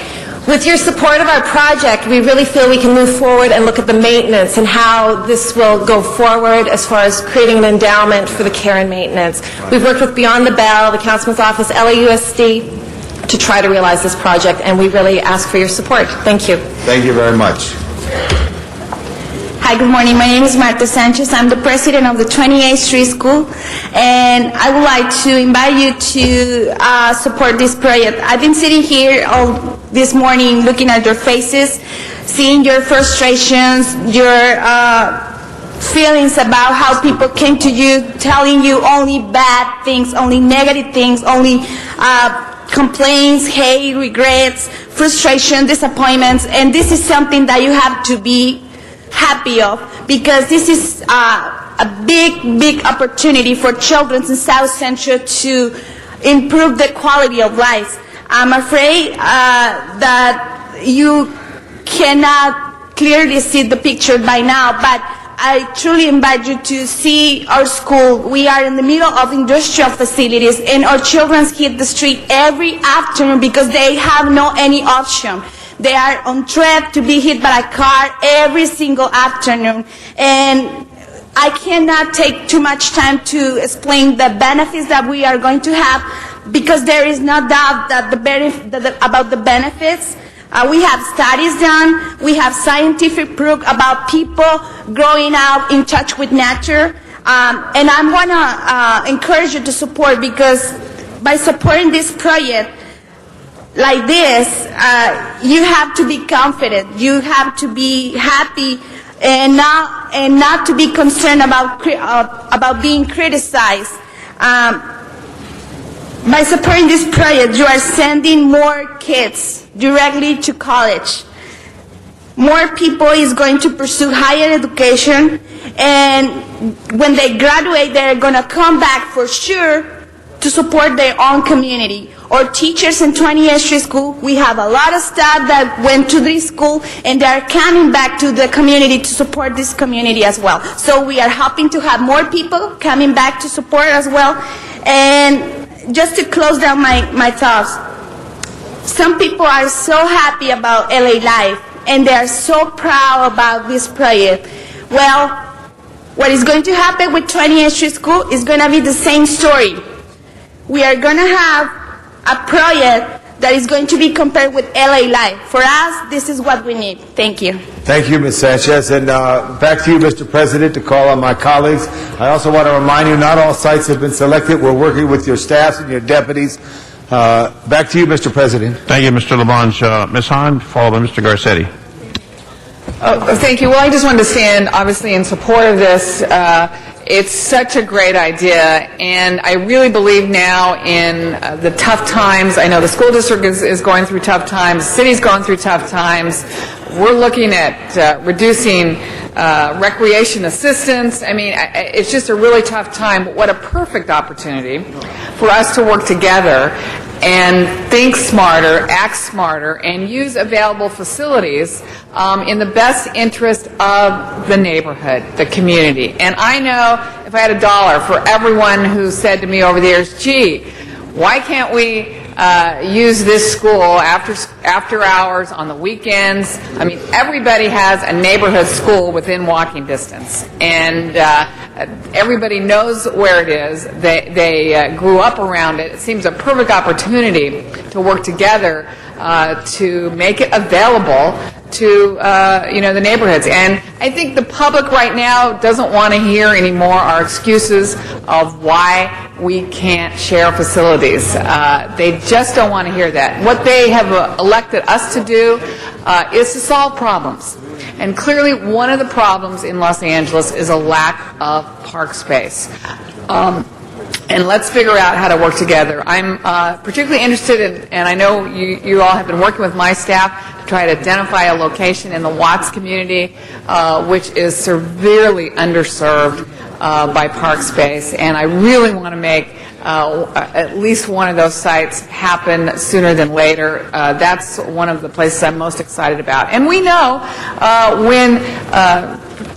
With your support of our project, we really feel we can move forward and look at the maintenance and how this will go forward as far as creating an endowment for the care and maintenance. We've worked with Beyond the Bell, the Councilman's Office, LAUSD, to try to realize this project, and we really ask for your support. Thank you. Thank you very much. Hi, good morning. My name is Marta Sanchez. I'm the president of the 28th Street School, and I would like to invite you to support this project. I've been sitting here all this morning looking at your faces, seeing your frustrations, your feelings about how people came to you, telling you only bad things, only negative things, only complaints, hate, regrets, frustration, disappointments, and this is something that you have to be happy of, because this is a big opportunity for children in South Central to improve the quality of life. I'm afraid that you cannot clearly see the picture by now, but I truly invite you to see our school. We are in the middle of industrial facilities, and our children hit the street every afternoon because they have no any option. They are on threat to be hit by a car every single afternoon. And I cannot take too much time to explain the benefits that we are going to have, because there is no doubt that about the benefits. We have studies done. We have scientific proof about people growing up in touch with nature. And I want to encourage you to support, because by supporting this project, like this, you have to be confident. You have to be happy and not to be concerned about being criticized. By supporting this project, you are sending more kids directly to college. More people is going to pursue higher education, and when they graduate, they're going to come back for sure to support their own community. Or teachers in 20th Street School, we have a lot of staff that went to this school, and they're coming back to the community to support this community as well. So we are hoping to have more people coming back to support as well. And just to close down my thoughts, some people are so happy about LA Life, and they are so proud about this project. Well, what is going to happen with 20th Street School is going to be the same story. We are going to have a project that is going to be compared with LA Life. For us, this is what we need. Thank you. Thank you, Ms. Sanchez. And back to you, Mr. President, to call on my colleagues. I also want to remind you, not all sites have been selected. We're working with your staffs and your deputies. Back to you, Mr. President. Thank you, Mr. Labange. Ms. Hahn, followed by Mr. Garcetti. Thank you. Well, I just wanted to stand, obviously, in support of this. It's such a great idea, and I really believe now in the tough times. I know the school district is going through tough times. The city's going through tough times. We're looking at reducing recreation assistance. I mean, it's just a really tough time. But what a perfect opportunity for us to work together and think smarter, act smarter, and use available facilities in the best interest of the neighborhood, the community. And I know if I had $1 for everyone who said to me over the years, gee, why can't we use this school after hours, on the weekends? I mean, everybody has a neighborhood school within walking distance, and everybody knows where it is. They grew up around it. It seems a perfect opportunity to work together to make it available to the neighborhoods. And I think the public right now doesn't want to hear anymore our excuses of why we can't share facilities. They just don't want to hear that. What they have elected us to do is to solve problems. And clearly one of the problems in Los Angeles is a lack of park space. And let's figure out how to work together. I'm particularly interested in, and I know you all have been working with my staff to try to identify a location in the Watts community, which is severely underserved by park space. And I really want to make at least one of those sites happen sooner than later. That's one of the places I'm most excited about. And we know when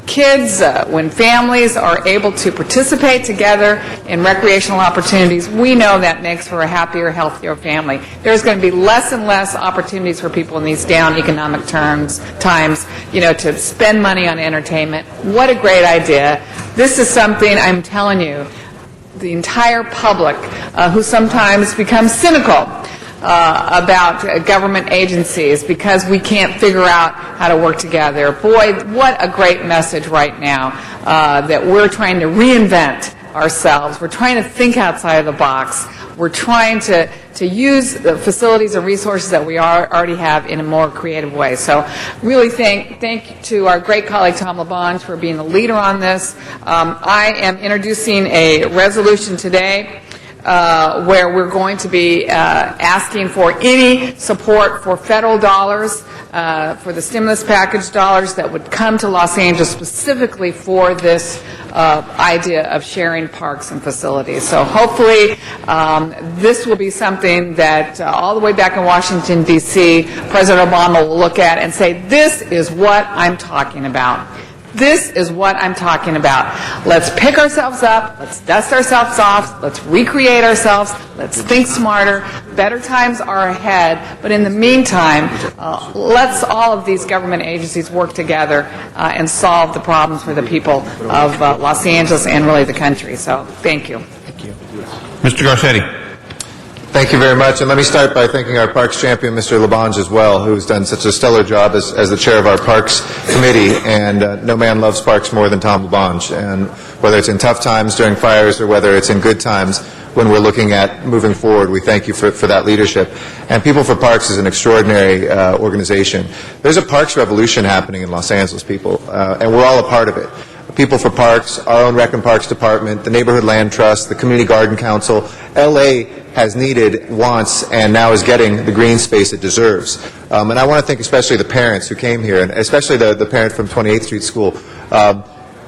kids, when families are able to participate together in recreational opportunities, we know that makes for a happier, healthier family. There's going to be less and less opportunities for people in these down economic times, to spend money on entertainment. What a great idea. This is something, I'm telling you, the entire public, who sometimes becomes cynical about government agencies because we can't figure out how to work together. Boy, what a great message right now that we're trying to reinvent ourselves. We're trying to think outside of the box. We're trying to use the facilities and resources that we already have in a more creative way. So really thank you to our great colleague Tom Labange for being the leader on this. I am introducing a resolution today where we're going to be asking for any support for federal dollars, for the stimulus package dollars that would come to Los Angeles specifically for this idea of sharing parks and facilities. So hopefully this will be something that all the way back in Washington, D.C., President Obama will look at and say, this is what I'm talking about. This is what I'm talking about. Let's pick ourselves up. Let's dust ourselves off. Let's recreate ourselves. Let's think smarter. Better times are ahead. But in the meantime, let's all of these government agencies work together and solve the problems for the people of Los Angeles and really the country. So thank you. Thank you. Mr. Garcetti. Thank you very much, and let me start by thanking our Parks champion, Mr. Labange, as well, who's done such a stellar job as the chair of our Parks Committee, and no man loves parks more than Tom Labange. And whether it's in tough times during fires or whether it's in good times, when we're looking at moving forward. We thank you for that leadership. And People for Parks is an extraordinary organization. There's a parks revolution happening in Los Angeles, people, and we're all a part of it. People for Parks, our own Rec and Parks Department, the Neighborhood Land Trust, the Community Garden Council. LA has needed, wants, and now is getting the green space it deserves. And I want to thank especially the parents who came here, and especially the parent from 28th Street School.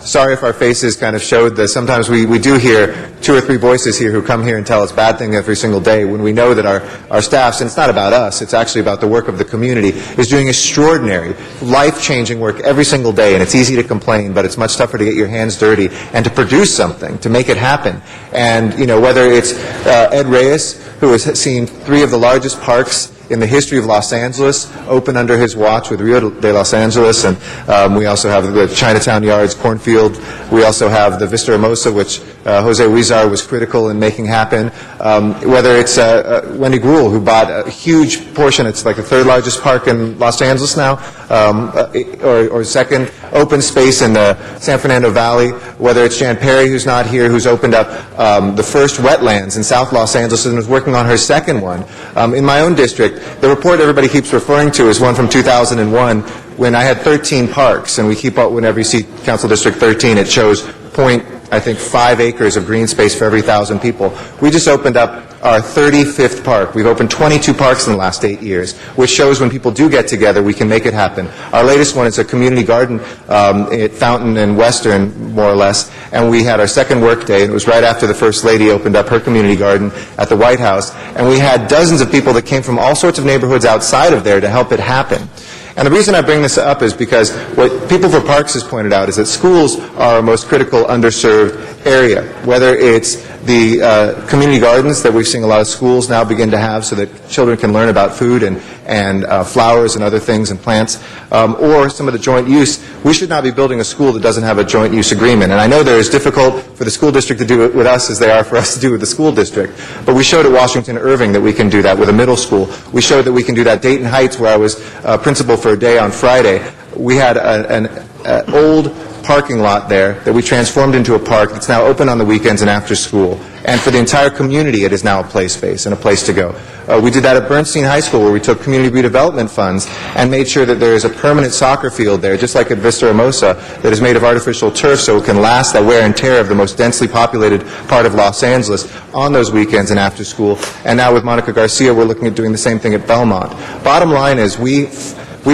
Sorry if our faces kind of showed this. Sometimes we do hear 2 or 3 voices here who come here and tell us bad things every single day when we know that our staffs, and it's not about us, it's actually about the work of the community, is doing extraordinary, life-changing work every single day. And it's easy to complain, but it's much tougher to get your hands dirty and to produce something, to make it happen. And, you know, whether it's Ed Reyes, who has seen 3 of the largest parks in the history of Los Angeles open under his watch with Rio de Los Angeles, and we also have the Chinatown Yards, Cornfield. We also have the Vista Hermosa, which Jose Huizar was critical in making happen. Whether it's Wendy Gruhl, who bought a huge portion, it's like the 3rd largest park in Los Angeles now, or second open space in the San Fernando Valley. Whether it's Jan Perry, who's not here, who's opened up the first wetlands in South Los Angeles and is working on her second one. In my own district, the report everybody keeps referring to is one from 2001 when I had 13 parks, and we keep up whenever you see Council District 13, it shows 5 acres of green space for every 1,000 people. We just opened up our 35th park. We've opened 22 parks in the last 8 years, which shows when people do get together, we can make it happen. Our latest one is a community garden at Fountain and Western, more or less, and we had our second work day, and it was right after the First Lady opened up her community garden at the White House, and we had dozens of people that came from all sorts of neighborhoods outside of there to help it happen. And the reason I bring this up is because what People for Parks has pointed out is that schools are our most critical, underserved area, whether it's the community gardens that we're seeing a lot of schools now begin to have so that children can learn about food and flowers and other things and plants, or some of the joint use. We should not be building a school that doesn't have a joint use agreement. And I know they're as difficult for the school district to do it with us as they are for us to do with the school district. But we showed at Washington Irving that we can do that with a middle school. We showed that we can do that. Dayton Heights, where I was principal for a day on Friday, we had an old parking lot there that we transformed into a park that's now open on the weekends and after school. And for the entire community, it is now a play space and a place to go. We did that at Bernstein High School, where we took community redevelopment funds and made sure that there is a permanent soccer field there, just like at Vista Hermosa, that is made of artificial turf so it can last that wear and tear of the most densely populated part of Los Angeles on those weekends and after school. And now with Monica Garcia, we're looking at doing the same thing at Belmont. Bottom line is we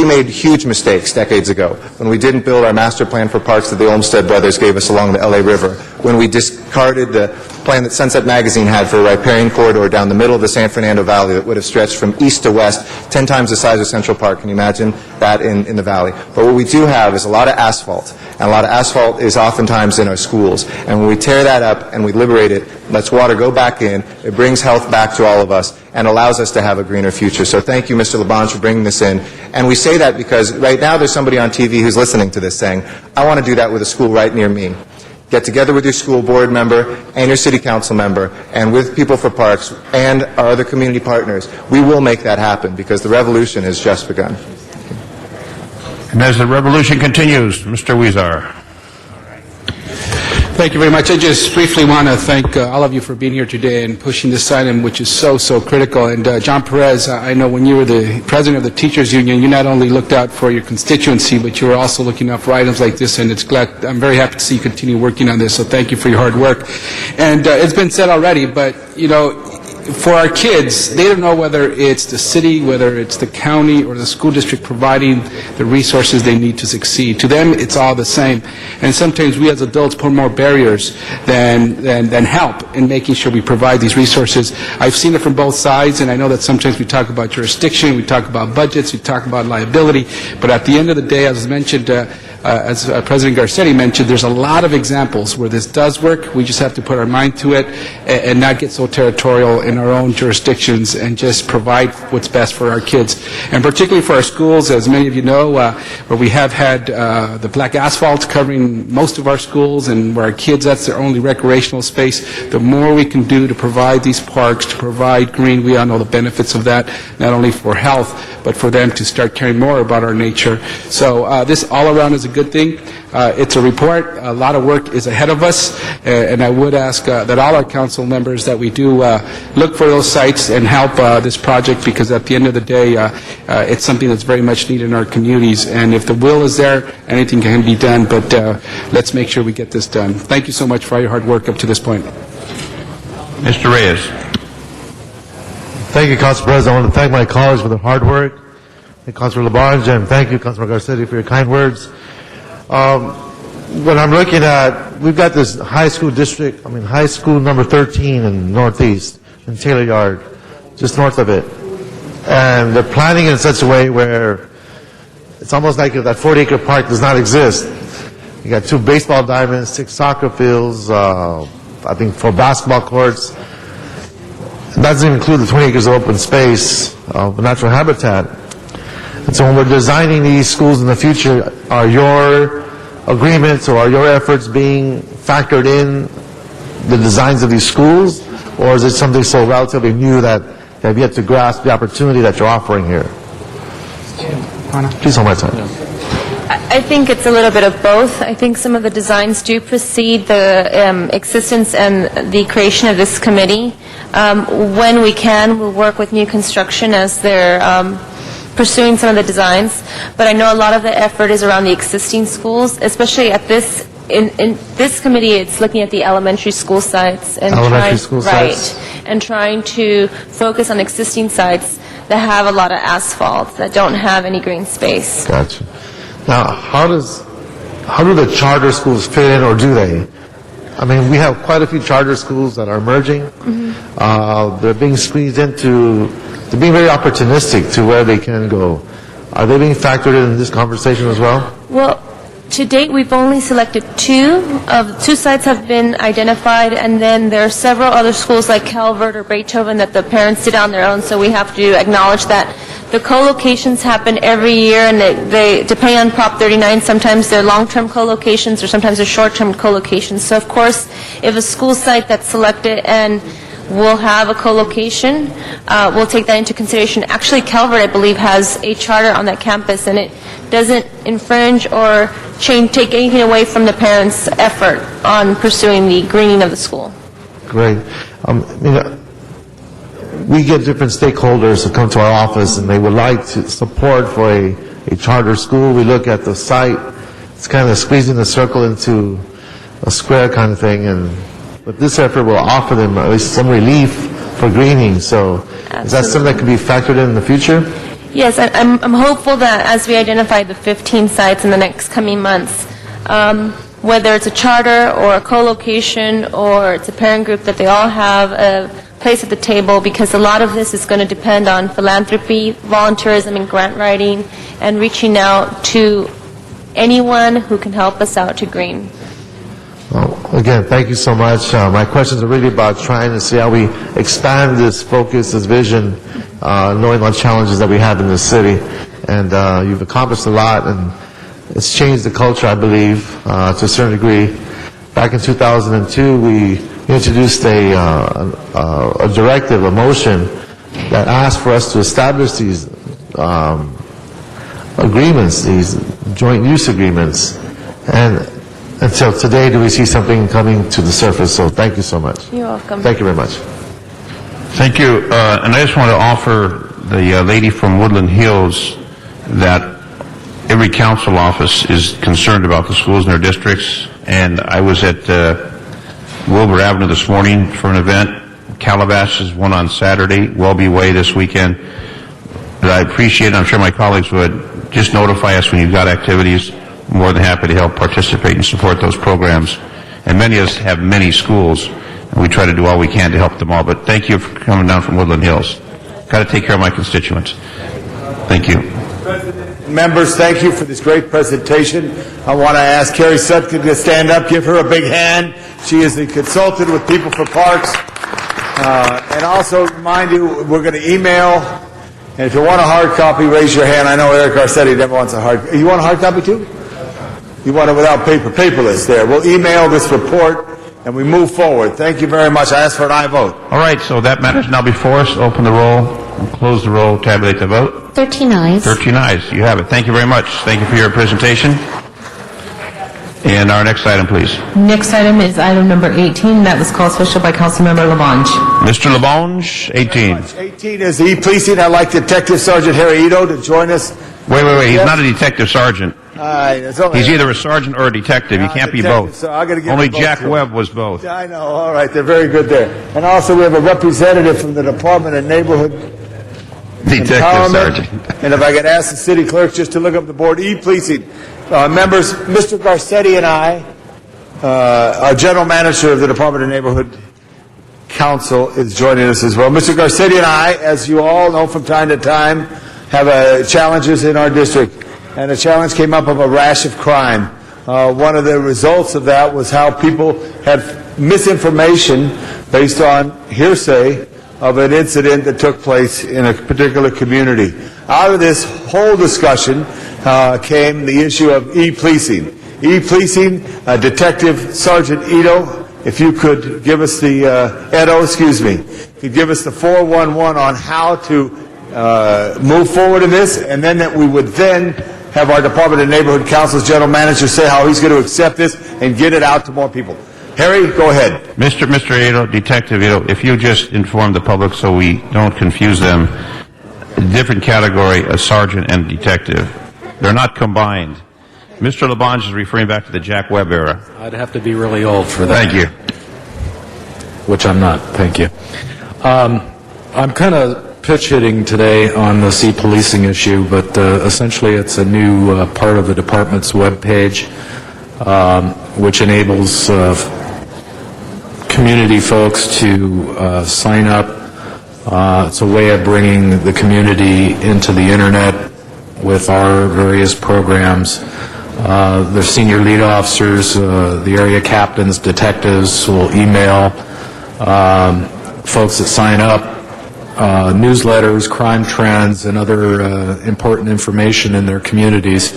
made huge mistakes decades ago when we didn't build our master plan for parks that the Olmsted brothers gave us along the LA River, when we discarded the plan that Sunset Magazine had for a riparian corridor down the middle of the San Fernando Valley that would have stretched from east to west 10 times the size of Central Park. Can you imagine that in the valley? But what we do have is a lot of asphalt, and a lot of asphalt is oftentimes in our schools. And when we tear that up and we liberate it, lets water go back in, it brings health back to all of us and allows us to have a greener future. So thank you, Mr. Labange, for bringing this in. And we say that because right now there's somebody on TV who's listening to this saying, I want to do that with a school right near me. Get together with your school board member and your city council member and with People for Parks and our other community partners. We will make that happen because the revolution has just begun. And as the revolution continues, Mr. Huizar. Thank you very much. I just briefly want to thank all of you for being here today and pushing this item, which is so critical. And John Perez, I know when you were the president of the Teachers Union, you not only looked out for your constituency, but you were also looking out for items like this, and I'm very happy to see you continue working on this, so thank you for your hard work. And it's been said already, but, you know, for our kids, they don't know whether it's the city, whether it's the county or the school district providing the resources they need to succeed. To them, it's all the same. And sometimes we as adults put more barriers than help in making sure we provide these resources. I've seen it from both sides, and I know that sometimes we talk about jurisdiction, we talk about budgets, we talk about liability, but at the end of the day, as mentioned, as President Garcetti mentioned, there's a lot of examples where this does work. We just have to put our mind to it and not get so territorial in our own jurisdictions and just provide what's best for our kids. And particularly for our schools, as many of you know, where we have had the black asphalt covering most of our schools and where our kids, that's their only recreational space, the more we can do to provide these parks, to provide green, we all know the benefits of that, not only for health, but for them to start caring more about our nature. So this all around is a good thing. It's a report. A lot of work is ahead of us, and I would ask that all our council members that we do look for those sites and help this project, because at the end of the day, it's something that's very much needed in our communities. And if the will is there, anything can be done. But let's make sure we get this done. Thank you so much for all your hard work up to this point. Mr. Reyes. Thank you, Council President. I want to thank my colleagues for their hard work. Thank Councilor Labarge, and thank you, Councilor Garcetti, for your kind words. When I'm looking at, we've got this high school district, high school number 13 in Northeast, in Taylor Yard, just north of it. And they're planning in such a way where it's almost like if that 40-acre park does not exist. You got 2 baseball diamonds, 6 soccer fields, I think 4 basketball courts. That doesn't even include the 20 acres of open space of natural habitat. And so when we're designing these schools in the future, are your agreements or are your efforts being factored in the designs of these schools? Or is it something so relatively new that you have yet to grasp the opportunity that you're offering here? Please hold my time. I think it's a little bit of both. I think some of the designs do precede the existence and the creation of this committee. When we can, we'll work with new construction as they're pursuing some of the designs. But I know a lot of the effort is around the existing schools, especially at this, in this committee, it's looking at the elementary school sites. And and trying to focus on existing sites that have a lot of asphalt, that don't have any green space. Gotcha. Now, how do the charter schools fit in, or do they? We have quite a few charter schools that are emerging. They're being squeezed into, they're being very opportunistic to where they can go. Are they being factored in this conversation as well? Well, to date, we've only selected 2. 2 sites have been identified, and then there are several other schools like Calvert or Beethoven that the parents did on their own, so we have to acknowledge that. The co-locations happen every year, and they depending on Prop 39, sometimes they're long-term co-locations or sometimes they're short-term co-locations. So, of course, if a school site that's selected and will have a co-location, we'll take that into consideration. Actually, Calvert, I believe, has a charter on that campus, and it doesn't infringe or take anything away from the parents' effort on pursuing the greening of the school. Great. We get different stakeholders who come to our office, and they would like to support for a charter school. We look at the site. It's kind of squeezing the circle into a square kind of thing, but this effort will offer them at least some relief for greening. So is that something that could be factored in the future? Yes, I'm hopeful that as we identify the 15 sites in the next coming months, whether it's a charter or a co-location or it's a parent group, that they all have a place at the table, because a lot of this is going to depend on philanthropy, volunteerism, and grant writing, and reaching out to anyone who can help us out to green. Well, again, thank you so much. My questions are really about trying to see how we expand this focus, this vision, knowing what challenges that we have in this city. And you've accomplished a lot, and it's changed the culture, I believe, to a certain degree. Back in 2002, we introduced a directive, a motion that asked for us to establish these agreements, these joint use agreements. And until today, do we see something coming to the surface? So thank you so much. You're welcome. Thank you very much. Thank you. And I just want to offer the lady from Woodland Hills that every council office is concerned about the schools in their districts. And I was at Wilbur Avenue this morning for an event. Calabash is one on Saturday, Welby Way this weekend. But I appreciate it. I'm sure my colleagues would just notify us when you've got activities. I'm more than happy to help participate and support those programs. And many of us have many schools, and we try to do all we can to help them all. But thank you for coming down from Woodland Hills. Got to take care of my constituents. Thank you. Members, thank you for this great presentation. I want to ask Carrie Sutkin to stand up. Give her a big hand. She is the consultant with People for Parks. And also remind you, we're going to email. And if you want a hard copy, raise your hand. I know Eric Garcetti never wants a hard. You want a hard copy too? You want it without paper? Paperless there. We'll email this report and we move forward. Thank you very much. I ask for an aye vote. All right, so that matter is now before us. Open the roll, close the roll, tabulate the vote. 13 ayes. 13 ayes. You have it. Thank you very much. Thank you for your presentation. And our next item, please. Next item is item number 18. That was called special by Councilmember Labange. Mr. Labange, 18. 18 is e-policing. I'd like Detective Sergeant Harry Ito to join us. Wait. He's not a detective sergeant. He's He's either a sergeant or a detective. He can't be both. So I gotta give Only them both Jack to him. Webb was both. I know. All right. They're very good there. And also we have a representative from the Department of Neighborhood Detective Empowerment. Sergeant. And if I could ask the city clerk just to look up the board, e-policing. Members, Mr. Garcetti and I, our general manager of the Department of Neighborhood Council is joining us as well. Mr. Garcetti and I, as you all know from time to time, have challenges in our district. And a challenge came up of a rash of crime. One of the results of that was how people had misinformation based on hearsay of an incident that took place in a particular community. Out of this whole discussion came the issue of e-policing. E-policing, Detective Sergeant Ito, if you could give us the, could give us the 411 on how to move forward in this, and then that we would then have our Department of Neighborhood Council's general manager say how he's going to accept this and get it out to more people. Harry, go ahead. Mr. Ito, Detective Ito, if you just inform the public so we don't confuse them, different category, a sergeant and detective. They're not combined. Mr. Labange is referring back to the Jack Webb era. I'd have to be really old for that. Thank you. Which I'm not. Thank you. I'm kind of pitch hitting today on the e-policing issue, but essentially it's a new part of the department's webpage, which enables community folks to sign up. It's a way of bringing the community into the internet with our various programs. The senior lead officers, the area captains, detectives will email folks that sign up newsletters, crime trends, and other important information in their communities.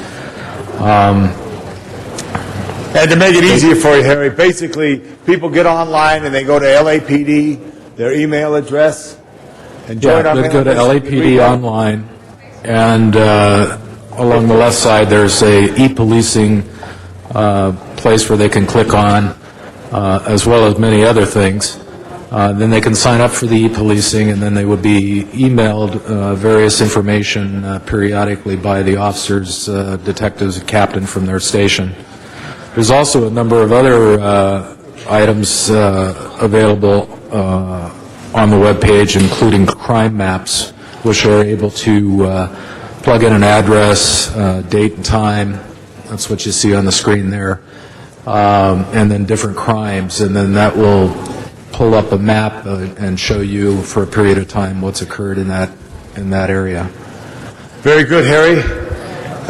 And to make it easier for you, Harry, basically, people get online and they go to LAPD, their email address, and join our They go to LAPD online, and along the left side there's a e-policing place where they can click on, as well as many other things. Then they can sign up for the e-policing, and then they would be emailed various information periodically by the officers, detectives, and captain from their station. There's also a number of other items available on the webpage, including crime maps, which are able to plug in an address, date and time. That's what you see on the screen there. And then different crimes, and then that will pull up a map and show you for a period of time what's occurred in that area. Very good, Harry.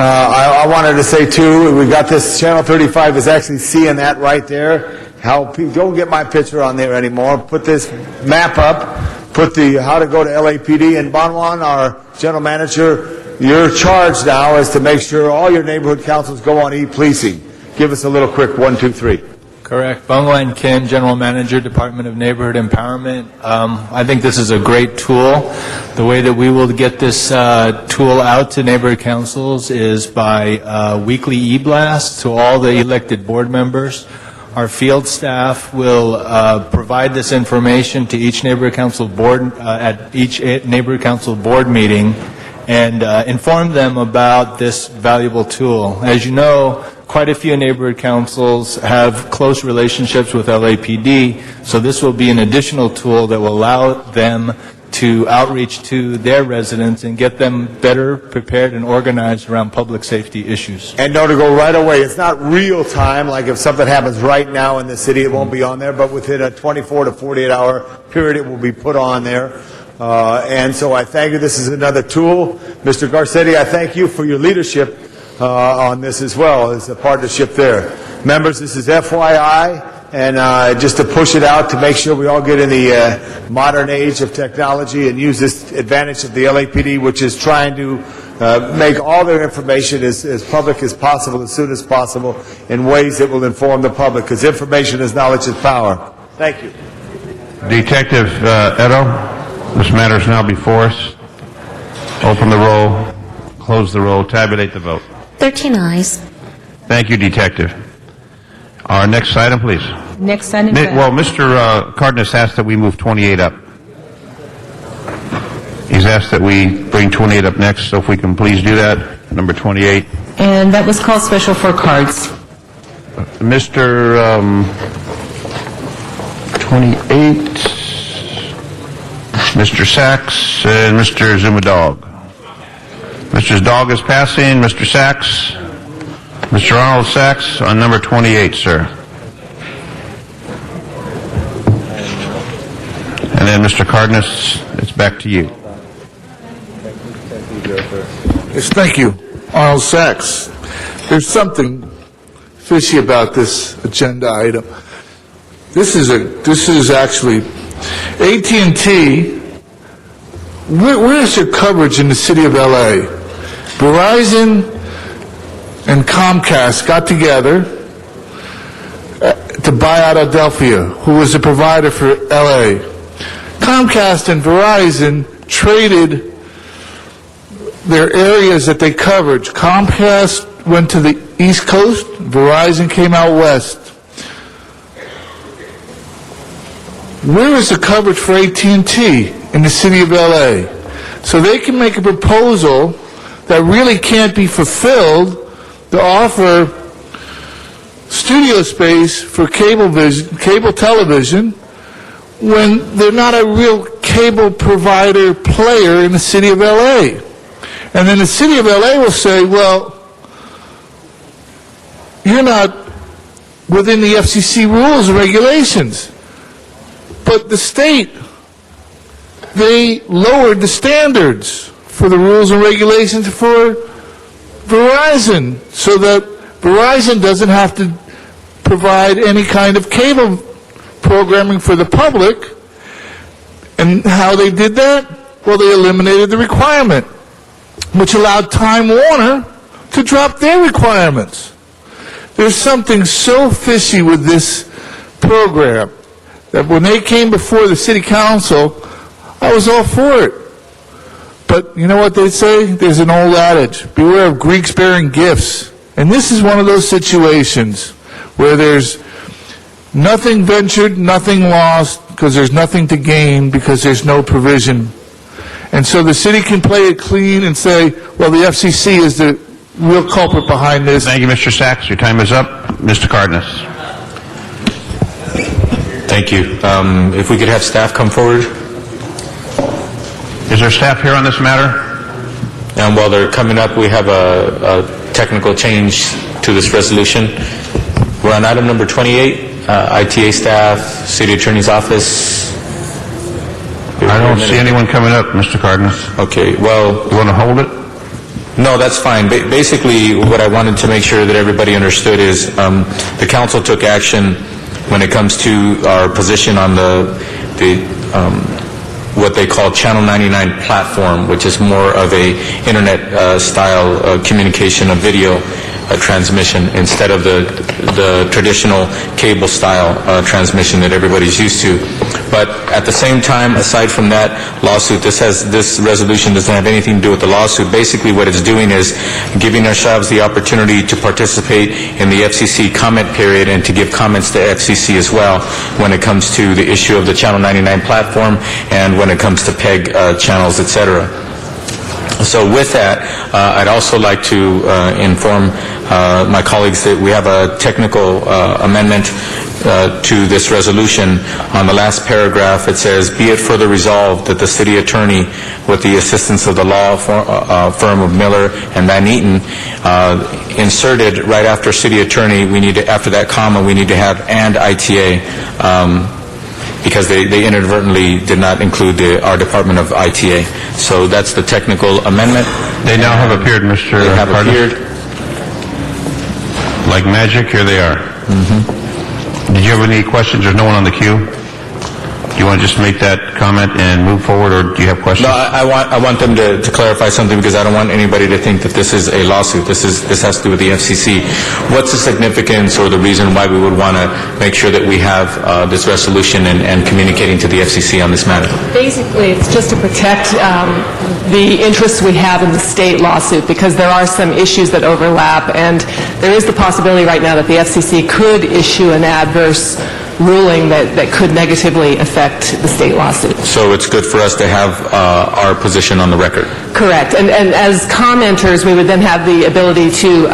I wanted to say, too, we got this, Channel 35 is actually seeing that right there. Don't get my picture on there anymore. Put this map up, put the how to go to LAPD, and Banwan, our general manager, your charge now is to make sure all your neighborhood councils go on e-policing. Give us a little quick 1, 2, 3. Correct. Bangwan Kim, General Manager, Department of Neighborhood Empowerment. I think this is a great tool. The way that we will get this tool out to neighborhood councils is by weekly e-blast to all the elected board members. Our field staff will provide this information to each neighborhood council board at each neighborhood council board meeting and inform them about this valuable tool. As you know, quite a few neighborhood councils have close relationships with LAPD, so this will be an additional tool that will allow them to outreach to their residents and get them better prepared and organized around public safety issues. And know to go right away. It's not real time, like if something happens right now in the city, it won't be on there, but within a 24 to 48-hour period, it will be put on there. And so I thank you. This is another tool. Mr. Garcetti, I thank you for your leadership on this as well as a partnership there. Members, this is FYI, and just to push it out to make sure we all get in the modern age of technology and use this advantage of the LAPD, which is trying to make all their information as public as possible, as soon as possible, in ways that will inform the public, because information is knowledge is power. Thank you. Detective Edo, this matter is now before us. Open the roll, close the roll, tabulate the vote. 13 ayes. Thank you, Detective. Our next item, please. Next item. Well, Mr. Cardenas asked that we move 28 up. He's asked that we bring 28 up next, so if we can please do that, number 28. And that was called special for cards. Mr. 28, Mr. Sachs, and Mr. Zumadog. Mr. Dog is passing. Mr. Sachs, Mr. Arnold Sachs on number 28, sir. And then Mr. Cardenas, it's back to you. Yes, thank you. Arnold Sachs. There's something fishy about this agenda item. This is actually AT&T. Where's your coverage in the city of LA? Verizon and Comcast got together to buy out Adelphia, who was a provider for LA. Comcast and Verizon traded their areas that they covered. Comcast went to the East Coast, Verizon came out west. Where is the coverage for AT&T in the city of LA? So they can make a proposal that really can't be fulfilled to offer studio space for cable television when they're not a real cable provider player in the city of LA. And then the city of LA will say, well, you're not within the FCC rules and regulations. But the state, they lowered the standards for the rules and regulations for Verizon so that Verizon doesn't have to provide any kind of cable programming for the public. And how they did that? Well, they eliminated the requirement, which allowed Time Warner to drop their requirements. There's something so fishy with this program that when they came before the city council, I was all for it. But you know what they say? There's an old adage, beware of Greeks bearing gifts. And this is one of those situations where there's nothing ventured, nothing lost, because there's nothing to gain, because there's no provision. And so the city can play it clean and say, well, the FCC is the real culprit behind this. Thank you, Mr. Sachs. Your time is up. Mr. Cardenas. Thank you. If we could have staff come forward. Is there staff here on this matter? And while they're coming up, we have a technical change to this resolution. We're on item number 28, ITA staff, City Attorney's Office. I don't see anyone coming up, Mr. Cardenas. Okay, well... You want to hold it? No, that's fine. Basically, what I wanted to make sure that everybody understood is the council took action when it comes to our position on what they call Channel 99 platform, which is more of a internet-style communication of video transmission instead of the traditional cable-style transmission that everybody's used to. But at the same time, aside from that lawsuit, this resolution doesn't have anything to do with the lawsuit. Basically, what it's doing is giving ourselves the opportunity to participate in the FCC comment period and to give comments to FCC as well when it comes to the issue of the Channel 99 platform and when it comes to PEG channels, etc. So with that, I'd also like to inform my colleagues that we have a technical amendment to this resolution. On the last paragraph, it says, "Be it further resolved that the city attorney, with the assistance of the law firm of Miller and Van Eaton," inserted right after city attorney, we need to, after that comma, we need to have "and ITA," because they inadvertently did not include our Department of ITA. So that's the technical amendment. They now have appeared, Mr. They have Cardenas. appeared. Like magic, here they are. Did you have any questions? There's no one on the queue. you want to just make that comment and move forward, or do you have questions? No, I want them to clarify something, because I don't want anybody to think that this is a lawsuit. This has to do with the FCC. What's the significance or the reason why we would want to make sure that we have this resolution and communicating to the FCC on this matter? Basically, it's just to protect the interests we have in the state lawsuit, because there are some issues that overlap, and there is the possibility right now that the FCC could issue an adverse ruling that could negatively affect the state lawsuit. So it's good for us to have our position on the record. Correct. And as commenters, we would then have the ability to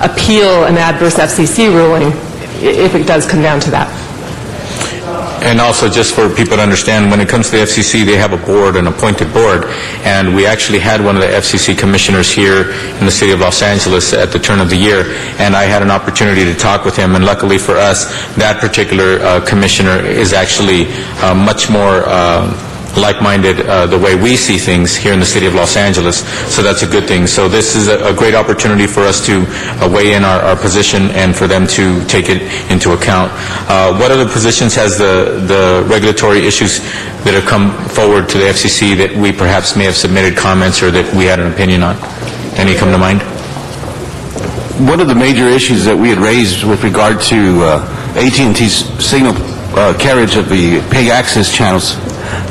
appeal an adverse FCC ruling if it does come down to that. And also, just for people to understand, when it comes to the FCC, they have a board, an appointed board, and we actually had one of the FCC commissioners here in the city of Los Angeles at the turn of the year, and I had an opportunity to talk with him, and luckily for us, that particular commissioner is actually much more like-minded the way we see things here in the city of Los Angeles, so that's a good thing. So this is a great opportunity for us to weigh in our position and for them to take it into account. What other positions has the regulatory issues that have come forward to the FCC that we perhaps may have submitted comments or that we had an opinion on? Any come to mind? One of the major issues that we had raised with regard to AT&T's signal carriage of the PEG access channels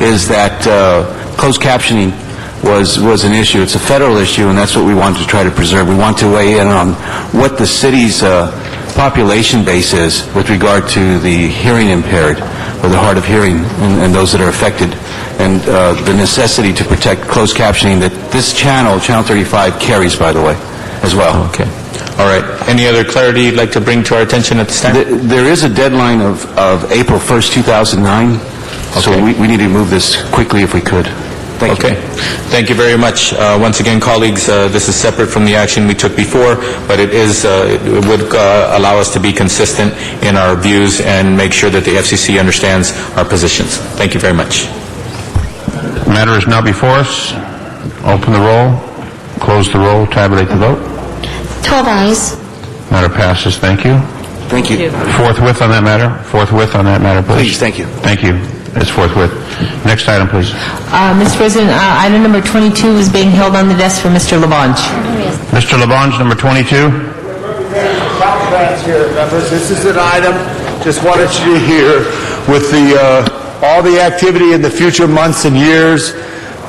is that closed captioning was an issue. It's a federal issue, and that's what we want to try to preserve. We want to weigh in on what the city's population base is with regard to the hearing impaired or the hard of hearing and those that are affected, and the necessity to protect closed captioning that this channel, Channel 35, carries, by the way, as well. Okay. All right. Any other clarity you'd like to bring to our attention at this time? There is a deadline of April 1st, 2009, so we need to move this quickly if we could. Thank you. Okay. Thank you very much. Once again, colleagues, this is separate from the action we took before, but it would allow us to be consistent in our views and make sure that the FCC understands our positions. Thank you very much. The matter is now before us. Open the roll, close the roll, tabulate the vote. 12 ayes. Matter passes. Thank you. Thank you. Forthwith on that matter. Forthwith on that matter, please. Please, thank you. Thank you. It's forthwith. Next item, please. Mr. President, item number 22 is being held on the desk for Mr. Labange. Mr. Labange, number 22. Here, members. This is an item, just wanted you to hear, with all the activity in the future months and years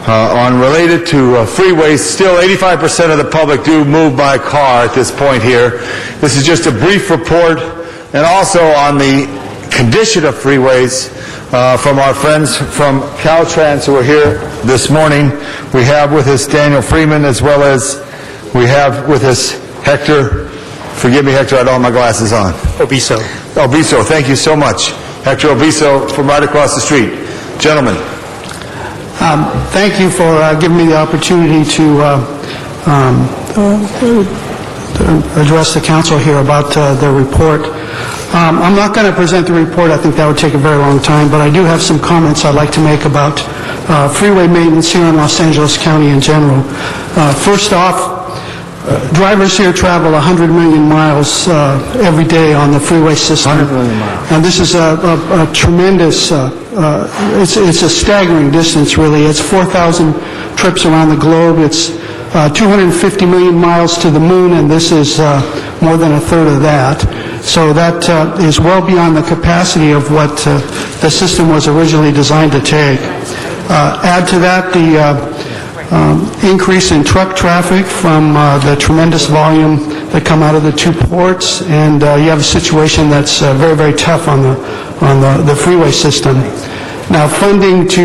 on related to freeways. Still, 85% of the public do move by car at this point here. This is just a brief report, and also on the condition of freeways from our friends from Caltrans who are here this morning. We have with us Daniel Freeman, as well as we have with us Hector. Forgive me, Hector, I don't have my glasses on. Obiso. Obiso, thank you so much. Hector Obiso from right across the street. Gentlemen. Thank you for giving me the opportunity to address the council here about the report. I'm not going to present the report. I think that would take a very long time, but I do have some comments I'd like to make about freeway maintenance here in Los Angeles County in general. First off, drivers here travel 100 million miles every day on the freeway system. 100 million miles. And this is a tremendous, it's a staggering distance, really. It's 4,000 trips around the globe. It's 250 million miles to the moon, and this is more than a third of that. So that is well beyond the capacity of what the system was originally designed to take. Add to that the increase in truck traffic from the tremendous volume that come out of the two ports, and you have a situation that's very, very tough on the freeway system. Now, funding to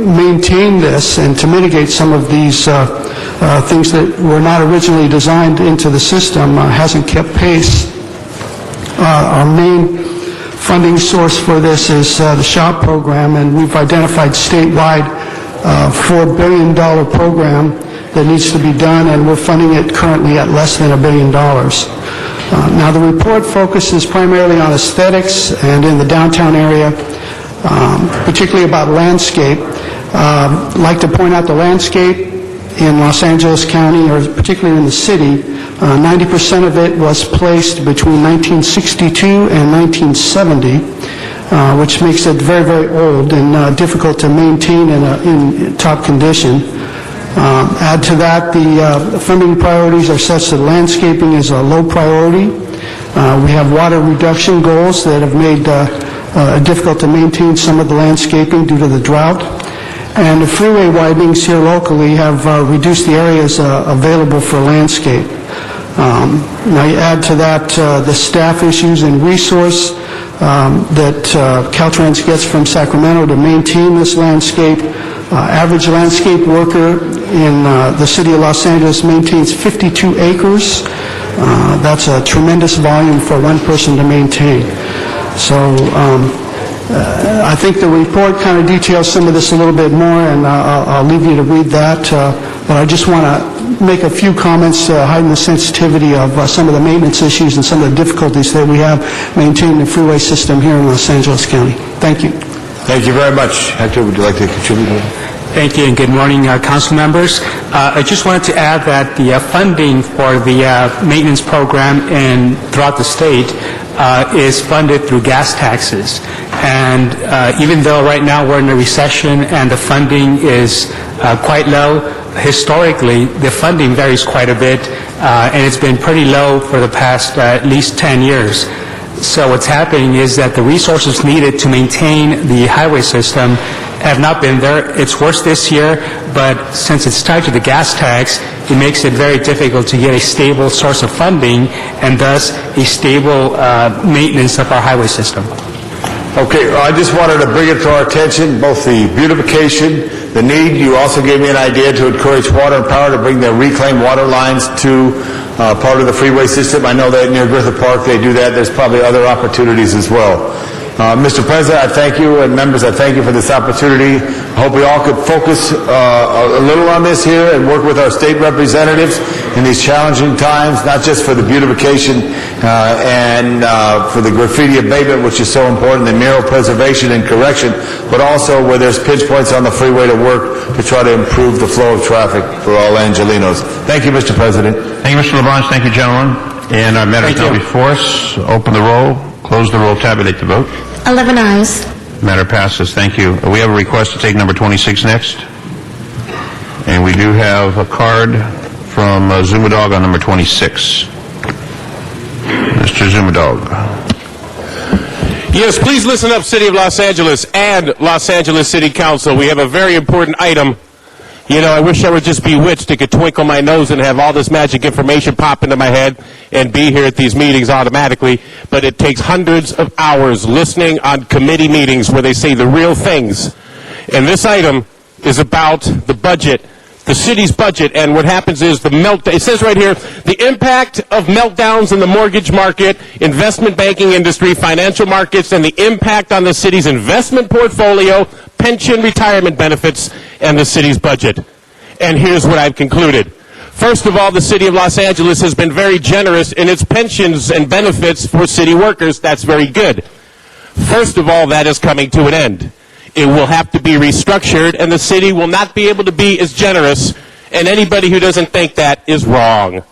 maintain this and to mitigate some of these things that were not originally designed into the system hasn't kept pace. Our main funding source for this is the SHOP program, and we've identified statewide $4 billion program that needs to be done, and we're funding it currently at less than $1 billion. Now, the report focuses primarily on aesthetics and in the downtown area, particularly about landscape. I'd like to point out the landscape in Los Angeles County, or particularly in the city. 90% of it was placed between 1962 and 1970. which makes it very, very old and difficult to maintain in top condition. Add to that, the funding priorities are such that landscaping is a low priority. We have water reduction goals that have made it difficult to maintain some of the landscaping due to the drought. And the freeway widenings here locally have reduced the areas available for landscape. Now you add to that the staff issues and resource that Caltrans gets from Sacramento to maintain this landscape. Average landscape worker in the city of Los Angeles maintains 52 acres. That's a tremendous volume for one person to maintain. So I think the report kind of details some of this a little bit more, and I'll leave you to read that. But I just want to make a few comments hiding the sensitivity of some of the maintenance issues and some of the difficulties that we have maintaining the freeway system here in Los Angeles County. Thank you. Thank you very much. Hector, would you like to contribute? Thank you, and good morning, council members. I just wanted to add that the funding for the maintenance program throughout the state is funded through gas taxes. And even though right now we're in a recession and the funding is quite low, historically the funding varies quite a bit, and it's been pretty low for the past at least 10 years. So what's happening is that the resources needed to maintain the highway system have not been there. It's worse this year, but since it's tied to the gas tax, it makes it very difficult to get a stable source of funding and thus a stable maintenance of our highway system. Okay, I just wanted to bring it to our attention, both the beautification, the need. You also gave me an idea to encourage Water and Power to bring their reclaimed water lines to part of the freeway system. I know that near Griffith Park they do that. There's probably other opportunities as well. Mr. President, I thank you, and members, I thank you for this opportunity. I hope we all could focus a little on this here and work with our state representatives in these challenging times, not just for the beautification and for the graffiti abatement, which is so important, the mural preservation and correction, but also where there's pinch points on the freeway to work to try to improve the flow of traffic for all Angelinos. Thank you, Mr. President. Thank you, Mr. LaBranche. Thank you, gentlemen. And our matter is now before us. Open the roll, close the roll, tabulate the vote. 11 ayes. Matter passes. Thank you. We have a request to take number 26 next. And we do have a card from Zumadog on number 26. Mr. Zumadog. Yes, please listen up, City of Los Angeles and Los Angeles City Council. We have a very important item. You know, I wish I would just be bewitched. It could twinkle my nose and have all this magic information pop into my head and be here at these meetings automatically. But it takes hundreds of hours listening on committee meetings where they say the real things. And this item is about the budget, the city's budget. And what happens is it says right here, the impact of meltdowns in the mortgage market, investment banking industry, financial markets, and the impact on the city's investment portfolio, pension, retirement benefits, and the city's budget. And here's what I've concluded. First of all, the City of Los Angeles has been very generous in its pensions and benefits for city workers. That's very good. First of all, that is coming to an end. It will have to be restructured, and the city will not be able to be as generous, and anybody who doesn't think that is wrong.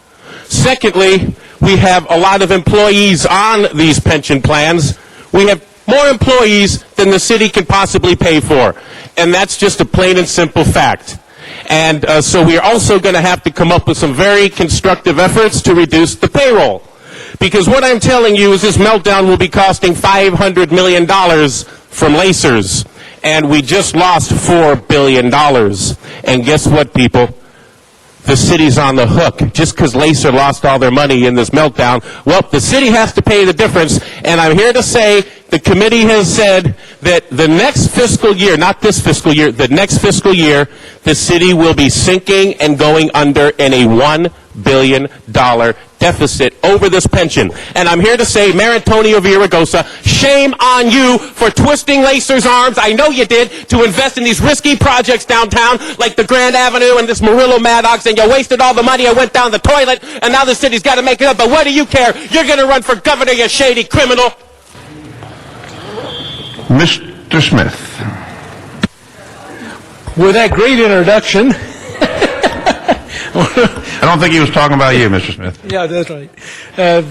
Secondly, we have a lot of employees on these pension plans. We have more employees than the city can possibly pay for. And that's just a plain and simple fact. And so we are also going to have to come up with some very constructive efforts to reduce the payroll. Because what I'm telling you is this meltdown will be costing $500 million from Lacers. And we just lost $4 billion. And guess what, people? The city's on the hook. Just because Lacer lost all their money in this meltdown, well, the city has to pay the difference. And I'm here to say the committee has said that the next fiscal year, not this fiscal year, the next fiscal year, the city will be sinking and going under in a $1 billion deficit over this pension. And I'm here to say, Mayor Antonio Villaraigosa, shame on you for twisting Lacer's arms, I know you did, to invest in these risky projects downtown, like the Grand Avenue and this Murillo Maddox, and you wasted all the money. I went down the toilet, and now the city's got to make it up. But what do you care? You're going to run for governor, you shady criminal. Mr. Smith. With that great introduction. I don't think he was talking about you, Mr. Smith. Yeah, that's right.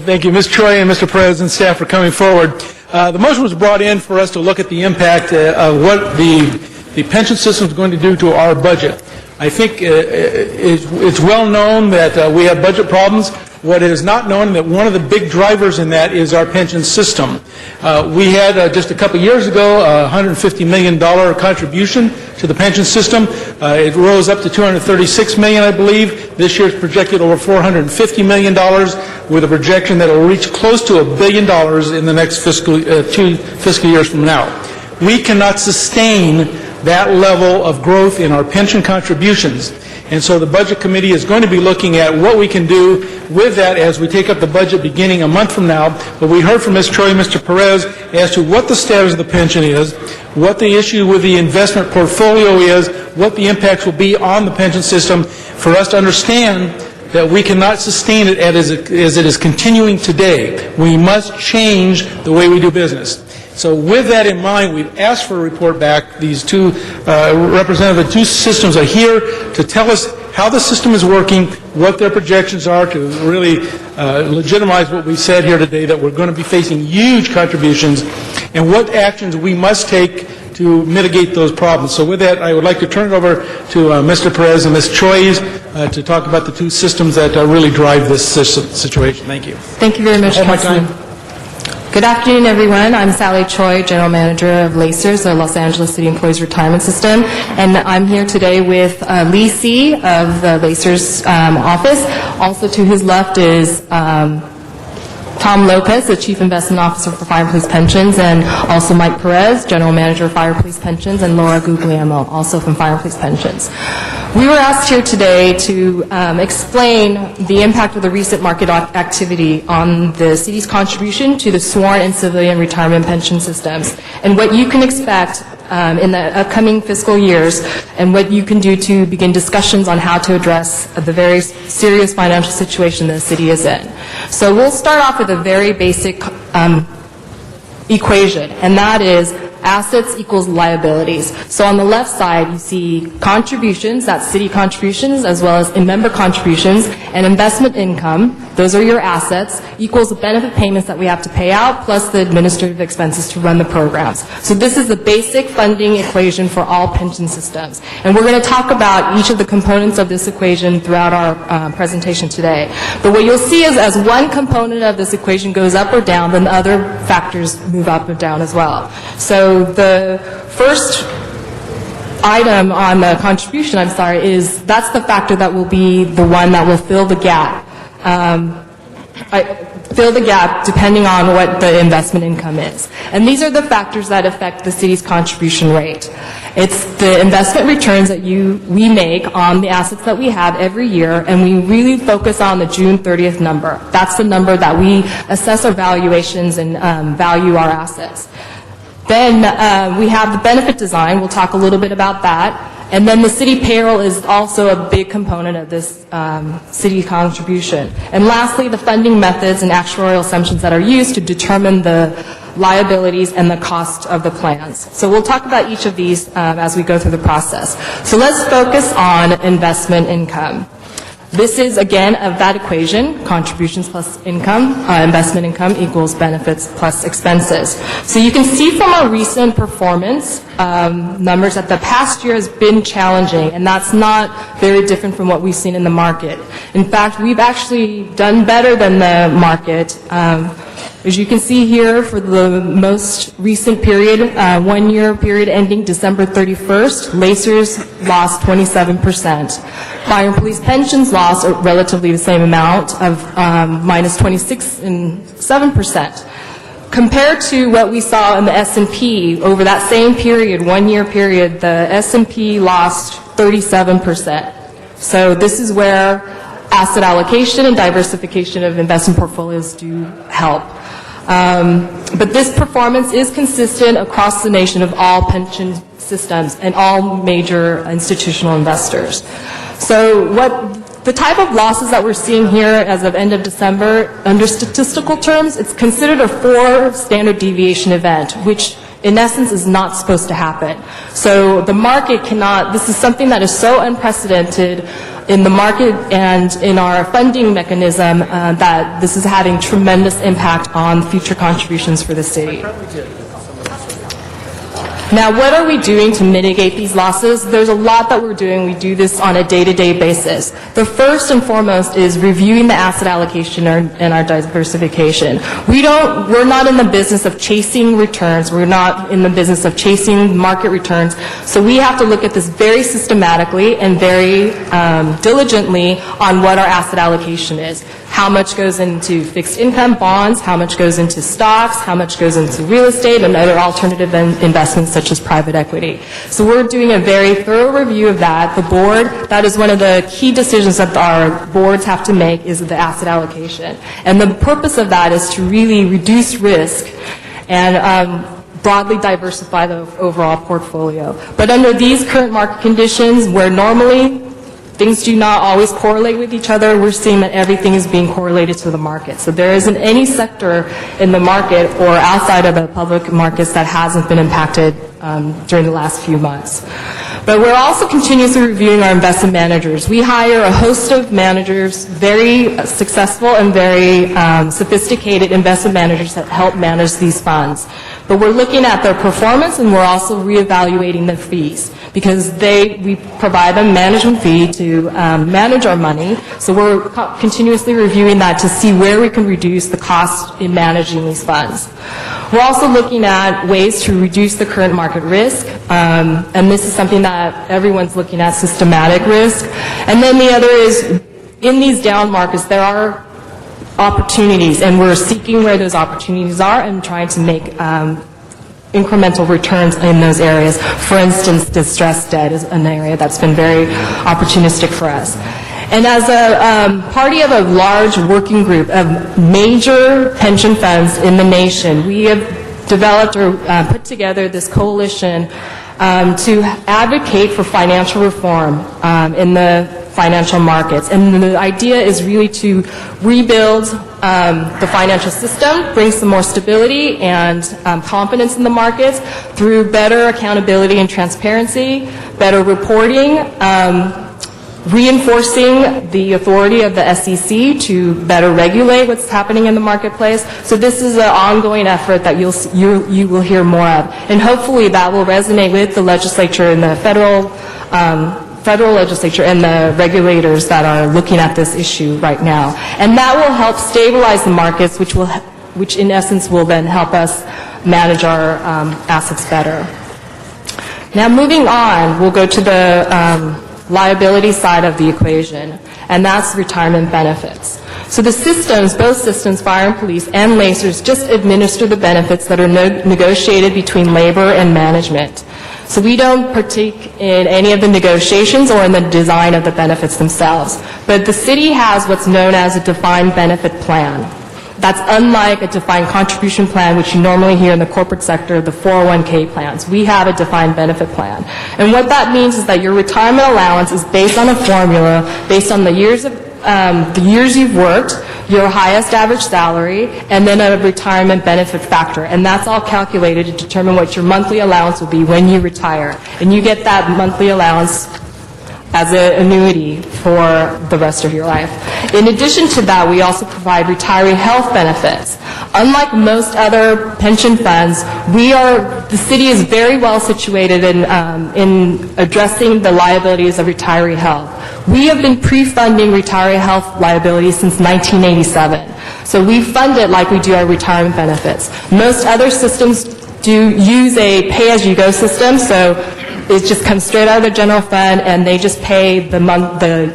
Thank you, Ms. Troy and Mr. President, staff, for coming forward. The motion was brought in for us to look at the impact of what the pension system is going to do to our budget. I think it's well known that we have budget problems. What is not known that one of the big drivers in that is our pension system. We had just a couple years ago a $150 million contribution to the pension system. It rose up to $236 million, I believe. This year it's projected over $450 million, with a projection that it will reach close to $1 billion in the next two fiscal years from now. We cannot sustain that level of growth in our pension contributions. And so the Budget Committee is going to be looking at what we can do with that as we take up the budget beginning a month from now. But we heard from Ms. Choi and Mr. Perez as to what the status of the pension is, what the issue with the investment portfolio is, what the impacts will be on the pension system, for us to understand that we cannot sustain it as it is continuing today. We must change the way we do business. So with that in mind, we've asked for a report back. These two representatives of two systems are here to tell us how the system is working, what their projections are, to really legitimize what we said here today, that we're going to be facing huge contributions, and what actions we must take to mitigate those problems. So with that, I would like to turn it over to Mr. Perez and Ms. Choi to talk about the two systems that really drive this situation. Thank you. Thank you very much, All my Councilman. time. Good afternoon, everyone. I'm Sally Choi, General Manager of LACERS, the Los Angeles City Employees Retirement System, and I'm here today with Lee See of the LACERS office. Also to his left is Tom Lopez, the Chief Investment Officer for Fire and Police Pensions, and also Mike Perez, General Manager of Fire and Police Pensions, and Laura Guglielmo, also from Fire and Police Pensions. We were asked here today to explain the impact of the recent market activity on the city's contribution to the sworn and civilian retirement pension systems, and what you can expect in the upcoming fiscal years, and what you can do to begin discussions on how to address the very serious financial situation the city is in. So we'll start off with a very basic equation, and that is assets equals liabilities. So on the left side, you see contributions, that's city contributions, as well as member contributions, and investment income, those are your assets, equals the benefit payments that we have to pay out, plus the administrative expenses to run the programs. So this is the basic funding equation for all pension systems. And we're going to talk about each of the components of this equation throughout our presentation today. But what you'll see is as one component of this equation goes up or down, then the other factors move up or down as well. So the first item on the contribution, is that's the factor that will be the one that will fill the gap. Fill the gap depending on what the investment income is. And these are the factors that affect the city's contribution rate. It's the investment returns that we make on the assets that we have every year, and we really focus on the June 30th number. That's the number that we assess our valuations and value our assets. Then we have the benefit design. We'll talk a little bit about that. And then the city payroll is also a big component of this city contribution. And lastly, the funding methods and actuarial assumptions that are used to determine the liabilities and the cost of the plans. So we'll talk about each of these as we go through the process. So let's focus on investment income. This is, again, of that equation, contributions plus income, investment income equals benefits plus expenses. So you can see from our recent performance numbers that the past year has been challenging, and that's not very different from what we've seen in the market. In fact, we've actually done better than the market. As you can see here, for the most recent period, 1 year period ending December 31st, LACERS lost 27%. Fire and Police Pensions lost relatively the same amount of minus 26 and 7%. Compared to what we saw in the S&P, over that same period, 1 year period, the S&P lost 37%. So this is where asset allocation and diversification of investment portfolios do help. But this performance is consistent across the nation of all pension systems and all major institutional investors. So the type of losses that we're seeing here as of end of December, under statistical terms, it's considered a 4 standard deviation event, which in essence is not supposed to happen. So the market cannot, this is something that is so unprecedented in the market and in our funding mechanism that this is having tremendous impact on future contributions for the city. Now, what are we doing to mitigate these losses? There's a lot that we're doing. We do this on a day-to-day basis. The first and foremost is reviewing the asset allocation and our diversification. We're not in the business of chasing returns. We're not in the business of chasing market returns. So we have to look at this very systematically and very diligently on what our asset allocation is. How much goes into fixed income bonds, how much goes into stocks, how much goes into real estate and other alternative investments such as private equity. So we're doing a very thorough review of that. The board, that is one of the key decisions that our boards have to make, is the asset allocation. And the purpose of that is to really reduce risk and broadly diversify the overall portfolio. But under these current market conditions, where normally things do not always correlate with each other, we're seeing that everything is being correlated to the market. So there isn't any sector in the market or outside of the public markets that hasn't been impacted during the last few months. But we're also continuously reviewing our investment managers. We hire a host of managers, very successful and very sophisticated investment managers that help manage these funds. But we're looking at their performance and we're also reevaluating their fees, because we provide them management fee to manage our money. So we're continuously reviewing that to see where we can reduce the cost in managing these funds. We're also looking at ways to reduce the current market risk, and this is something that everyone's looking at, systematic risk. And then the other is, in these down markets, there are opportunities, and we're seeking where those opportunities are and trying to make incremental returns in those areas. For instance, distressed debt is an area that's been very opportunistic for us. And as a party of a large working group of major pension funds in the nation, we have developed or put together this coalition to advocate for financial reform in the financial markets. And the idea is really to rebuild the financial system, bring some more stability and confidence in the markets through better accountability and transparency, better reporting, reinforcing the authority of the SEC to better regulate what's happening in the marketplace. So this is an ongoing effort that you will hear more of. And hopefully that will resonate with the legislature and the federal legislature and the regulators that are looking at this issue right now. And that will help stabilize the markets, which in essence will then help us manage our assets better. Now moving on, we'll go to the liability side of the equation, and that's retirement benefits. So the systems, both systems, fire and police and LACERS, just administer the benefits that are negotiated between labor and management. So we don't partake in any of the negotiations or in the design of the benefits themselves. But the city has what's known as a defined benefit plan. That's unlike a defined contribution plan, which you normally hear in the corporate sector, the 401k plans. We have a defined benefit plan. And what that means is that your retirement allowance is based on a formula based on the years you've worked, your highest average salary, and then a retirement benefit factor. And that's all calculated to determine what your monthly allowance will be when you retire. And you get that monthly allowance as an annuity for the rest of your life. In addition to that, we also provide retiree health benefits. Unlike most other pension funds, the city is very well situated in addressing the liabilities of retiree health. We have been pre-funding retiree health liabilities since 1987. So we fund it like we do our retirement benefits. Most other systems do use a pay-as-you-go system, so it just comes straight out of the general fund and they just pay the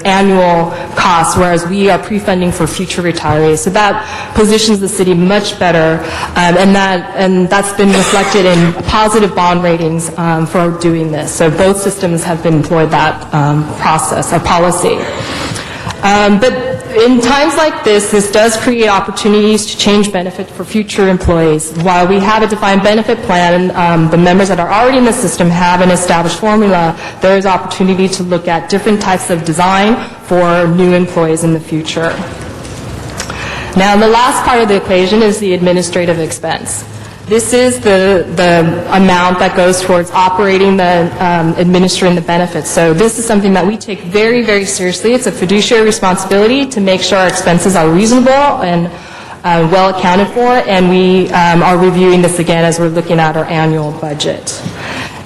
annual cost, whereas we are pre-funding for future retirees. So that positions the city much better, and that's been reflected in positive bond ratings for doing this. So both systems have been employed that process, a policy. But in times like this does create opportunities to change benefit for future employees. While we have a defined benefit plan, the members that are already in the system have an established formula, there is opportunity to look at different types of design for new employees in the future. Now, the last part of the equation is the administrative expense. This is the amount that goes towards operating the, administering the benefits. So this is something that we take very, very seriously. It's a fiduciary responsibility to make sure our expenses are reasonable and well accounted for, and we are reviewing this again as we're looking at our annual budget.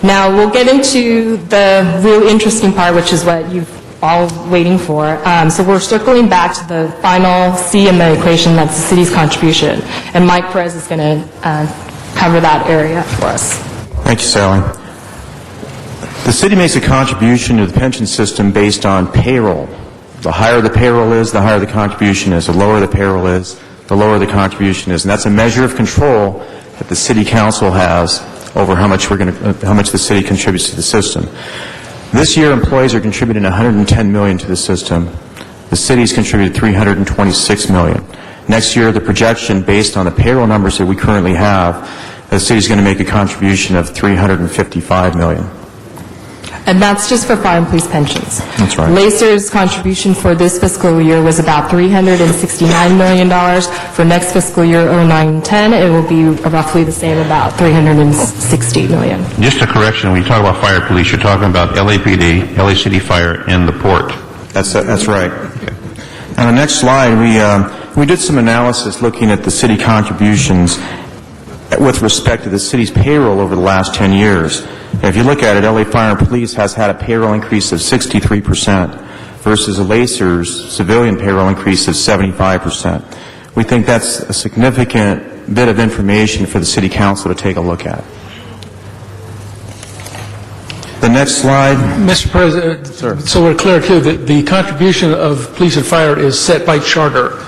Now, we'll get into the real interesting part, which is what you've all waiting for. So we're circling back to the final C in the equation, that's the city's contribution. And Mike Perez is going to cover that area for us. Thank you, Sally. The city makes a contribution to the pension system based on payroll. The higher the payroll is, the higher the contribution is. The lower the payroll is, the lower the contribution is. And that's a measure of control that the city council has over how much the city contributes to the system. This year, employees are contributing $110 million to the system. The city's contributed $326 million. Next year, the projection, based on the payroll numbers that we currently have, the city's going to make a contribution of $355 million. And that's just for fire and police pensions. That's right. LACER's contribution for this fiscal year was about $369 million. For next fiscal year, 09-10, it will be roughly the same, about $360 million. Just a correction, when you talk about fire police, you're talking about LAPD, LA City Fire, and the port. That's right. Okay. On the next slide, we did some analysis looking at the city contributions with respect to the city's payroll over the last 10 years. If you look at it, LA Fire and Police has had a payroll increase of 63% versus a LACER's civilian payroll increase of 75%. We think that's a significant bit of information for the City Council to take a look at. The next slide. Mr. President, so we're clear too, that the contribution of police and fire is set by charter.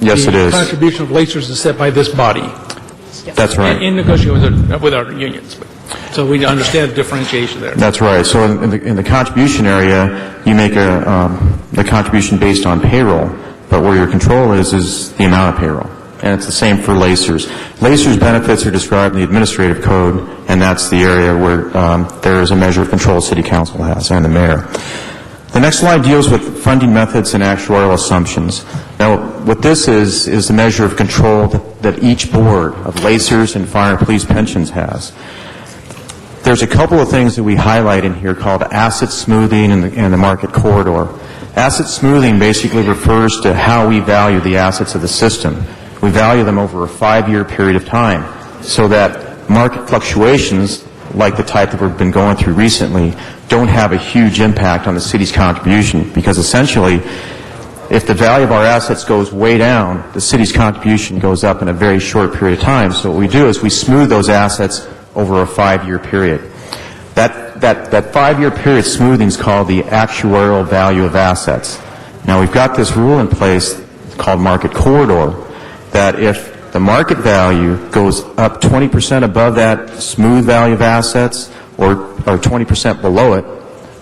Yes, it is. The contribution of LACER's is set by this body. That's right. In negotiation with our unions. So we understand the differentiation there. That's right. So in the contribution area, you make the contribution based on payroll, but where your control is the amount of payroll. And it's the same for LACER's. LACER's benefits are described in the administrative code, and that's the area where there is a measure of control City Council has and the mayor. The next slide deals with funding methods and actuarial assumptions. Now, what this is the measure of control that each board of LACER's and fire and police pensions has. There's a couple of things that we highlight in here called asset smoothing and the market corridor. Asset smoothing basically refers to how we value the assets of the system. We value them over a 5-year period of time so that market fluctuations, like the type that we've been going through recently, don't have a huge impact on the city's contribution, because essentially, if the value of our assets goes way down, the city's contribution goes up in a very short period of time. So what we do is we smooth those assets over a 5-year period. That 5-year period smoothing is called the actuarial value of assets. Now, we've got this rule in place called market corridor, that if the market value goes up 20% above that smooth value of assets or 20% below it,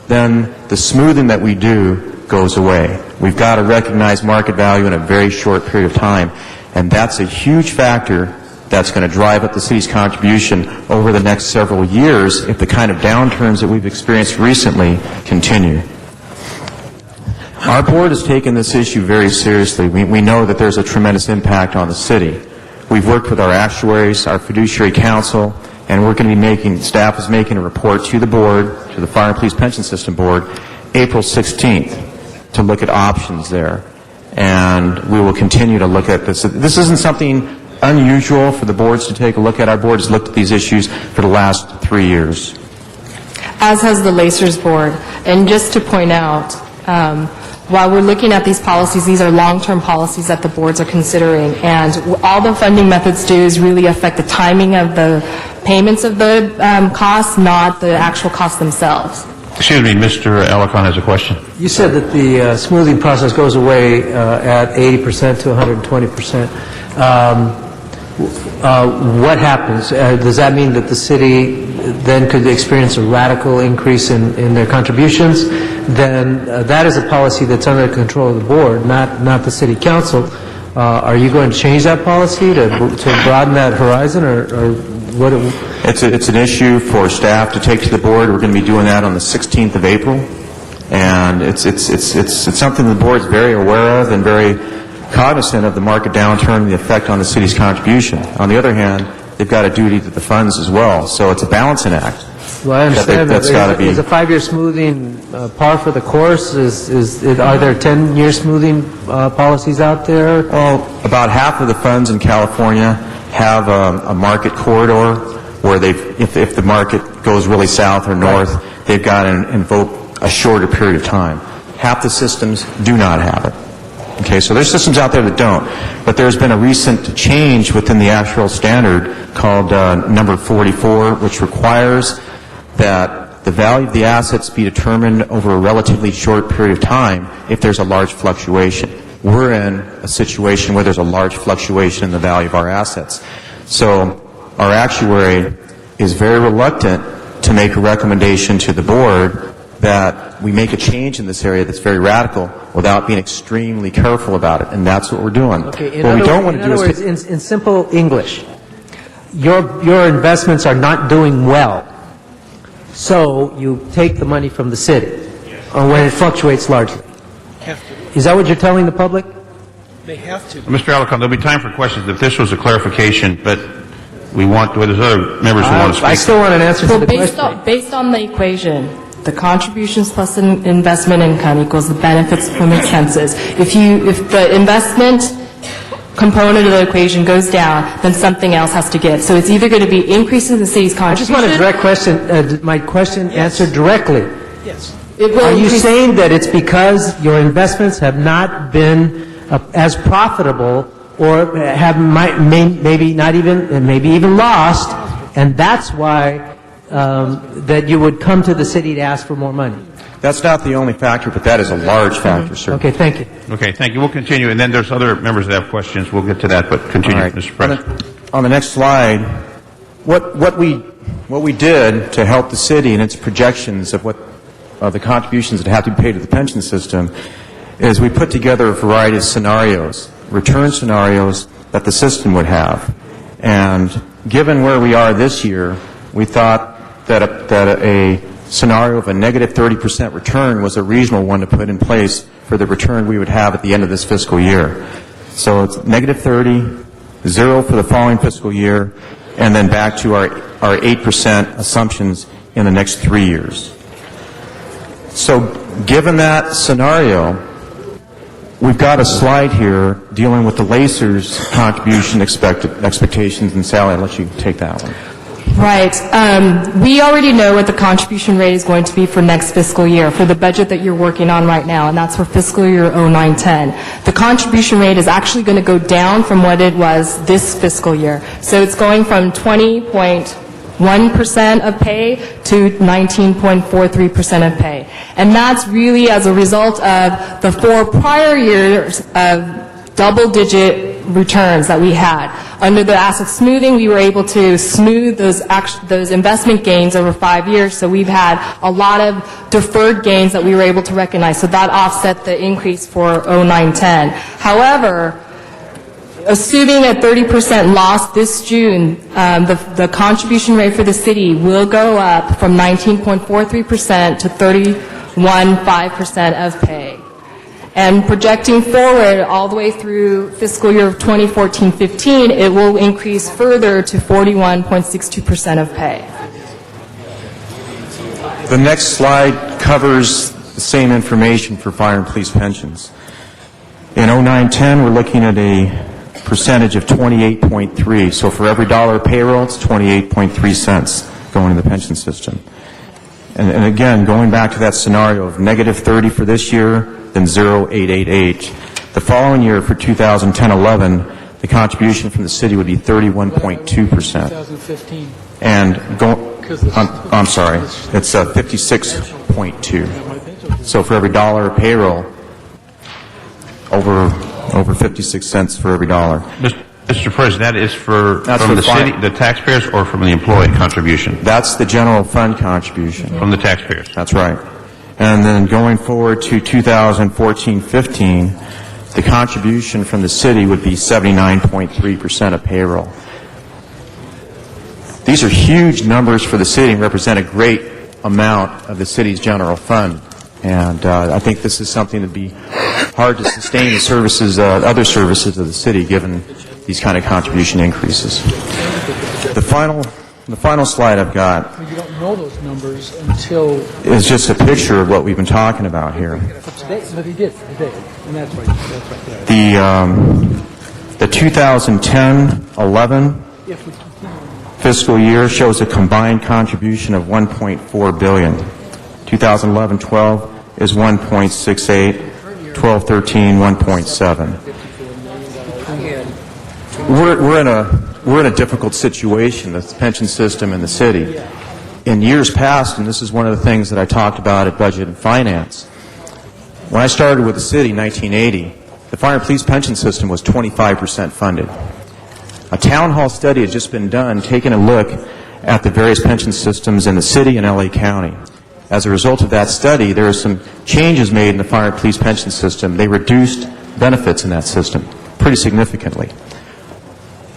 then the smoothing that we do goes away. We've got to recognize market value in a very short period of time, and that's a huge factor that's going to drive up the city's contribution over the next several years if the kind of downturns that we've experienced recently continue. Our board has taken this issue very seriously. We know that there's a tremendous impact on the city. We've worked with our actuaries, our fiduciary council, and we're going to be staff is making a report to the board, to the Fire and Police Pension System Board, April 16th, to look at options there. And we will continue to look at this. This isn't something unusual for the boards to take a look at. Our board has looked at these issues for the last 3 years. As has the LACER's board. And just to point out, while we're looking at these policies, these are long-term policies that the boards are considering, and all the funding methods do is really affect the timing of the payments of the costs, not the actual costs themselves. Excuse me, Mr. Alarcon has a question. You said that the smoothing process goes away at 80% to 120%. What happens? Does that mean that the city then could experience a radical increase in their contributions? Then that is a policy that's under the control of the board, not the city council. Are you going to change that policy to broaden that horizon, or what? It's an issue for staff to take to the board. We're going to be doing that on the 16th of April, and it's something the board's very aware of and very cognizant of the market downturn and the effect on the city's contribution. On the other hand, they've got a duty to the funds as well. So it's a balancing act. Well, I understand that. That's got to be. Is a 5-year smoothing par for the course? Are there 10-year smoothing policies out there? Well, about half of the funds in California have a market corridor where if the market goes really south or north, they've got to invoke a shorter period of time. Half the systems do not have it. Okay, so there's systems out there that don't. But there's been a recent change within the actual standard called number 44, which requires that the value of the assets be determined over a relatively short period of time if there's a large fluctuation. We're in a situation where there's a large fluctuation in the value of our assets. So our actuary is very reluctant to make a recommendation to the board that we make a change in this area that's very radical without being extremely careful about it, and that's what we're doing. Okay, what we don't want to do is... In simple English, your investments are not doing well. So you take the money from the city when it fluctuates largely. Is that what you're telling the public? They have to. Mr. Alarcon, there'll be time for questions if this was a clarification, but there's other members who want to speak. I still want an answer to the question. Based on the equation, the contributions plus investment income equals the benefits from expenses. If the investment component of the equation goes down, then something else has to give. So it's either going to be increasing the city's contribution. I just want a direct question, my question answered directly. Yes. Are you saying that it's because your investments have not been as profitable or have maybe even lost, and that's why that you would come to the city to ask for more money? That's not the only factor, but that is a large factor, sir. Okay, thank you. Okay, thank you. We'll continue, and then there's other members that have questions. We'll get to that, but continue, Mr. President. On the next slide, what we did to help the city in its projections of the contributions that have to be paid to the pension system is we put together a variety of scenarios, return scenarios that the system would have. And given where we are this year, we thought that a scenario of a negative 30% return was a reasonable one to put in place for the return we would have at the end of this fiscal year. So it's negative 30, 0 for the following fiscal year, and then back to our 8% assumptions in the next 3 years. So given that scenario, we've got a slide here dealing with the LACER's contribution expectations, and Sally, I'll let you take that one. Right. We already know what the contribution rate is going to be for next fiscal year, for the budget that you're working on right now, and that's for fiscal year 09-10. The contribution rate is actually going to go down from what it was this fiscal year. So it's going from 20.1% of pay to 19.43% of pay. And that's really as a result of the 4 prior years of double-digit returns that we had. Under the asset smoothing, we were able to smooth those investment gains over 5 years, so we've had a lot of deferred gains that we were able to recognize, so that offset the increase for 09-10. However, assuming a 30% loss this June, the contribution rate for the city will go up from 19.43% to 31.5% of pay. And projecting forward all the way through fiscal year of 2014-15, it will increase further to 41.62% of pay. The next slide covers the same information for fire and police pensions. In 09-10, we're looking at a percentage of 28.3. So for every dollar of payroll, it's 28.3 cents going to the pension system. And again, going back to that scenario of negative 30 for this year, then 0.888. The following year, for 2010-11, the contribution from the city would be 31.2%. 2015. And I'm sorry, it's 56.2. So for every dollar of payroll, over 56 cents for every dollar. Mr. President, that is from the city, the taxpayers, or from the employee contribution? That's the general fund contribution. From the taxpayers. That's right. And then going forward to 2014-15, the contribution from the city would be 79.3% of payroll. These are huge numbers for the city and represent a great amount of the city's general fund. And I think this is something that would be hard to sustain the services, other services of the city, given these kind of contribution increases. The final slide I've got You don't know those numbers until is just a picture of what we've been talking about here. today, but he did, and that's right there. The 2010-11 fiscal year shows a combined contribution of $1.4 billion. 2011-12 is 1.68, 12-13, 1.7. We're in a difficult situation, the pension system in the city. In years past, and this is one of the things that I talked about at Budget and Finance, when I started with the city in 1980, the fire and police pension system was 25% funded. A town hall study had just been done, taking a look at the various pension systems in the city and LA County. As a result of that study, there were some changes made in the fire and police pension system. They reduced benefits in that system pretty significantly.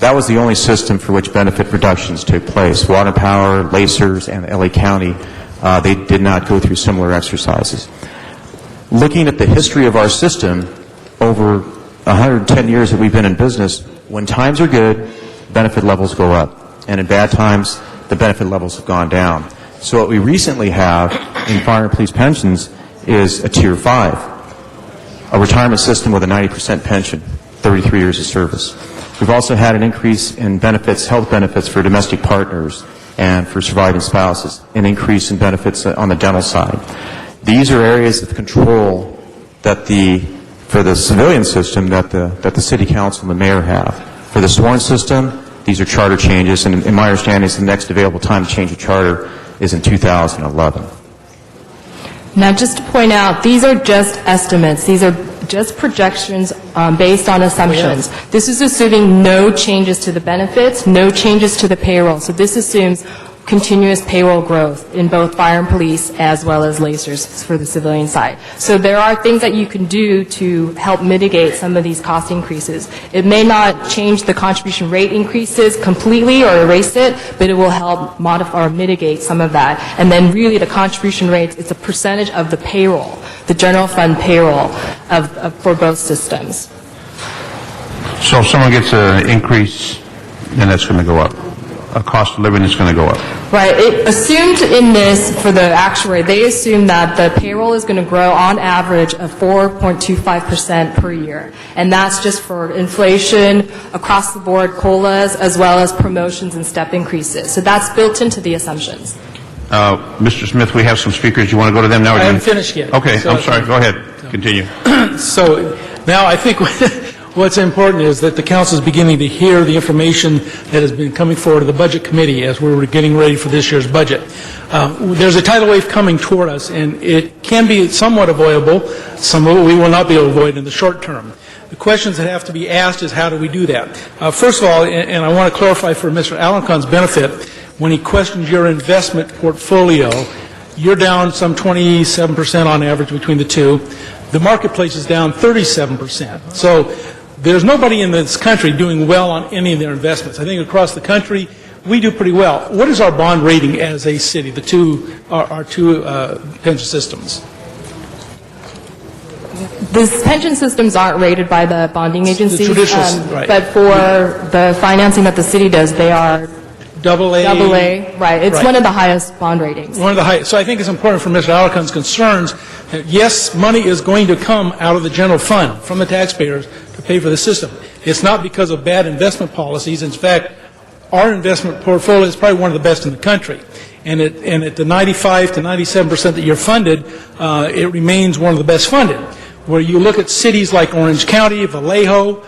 That was the only system for which benefit reductions took place. Water Power, Lacers, and LA County, they did not go through similar exercises. Looking at the history of our system, over 110 years that we've been in business, when times are good, benefit levels go up. And in bad times, the benefit levels have gone down. So what we recently have in fire and police pensions is a Tier 5, a retirement system with a 90% pension, 33 years of service. We've also had an increase in benefits, health benefits for domestic partners and for surviving spouses, an increase in benefits on the dental side. These are areas of control that for the civilian system that the city council and the mayor have. For the sworn system, these are charter changes, and in my understanding, the next available time to change a charter is in 2011. Now, just to point out, these are just estimates. These are just projections based on assumptions. This is assuming no changes to the benefits, no changes to the payroll. So this assumes continuous payroll growth in both fire and police as well as Lacers for the civilian side. So there are things that you can do to help mitigate some of these cost increases. It may not change the contribution rate increases completely or erase it, but it will help modify or mitigate some of that. And then really the contribution rates, it's a percentage of the payroll, the general fund payroll for both systems. So if someone gets an increase, then that's going to go up. A cost of living is going to go up. Right. It assumed in this, for the actuary, they assume that the payroll is going to grow on average of 4.25% per year. And that's just for inflation, across the board COLAs, as well as promotions and step increases. So that's built into the assumptions. Mr. Smith, we have some speakers. You want to go to them now? I haven't finished yet. Okay, So- I'm sorry. Go ahead. Continue. So now I think what's important is that the council is beginning to hear the information that has been coming forward to the Budget Committee as we were getting ready for this year's budget. There's a tidal wave coming toward us, and it can be somewhat avoidable. Some of it we will not be able to avoid in the short term. The questions that have to be asked is how do we do that? First of all, and I want to clarify for Mr. Alencon's benefit, when he questions your investment portfolio, you're down some 27% on average between the two. The marketplace is down 37%. So there's nobody in this country doing well on any of their investments. I think across the country, we do pretty well. What is our bond rating as a city, our two pension systems? The pension systems aren't rated by the bonding agencies, The traditional, right. but for the financing that the city does, they are AA. Right. It's Right. one of the highest bond ratings. One of the highest. So I think it's important for Mr. Alencon's concerns that, yes, money is going to come out of the general fund from the taxpayers to pay for the system. It's not because of bad investment policies. In fact, our investment portfolio is probably one of the best in the country. And at the 95 to 97% that you're funded, it remains one of the best funded. Where you look at cities like Orange County, Vallejo,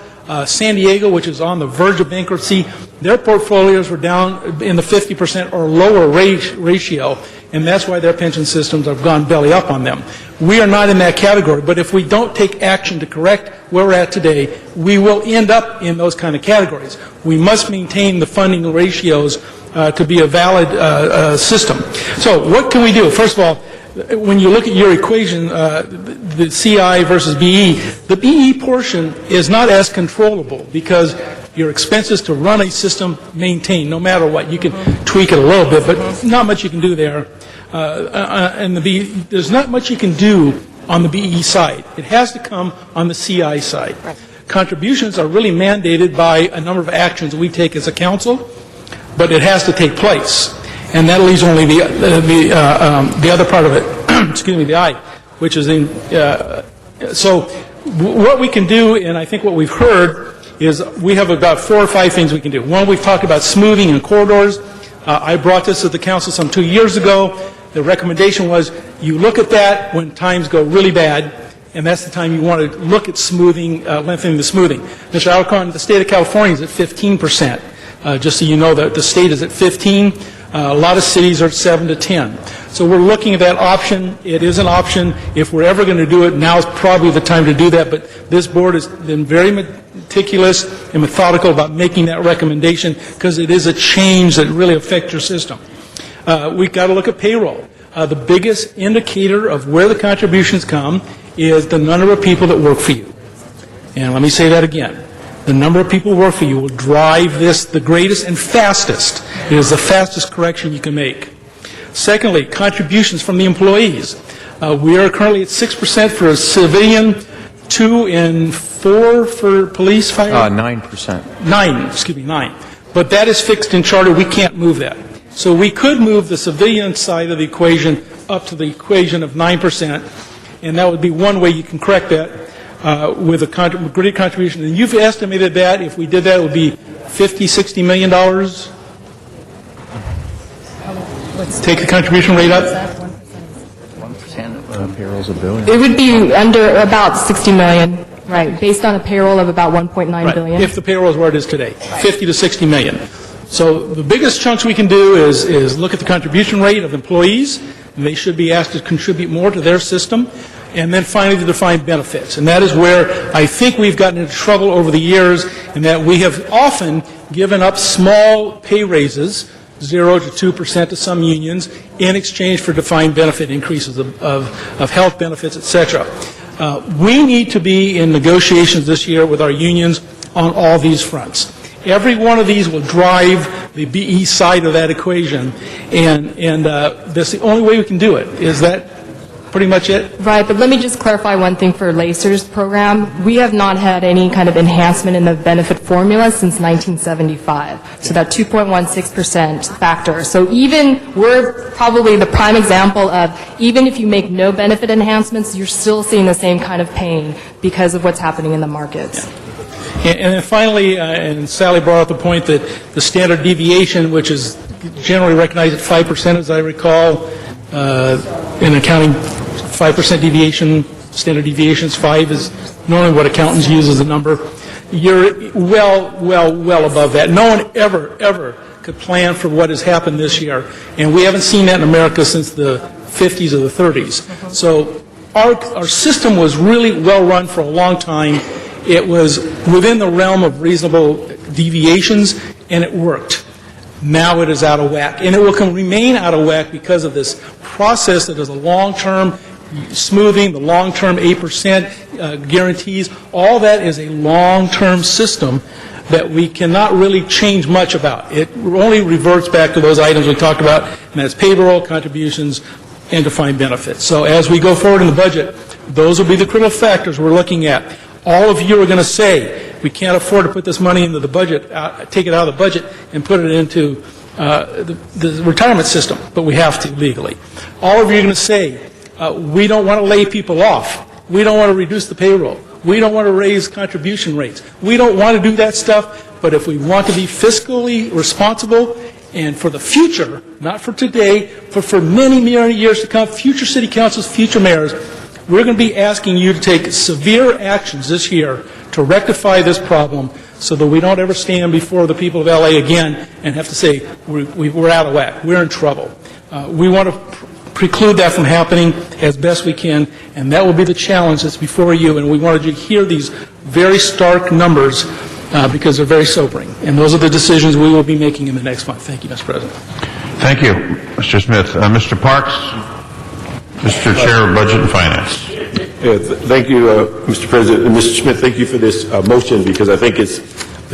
San Diego, which is on the verge of bankruptcy, their portfolios were down in the 50% or lower ratio, and that's why their pension systems have gone belly up on them. We are not in that category, but if we don't take action to correct where we're at today, we will end up in those kind of categories. We must maintain the funding ratios to be a valid system. So what can we do? First of all, when you look at your equation, the CI versus BE, the BE portion is not as controllable because your expenses to run a system maintain no matter what. You can tweak it a little bit, but not much you can do there. And there's not much you can do on the BE side. It has to come on the CI side. Contributions are really mandated by a number of actions we take as a council. but it has to take place. And that leaves only the other part of it, excuse me, the I, which is in, so what we can do, and I think what we've heard, is we have about 4 or 5 things we can do. One, we've talked about smoothing and corridors. I brought this to the council some 2 years ago. The recommendation was you look at that when times go really bad, and that's the time you want to look at smoothing, lengthening the smoothing. Mr. Alarcon, the state of California is at 15%. Just so you know that the state is at 15. A lot of cities are at 7 to 10. So we're looking at that option. It is an option. If we're ever going to do it, now is probably the time to do that. But this board has been very meticulous and methodical about making that recommendation because it is a change that really affects your system. We've got to look at payroll. The biggest indicator of where the contributions come is the number of people that work for you. And let me say that again. The number of people who work for you will drive this the greatest and fastest. It is the fastest correction you can make. Secondly, contributions from the employees. We are currently at 6% for a civilian, 2 and 4 for police, fire? 9%. 9. But that is fixed in charter. We can't move that. So we could move the civilian side of the equation up to the equation of 9%, and that would be one way you can correct that. With a great contribution. And you've estimated that, if we did that, it would be $50-60 million. Take the contribution rate up. 1% of payroll's $1 billion. It would be under about 60 million, right, based on a payroll of about 1.9 billion. If the payroll is where it is today, 50 to 60 million. So the biggest chunks we can do is look at the contribution rate of employees. And they should be asked to contribute more to their system. And then finally, the defined benefits. And that is where I think we've gotten into trouble over the years in that we have often given up small pay raises, 0 to 2% to some unions, in exchange for defined benefit increases of health benefits, et cetera. We need to be in negotiations this year with our unions on all these fronts. Every one of these will drive the BE side of that equation, and that's the only way we can do it. Is that pretty much it? Right, but let me just clarify one thing for LACER's program. We have not had any kind of enhancement in the benefit formula since 1975. So that 2.16% factor. So even, we're probably the prime example of, even if you make no benefit enhancements, you're still seeing the same kind of pain because of what's happening in the markets. Yeah. And then finally, and Sally brought up the point that the standard deviation, which is generally recognized at 5%, as I recall, in accounting, 5% deviation, standard deviations, 5 is normally what accountants use as a number. You're well above that. No one ever could plan for what has happened this year. And we haven't seen that in America since the 50s or the 30s. So our system was really well run for a long time. It was within the realm of reasonable deviations, and it worked. Now it is out of whack. And it will remain out of whack because of this process that is a long-term smoothing, the long-term 8% guarantees. All that is a long-term system that we cannot really change much about. It only reverts back to those items we talked about, and that's payroll, contributions, and defined benefits. So as we go forward in the budget, those will be the critical factors we're looking at. All of you are going to say, we can't afford to put this money into the budget, take it out of the budget and put it into the retirement system, but we have to legally. All of you are going to say, we don't want to lay people off. We don't want to reduce the payroll. We don't want to raise contribution rates. We don't want to do that stuff, but if we want to be fiscally responsible and for the future, not for today, but for many, many years to come, future city councils, future mayors, we're going to be asking you to take severe actions this year to rectify this problem so that we don't ever stand before the people of LA again and have to say, we're out of whack, we're in trouble. We want to preclude that from happening as best we can, and that will be the challenge that's before you, and we wanted you to hear these very stark numbers because they're very sobering. And those are the decisions we will be making in the next month. Thank you, Mr. President. Thank you, Mr. Smith. Mr. Parks, Mr. Chair of Budget and Finance. Thank you, Mr. President. And Mr. Smith, thank you for this motion because I think it's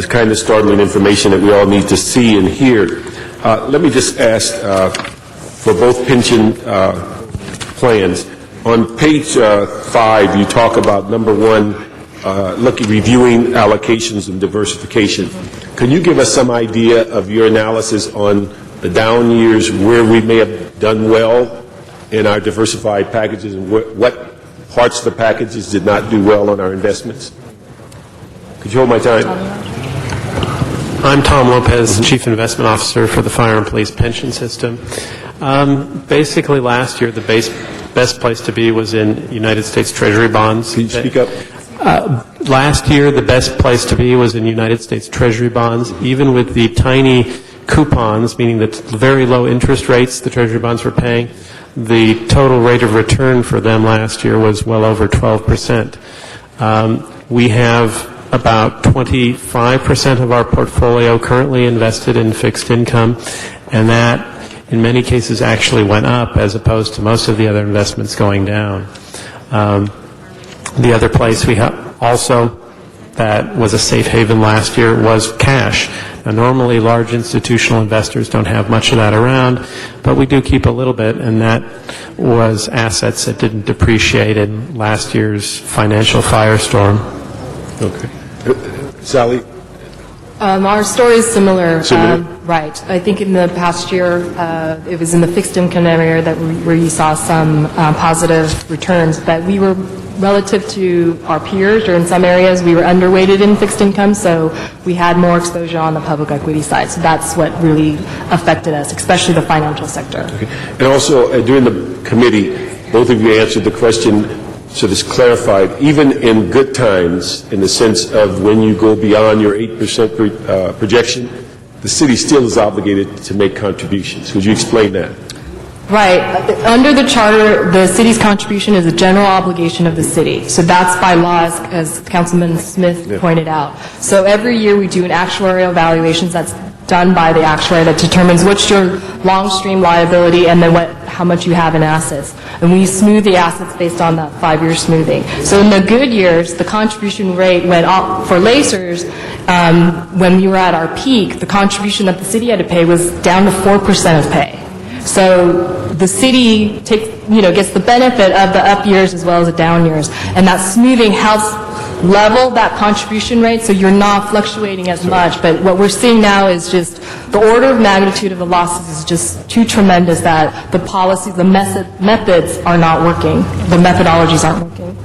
kind of startling information that we all need to see and hear. Let me just ask for both pension plans. On page 5, you talk about number 1, reviewing allocations and diversification. Can you give us some idea of your analysis on the down years where we may have done well in our diversified packages and what parts of the packages did not do well on our investments? Could you hold my time? I'm Tom Lopez, Chief Investment Officer for the Fire and Police Pension System. Basically, last year, the best place to be was in United States Treasury bonds. Can you speak up? Last year, the best place to be was in United States Treasury bonds, even with the tiny coupons, meaning the very low interest rates the Treasury bonds were paying. The total rate of return for them last year was well over 12%. We have about 25% of our portfolio currently invested in fixed income, and that in many cases actually went up as opposed to most of the other investments going down. The other place we also that was a safe haven last year was cash. Now, normally large institutional investors don't have much of that around, but we do keep a little bit, and that was assets that didn't depreciate in last year's financial firestorm. Okay. Sally? Our story is similar. Right. I think in the past year, it was in the fixed income area where you saw some positive returns, but we were relative to our peers, or in some areas, we were underweighted in fixed income, so we had more exposure on the public equity side. So that's what really affected us, especially the financial sector. Okay. And also, during the committee, both of you answered the question, so this clarified, even in good times, in the sense of when you go beyond your 8% projection, the city still is obligated to make contributions. Could you explain that? Right. Under the charter, the city's contribution is a general obligation of the city. So that's by law, as Councilman Smith pointed out. So every year we do an actuarial evaluations that's done by the actuary that determines what's your long stream liability and then how much you have in assets. And we smooth the assets based on that 5-year smoothing. So in the good years, the contribution rate went up for Lacers. When we were at our peak, the contribution that the city had to pay was down to 4% of pay. So the city gets the benefit of the up years as well as the down years. And that smoothing helps level that contribution rate so you're not fluctuating as much. But what we're seeing now is just the order of magnitude of the losses is just too tremendous that the policies, the methods are not working. The methodologies aren't working.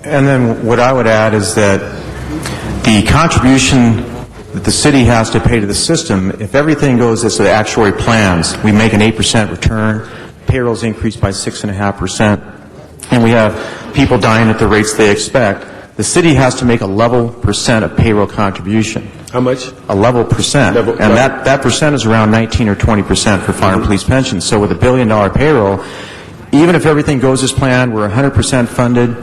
And then what I would add is that the contribution that the city has to pay to the system, if everything goes as the actuary plans, we make an 8% return, payrolls increase by 6.5%, and we have people dying at the rates they expect, the city has to make a level percent of payroll contribution. How much? A level percent. And that percent is around 19 or 20% for fire and police pensions. So with $1 billion payroll, even if everything goes as planned, we're 100% funded,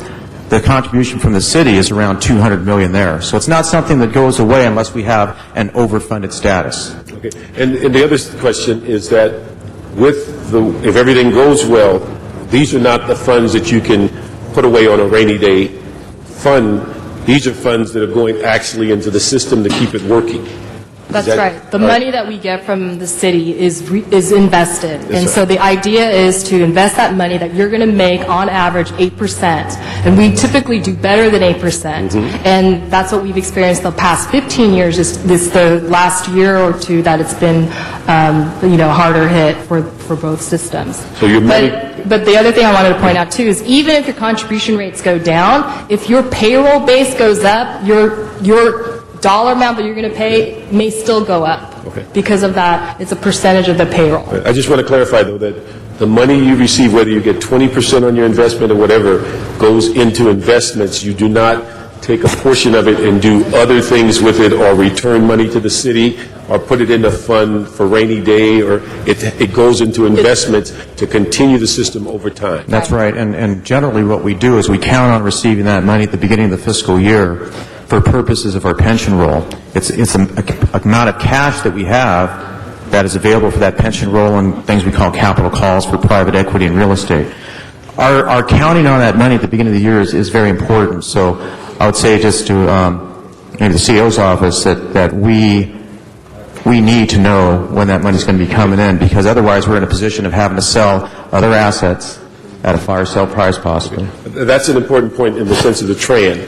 the contribution from the city is around $200 million there. So it's not something that goes away unless we have an overfunded status. Okay. And the other question is that if everything goes well, these are not the funds that you can put away on a rainy day fund. These are funds that are going actually into the system to keep it working. That's right. The money that we get from the city is invested. And so the idea is to invest that money that you're going to make on average 8%. And we typically do better than 8%. And that's what we've experienced the past 15 years. Is the last year or two that it's been harder hit for both systems. So but the other thing I wanted to point out too is even if your contribution rates go down, if your payroll base goes up, your dollar amount that you're going to pay may still go up. Okay. Because of that, it's a percentage of the payroll. I just want to clarify, though, that the money you receive, whether you get 20% on your investment or whatever, goes into investments. You do not take a portion of it and do other things with it or return money to the city or put it in a fund for rainy day, or it goes into investments to continue the system over time. That's right. And generally what we do is we count on receiving that money at the beginning of the fiscal year for purposes of our pension roll. It's an amount of cash that we have that is available for that pension roll and things we call capital calls for private equity and real estate. Our counting on that money at the beginning of the year is very important. So I would say just to maybe the CEO's office that we need to know when that money is going to be coming in, because otherwise we're in a position of having to sell other assets at a fire sale price possibly. That's an important point in the sense of the TRAN.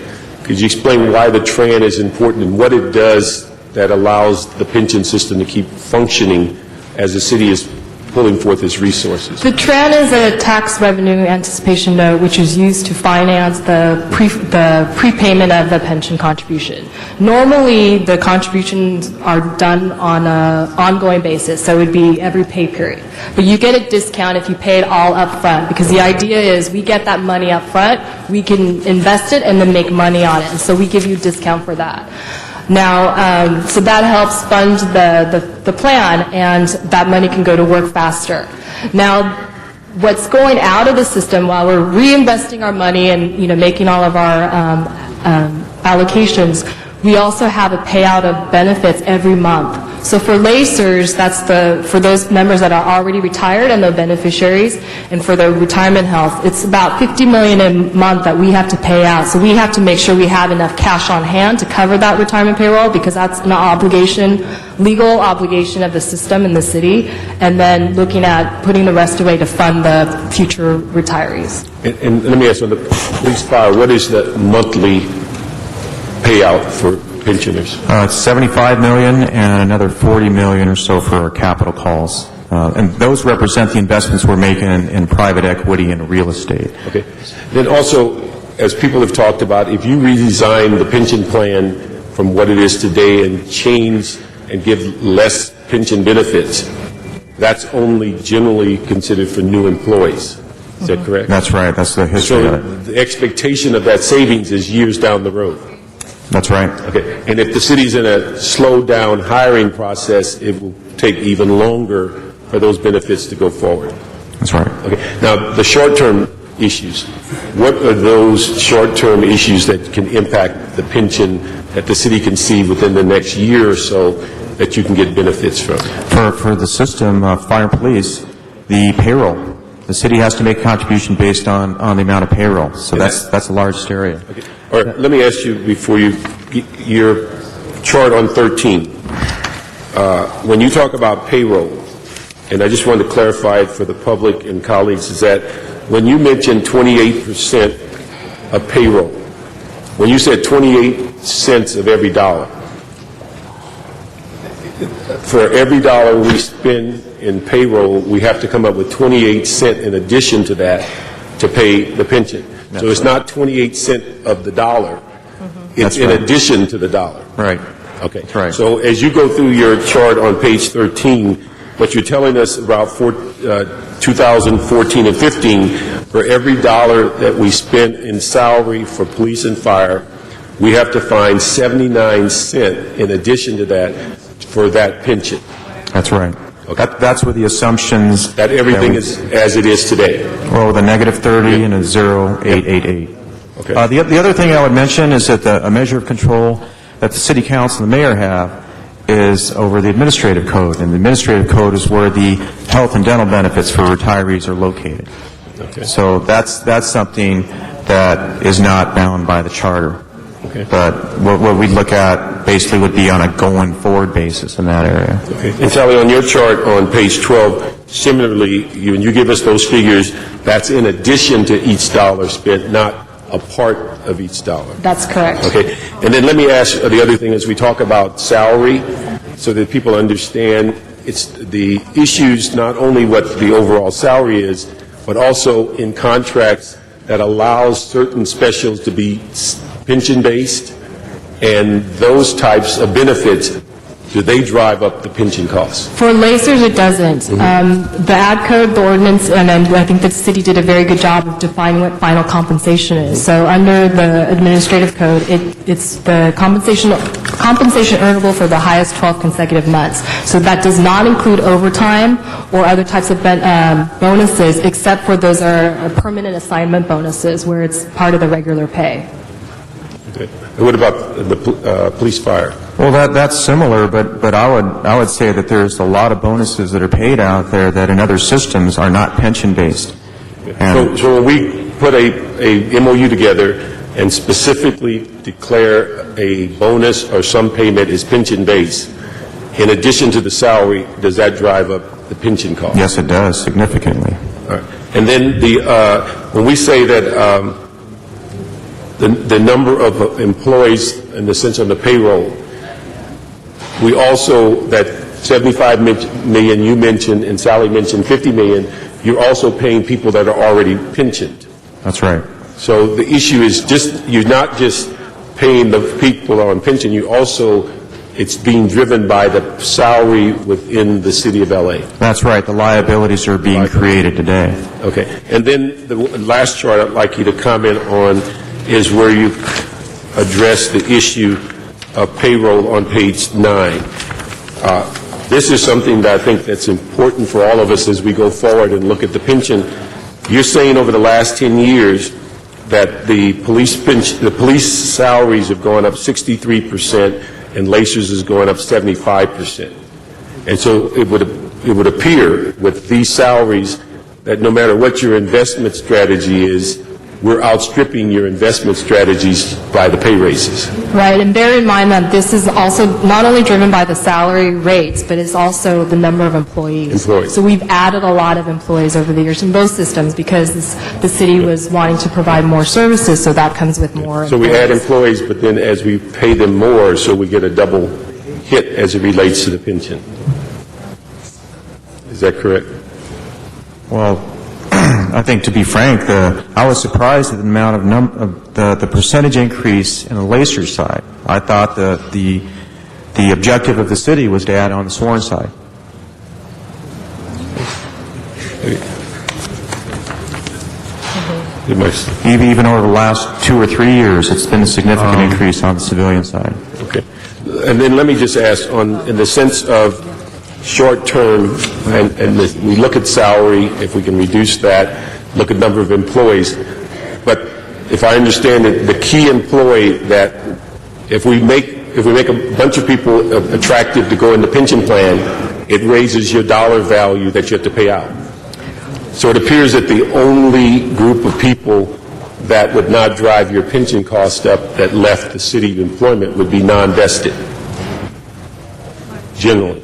Could you explain why the TRAN is important and what it does that allows the pension system to keep functioning as the city is pulling forth its resources? The TRAN is a tax revenue anticipation note which is used to finance the prepayment of the pension contribution. Normally, the contributions are done on an ongoing basis, so it would be every pay period. But you get a discount if you pay it all up front, because the idea is we get that money up front, we can invest it and then make money on it, and so we give you a discount for that. Now, so that helps fund the plan, and that money can go to work faster. Now, what's going out of the system while we're reinvesting our money and making all of our allocations, we also have a payout of benefits every month. So for LACERS, that's for those members that are already retired and the beneficiaries, and for the retirement health, it's about $50 million a month that we have to pay out. So we have to make sure we have enough cash on hand to cover that retirement payroll, because that's an obligation, legal obligation of the system in the city, and then looking at putting the rest away to fund the future retirees. And let me ask you, on the police fire, what is the monthly payout for pensioners? It's $75 million and another $40 million or so for our capital calls. And those represent the investments we're making in private equity and real estate. Okay. Then also, as people have talked about, if you redesign the pension plan from what it is today and change and give less pension benefits, that's only generally considered for new employees. Is that correct? That's right. That's the history So of it. the expectation of that savings is years down the road. That's right. Okay. And if the city's in a slowed down hiring process, it will take even longer for those benefits to go forward. That's right. Okay. Now, the short-term issues, what are those short-term issues that can impact the pension that the city can see within the next year or so that you can get benefits from? For the system, fire and police, the payroll. The city has to make a contribution based on the amount of payroll. So that's a large area. Okay. All right. Let me ask you before your chart on 13. When you talk about payroll, and I just wanted to clarify it for the public and colleagues, is that when you mentioned 28% of payroll, when you said 28 cents of every dollar, for every dollar we spend in payroll, we have to come up with 28 cents in addition to that to pay the pension. So it's not 28 cents of the dollar. It's in addition to the dollar. Right. Okay. Right. So as you go through your chart on page 13, what you're telling us about 2014 and 15, for every dollar that we spend in salary for police and fire, we have to find 79 cents in addition to that for that pension. That's right. Okay. That's where the assumptions... That everything is as it is today. Well, with a negative 30 and a 0.888. Okay. The other thing I would mention is that a measure of control that the city council and the mayor have is over the administrative code. And the administrative code is where the health and dental benefits for retirees are located. Okay. So that's something that is not bound by the charter. Okay. But what we look at basically would be on a going forward basis in that area. Okay. And Sally, on your chart on page 12, similarly, when you give us those figures, that's in addition to each dollar spent, not a part of each dollar. That's correct. Okay. And then let me ask the other thing as we talk about salary, so that people understand it's the issues, not only what the overall salary is, but also in contracts that allows certain specials to be pension-based, and those types of benefits, do they drive up the pension costs? For LACERS, it doesn't. The ad code, the ordinance, and I think the city did a very good job of defining what final compensation is. So under the administrative code, it's the compensation earnable for the highest 12 consecutive months. So that does not include overtime or other types of bonuses, except for those are permanent assignment bonuses, where it's part of the regular pay. Okay. And what about the police fire? Well, that's similar, but I would say that there's a lot of bonuses that are paid out there that in other systems are not pension-based. So when we put a MOU together and specifically declare a bonus or some payment is pension-based, in addition to the salary, does that drive up the pension cost? Yes, it does, significantly. All right. And then when we say that the number of employees in the sense on the payroll, we also, that 75 million you mentioned and Sally mentioned 50 million, you're also paying people that are already pensioned. That's right. So the issue is you're not just paying the people on pension, you also, it's being driven by the salary within the city of LA. That's right. The liabilities are being created today. Okay. And then the last chart I'd like you to comment on is where you address the issue of payroll on page 9. This is something that I think that's important for all of us as we go forward and look at the pension. You're saying over the last 10 years that the police salaries have gone up 63% and Lacers is going up 75%. And so it would appear with these salaries that no matter what your investment strategy is, we're outstripping your investment strategies by the pay raises. Right, and bear in mind that this is also not only driven by the salary rates, but it's also the number of employees. So we've added a lot of employees over the years in both systems because the city was wanting to provide more services, so that comes with more So we add employees, but then as we pay them more, so we get a double hit as it relates to the pension. Is that correct? Well, I think, to be frank, I was surprised at the amount of the percentage increase in the Lacer side. I thought the objective of the city was to add on the Sworn side. Even over the last 2 or 3 years, it's been a significant increase on the civilian side. Okay. And then let me just ask, in the sense of short-term, and we look at salary, if we can reduce that, look at number of employees. But if I understand it, the key employee that if we make a bunch of people attractive to go in the pension plan, it raises your dollar value that you have to pay out. So it appears that the only group of people that would not drive your pension cost up that left the city employment would be non-vested, generally.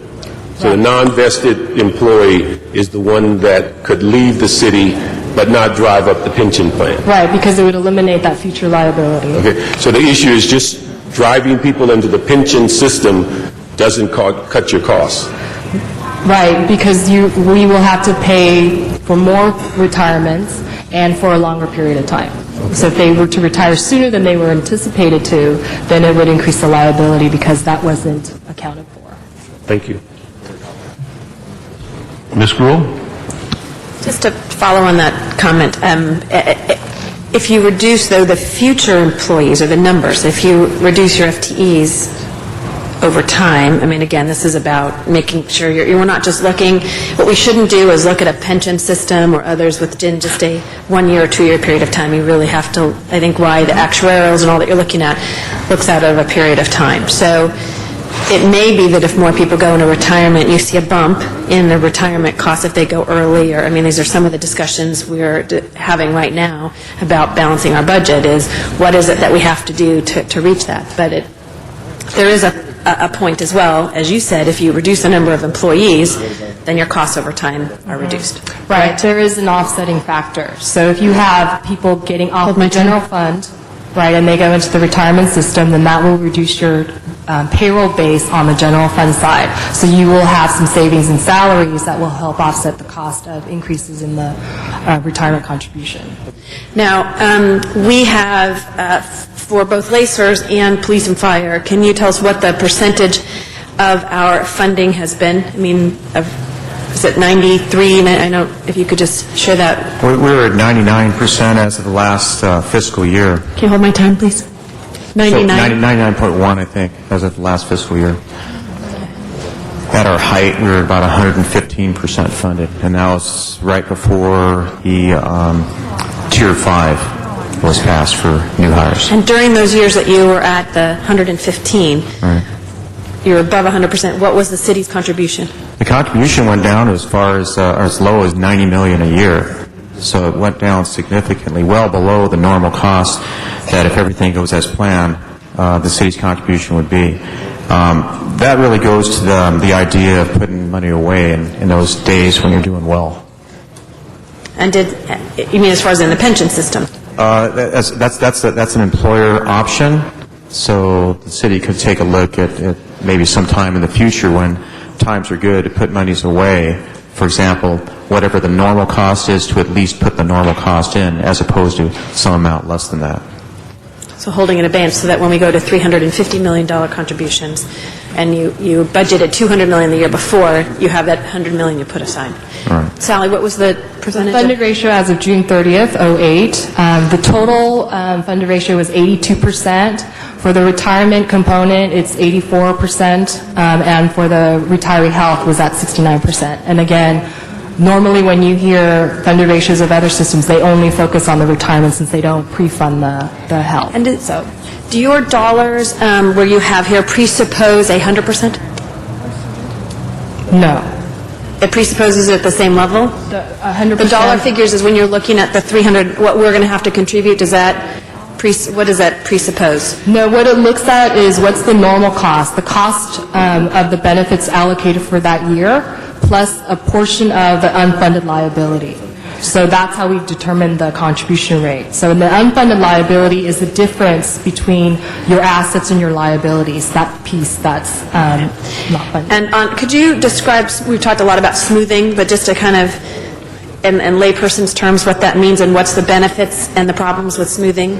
So the non-vested employee is the one that could leave the city but not drive up the pension plan. Right, because it would eliminate that future liability. Okay, so the issue is just driving people into the pension system doesn't cut your costs. Right, because we will have to pay for more retirements and for a longer period of time. So if they were to retire sooner than they were anticipated to, then it would increase the liability because that wasn't accounted for. Thank you. Ms. Gruhl? Just to follow on that comment, if you reduce, though, the future employees or the numbers, if you reduce your FTEs over time, I mean, again, this is about making sure you're not just looking, what we shouldn't do is look at a pension system or others within just a 1 year or 2 year period of time. You really have to, I think, why the actuarials and all that you're looking at looks out over a period of time. So it may be that if more people go into retirement, you see a bump in the retirement costs if they go early, or, I mean, these are some of the discussions we're having right now about balancing our budget, is what is it that we have to do to reach that. But there is a point as well, as you said, if you reduce the number of employees, then your costs over time are reduced. Right, there is an offsetting factor. So if you have people getting off the general fund, right, and they go into the retirement system, then that will reduce your payroll base on the general fund side. So you will have some savings in salaries that will help offset the cost of increases in the retirement contribution. Now, we have, for both Lacers and police and fire, can you tell us what the percentage of our funding has been? I mean, is it 93? I know if you could just share that. We were at 99% as of the last fiscal year. Can you hold my time, please? 99? So 99.1, I think, as of the last fiscal year. At our height, we were about 115% funded, and that was right before the Tier 5 was passed for new hires. And during those years that you were at the 115, Right. you were above 100%. What was the city's contribution? The contribution went down as far as low as $90 million a year. So it went down significantly, well below the normal cost that if everything goes as planned, the city's contribution would be. That really goes to the idea of putting money away in those days when you're doing well. And you mean as far as in the pension system? That's an employer option, so the city could take a look at maybe sometime in the future when times are good to put monies away. For example, whatever the normal cost is, to at least put the normal cost in, as opposed to some amount less than that. So holding in abeyance so that when we go to $350 million contributions and you budgeted $200 million the year before, you have that $100 million you put aside. Right. Sally, what was the percentage? Funded ratio as of June 30th, 08, the total funded ratio was 82%. For the retirement component, it's 84%, and for the retiree health was at 69%. And again, normally when you hear funded ratios of other systems, they only focus on the retirement since they don't pre-fund the health. And do your dollars where you have here presuppose 100%? No. It presupposes it at the same level? 100%. The dollar figures is when you're looking at the 300, what we're going to have to contribute, does that, what does that presuppose? No, what it looks at is what's the normal cost, the cost of the benefits allocated for that year, plus a portion of the unfunded liability. So that's how we determine the contribution rate. So the unfunded liability is the difference between your assets and your liabilities, that piece that's not funded. And could you describe, we've talked a lot about smoothing, but just to kind of, in layperson's terms, what that means and what's the benefits and the problems with smoothing?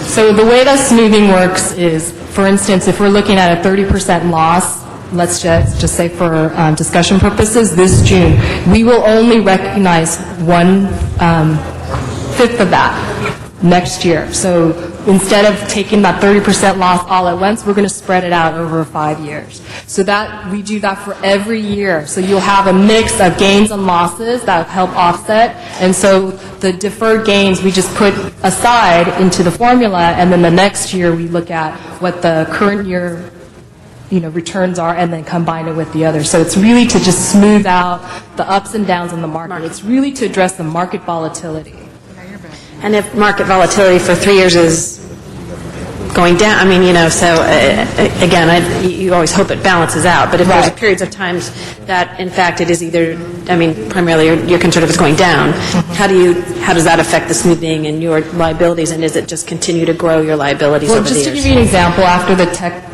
So the way that smoothing works is, for instance, if we're looking at a 30% loss, let's just say for discussion purposes, this June, we will only recognize 1/5 of that next year. So instead of taking that 30% loss all at once, we're going to spread it out over 5 years. So that we do that for every year. So you'll have a mix of gains and losses that help offset. And so the deferred gains we just put aside into the formula, and then the next year we look at what the current year returns are, and then combine it with the others. So it's really to just smooth out the ups and downs in the market. It's really to address the market volatility. And if market volatility for 3 years is going down, again, you always hope it balances out, but if there's periods of times that, in fact, it is either, primarily you're concerned if it's going down, how does that affect the smoothing and your liabilities, and does it just continue to grow your liabilities over the years? Just to give you an example, after the tech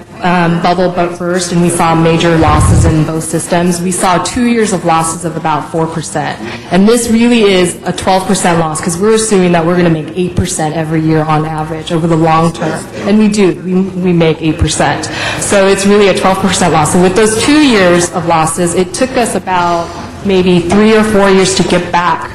bubble burst and we saw major losses in both systems, we saw 2 years of losses of about 4%. And this really is a 12% loss because we're assuming that we're going to make 8% every year on average over the long term. And we do. We make 8%. So it's really a 12% loss. And with those 2 years of losses, it took us about maybe 3 or 4 years to get back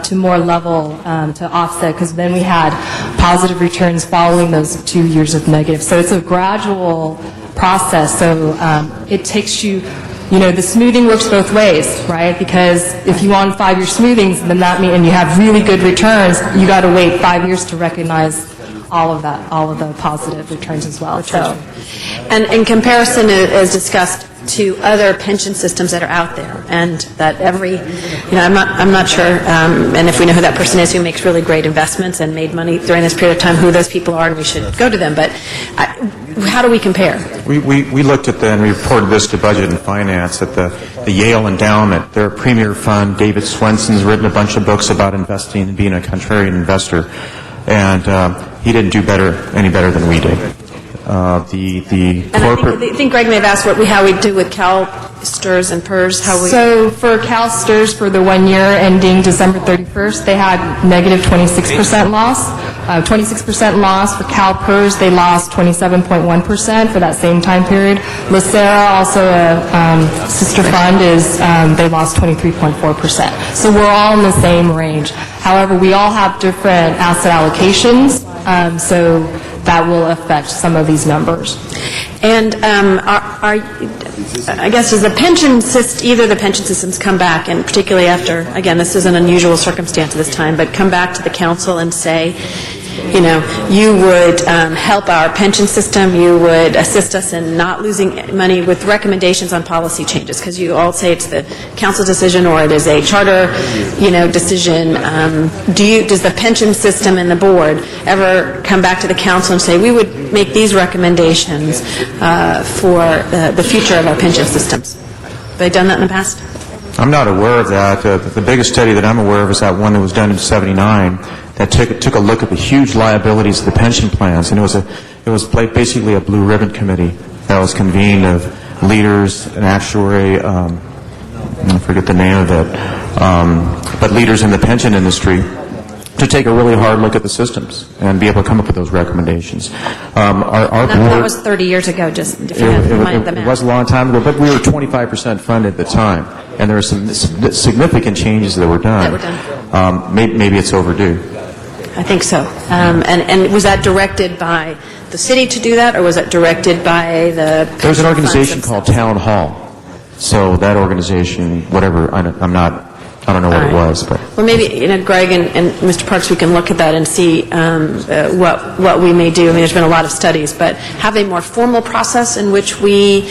to more level to offset, because then we had positive returns following those 2 years of negative. So it's a gradual process. So it takes you, the smoothing works both ways, right? Because if you want 5-year smoothings, then that means, and you have really good returns, you got to wait 5 years to recognize all of the positive returns as well. So, and in comparison, as discussed, to other pension systems that are out there, and that I'm not sure, and if we know who that person is who makes really great investments and made money during this period of time, who those people are, and we should go to them, but how do we compare? We looked at and we reported this to Budget and Finance at the Yale Endowment, their premier fund. David Swenson's written a bunch of books about investing and being a contrarian investor, and he didn't do any better than we did. The corporate. I think Greg may have asked how we do with Cal, STRS, and PERS. So for Cal STRS, for the 1 year ending December 31st, they had negative 26% loss. 26% loss. For Cal PERS, they lost 27.1% for that same time period. Lacera, also a sister fund, they lost 23.4%. So we're all in the same range. However, we all have different asset allocations, so that will affect some of these numbers. And I guess, does the pension system, either the pension systems come back, and particularly after, again, this is an unusual circumstance at this time, but come back to the council and say, you would help our pension system, you would assist us in not losing money with recommendations on policy changes, because you all say it's the council decision or it is a charter, decision. Does the pension system and the board ever come back to the council and say, we would make these recommendations for the future of our pension systems? Have they done that in the past? I'm not aware of that. The biggest study that I'm aware of is that one that was done in '79 that took a look at the huge liabilities of the pension plans, and it was basically a blue ribbon committee that was convened of leaders, an actuary, I forget the name of it, but leaders in the pension industry, to take a really hard look at the systems and be able to come up with those recommendations. Our That board, was 30 years ago, just if you have in mind the it math. was a long time ago, but we were 25% funded at the time, and there were some significant changes that were done. Maybe it's overdue. I think so. And was that directed by the city to do that, or was it directed by the... There's an pension funds organization called Town Hall. So that organization, whatever, I don't know what it was, but... Well, maybe, Greg and Mr. Parks, we can look at that and see what we may do. I mean, there's been a lot of studies, but have a more formal process in which we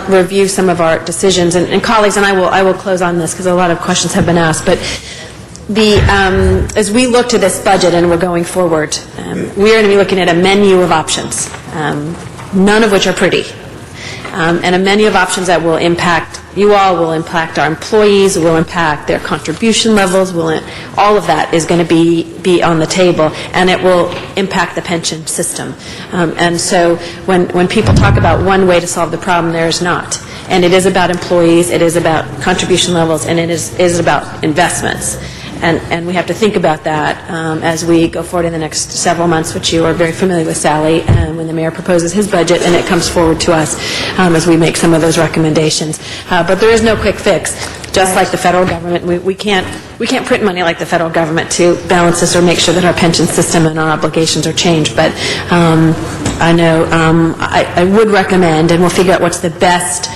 review some of our decisions. And colleagues, and I will close on this because a lot of questions have been asked, but as we look to this budget and we're going forward, we are going to be looking at a menu of options, none of which are pretty. And a menu of options that will impact you all, will impact our employees, will impact their contribution levels, all of that is going to be on the table, and it will impact the pension system. And so when people talk about one way to solve the problem, there is not. And it is about employees, it is about contribution levels, and it is about investments. And we have to think about that as we go forward in the next several months, which you are very familiar with, Sally, when the mayor proposes his budget and it comes forward to us as we make some of those recommendations. But there is no quick fix. Just like the federal government, we can't print money like the federal government to balance this or make sure that our pension system and our obligations are changed. But I know I would recommend, and we'll figure out what's the best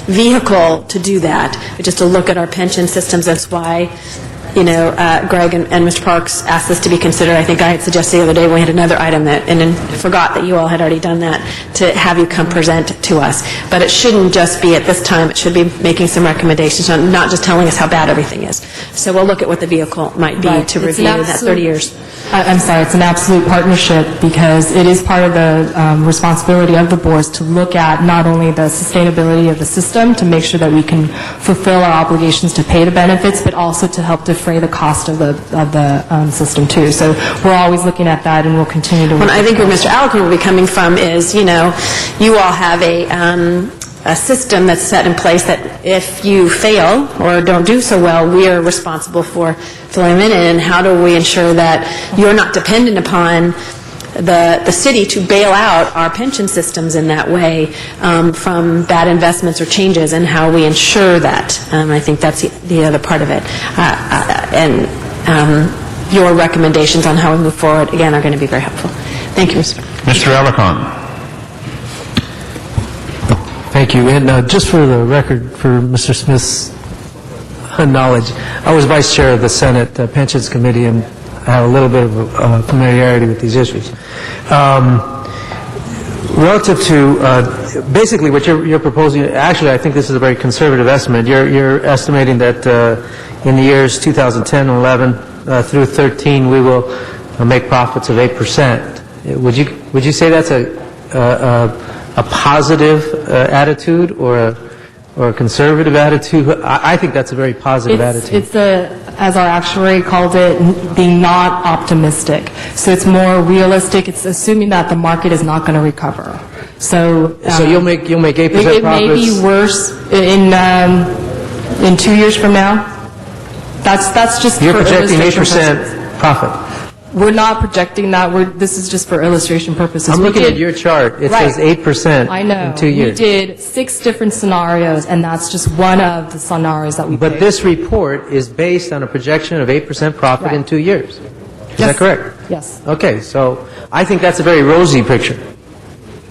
vehicle to do that, but just to look at our pension systems. That's why Greg and Mr. Parks asked this to be considered. I think I had suggested the other day when we had another item and then forgot that you all had already done that, to have you come present to us. But it shouldn't just be at this time. It should be making some recommendations, not just telling us how bad everything is. So we'll look at what the vehicle might be to review that 30 years. I'm sorry, it's an absolute partnership because it is part of the responsibility of the boards to look at not only the sustainability of the system to make sure that we can fulfill our obligations to pay the benefits, but also to help defray the cost of the system too. So we're always looking at that, and we'll continue to work. Well, I think where Mr. Alcorn will be coming from is, you all have a system that's set in place that if you fail or don't do so well, we are responsible for filling them in. And how do we ensure that you're not dependent upon the city to bail out our pension systems in that way from bad investments or changes, and how we ensure that? I think that's the other part of it. And your recommendations on how we move forward, again, are going to be very helpful. Thank you, Mr. Mr. Thank you. And just for the record, for Mr. Smith's knowledge, I was vice chair of the Senate Pensions Committee, and I have a little bit of familiarity with these issues. Relative to basically what you're proposing, actually I think this is a very conservative estimate. You're estimating that in the years 2010 and 11 through 13 we will make profits of 8%. Would you say that's a positive attitude or a conservative attitude? I think that's a very positive attitude. It's as our actuary called it, being not optimistic. So it's more realistic. It's assuming that the market is not going to recover. So you'll make 8% profits? It may be worse in 2 years from now. That's just You're for projecting illustration 8% profit. We're not projecting that. This is just for illustration purposes. I'm looking at your chart. It says 8% I know. in 2 years. We did 6 different scenarios, and that's just one of the scenarios that we But picked. this report is based on a projection of 8% profit in 2 years. Is that correct? Yes. Okay, so I think that's a very rosy picture.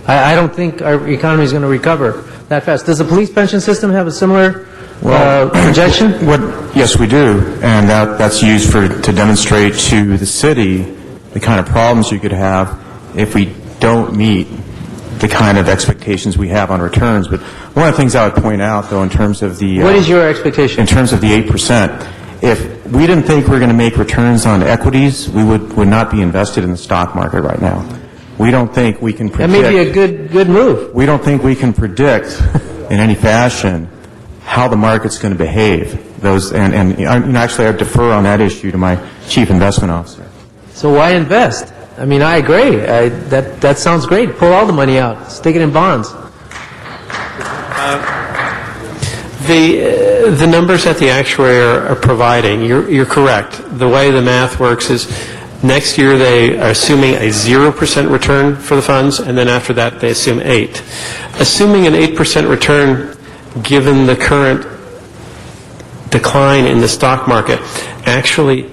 I don't think our economy is going to recover that fast. Does the police pension system have a similar projection? Yes, we do, and that's used to demonstrate to the city the kind of problems you could have if we don't meet the kind of expectations we have on returns. But one of the things I would point out, though, in terms of the... What is your expectation? In terms of the 8%, if we didn't think we were going to make returns on equities, we would not be invested in the stock market right now. We don't think we can predict... That may be a good move. We don't think we can predict in any fashion how the market's going to behave. Actually, I defer on that issue to my chief investment officer. So why invest? I mean, I agree. That sounds great. Pull all the money out. Stick it in bonds. The numbers that the actuary are providing, you're correct. The way the math works is next year they are assuming a 0% return for the funds, and then after that they assume 8. Assuming an 8% return, given the current decline in the stock market, actually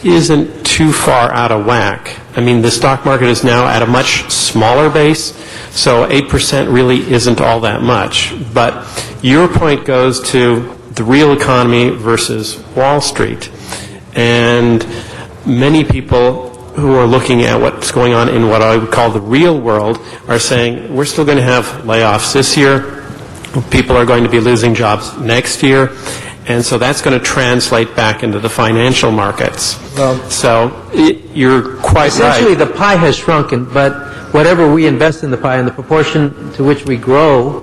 isn't too far out of whack. I mean, the stock market is now at a much smaller base, so 8% really isn't all that much. But your point goes to the real economy versus Wall Street. And many people who are looking at what's going on in what I would call the real world are saying, we're still going to have layoffs this year. People are going to be losing jobs next year. And so that's going to translate back into the financial markets. You're quite essentially, right. the pie has shrunken, but whatever we invest in the pie and the proportion to which we grow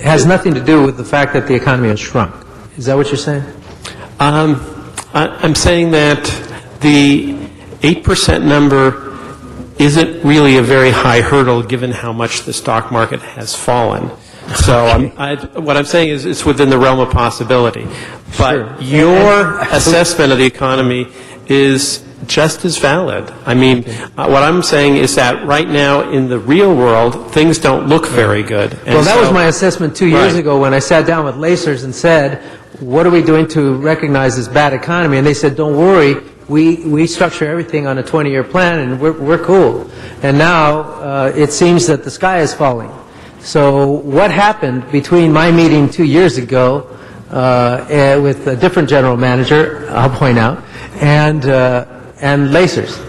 has nothing to do with the fact that the economy has shrunk. Is that what you're saying? I'm saying that the 8% number isn't really a very high hurdle given how much the stock market has fallen. So what I'm saying is it's within the realm of possibility. But your assessment of the economy is just as valid. I mean, what I'm saying is that right now in the real world, things don't look very good. And well, that was my assessment 2 years ago when I sat down with Lacers and said, what are we doing to recognize this bad economy? And they said, don't worry, we structure everything on a 20-year plan and we're cool. And now it seems that the sky is falling. So what happened between my meeting 2 years ago with a different general manager, I'll point out, and Lacers,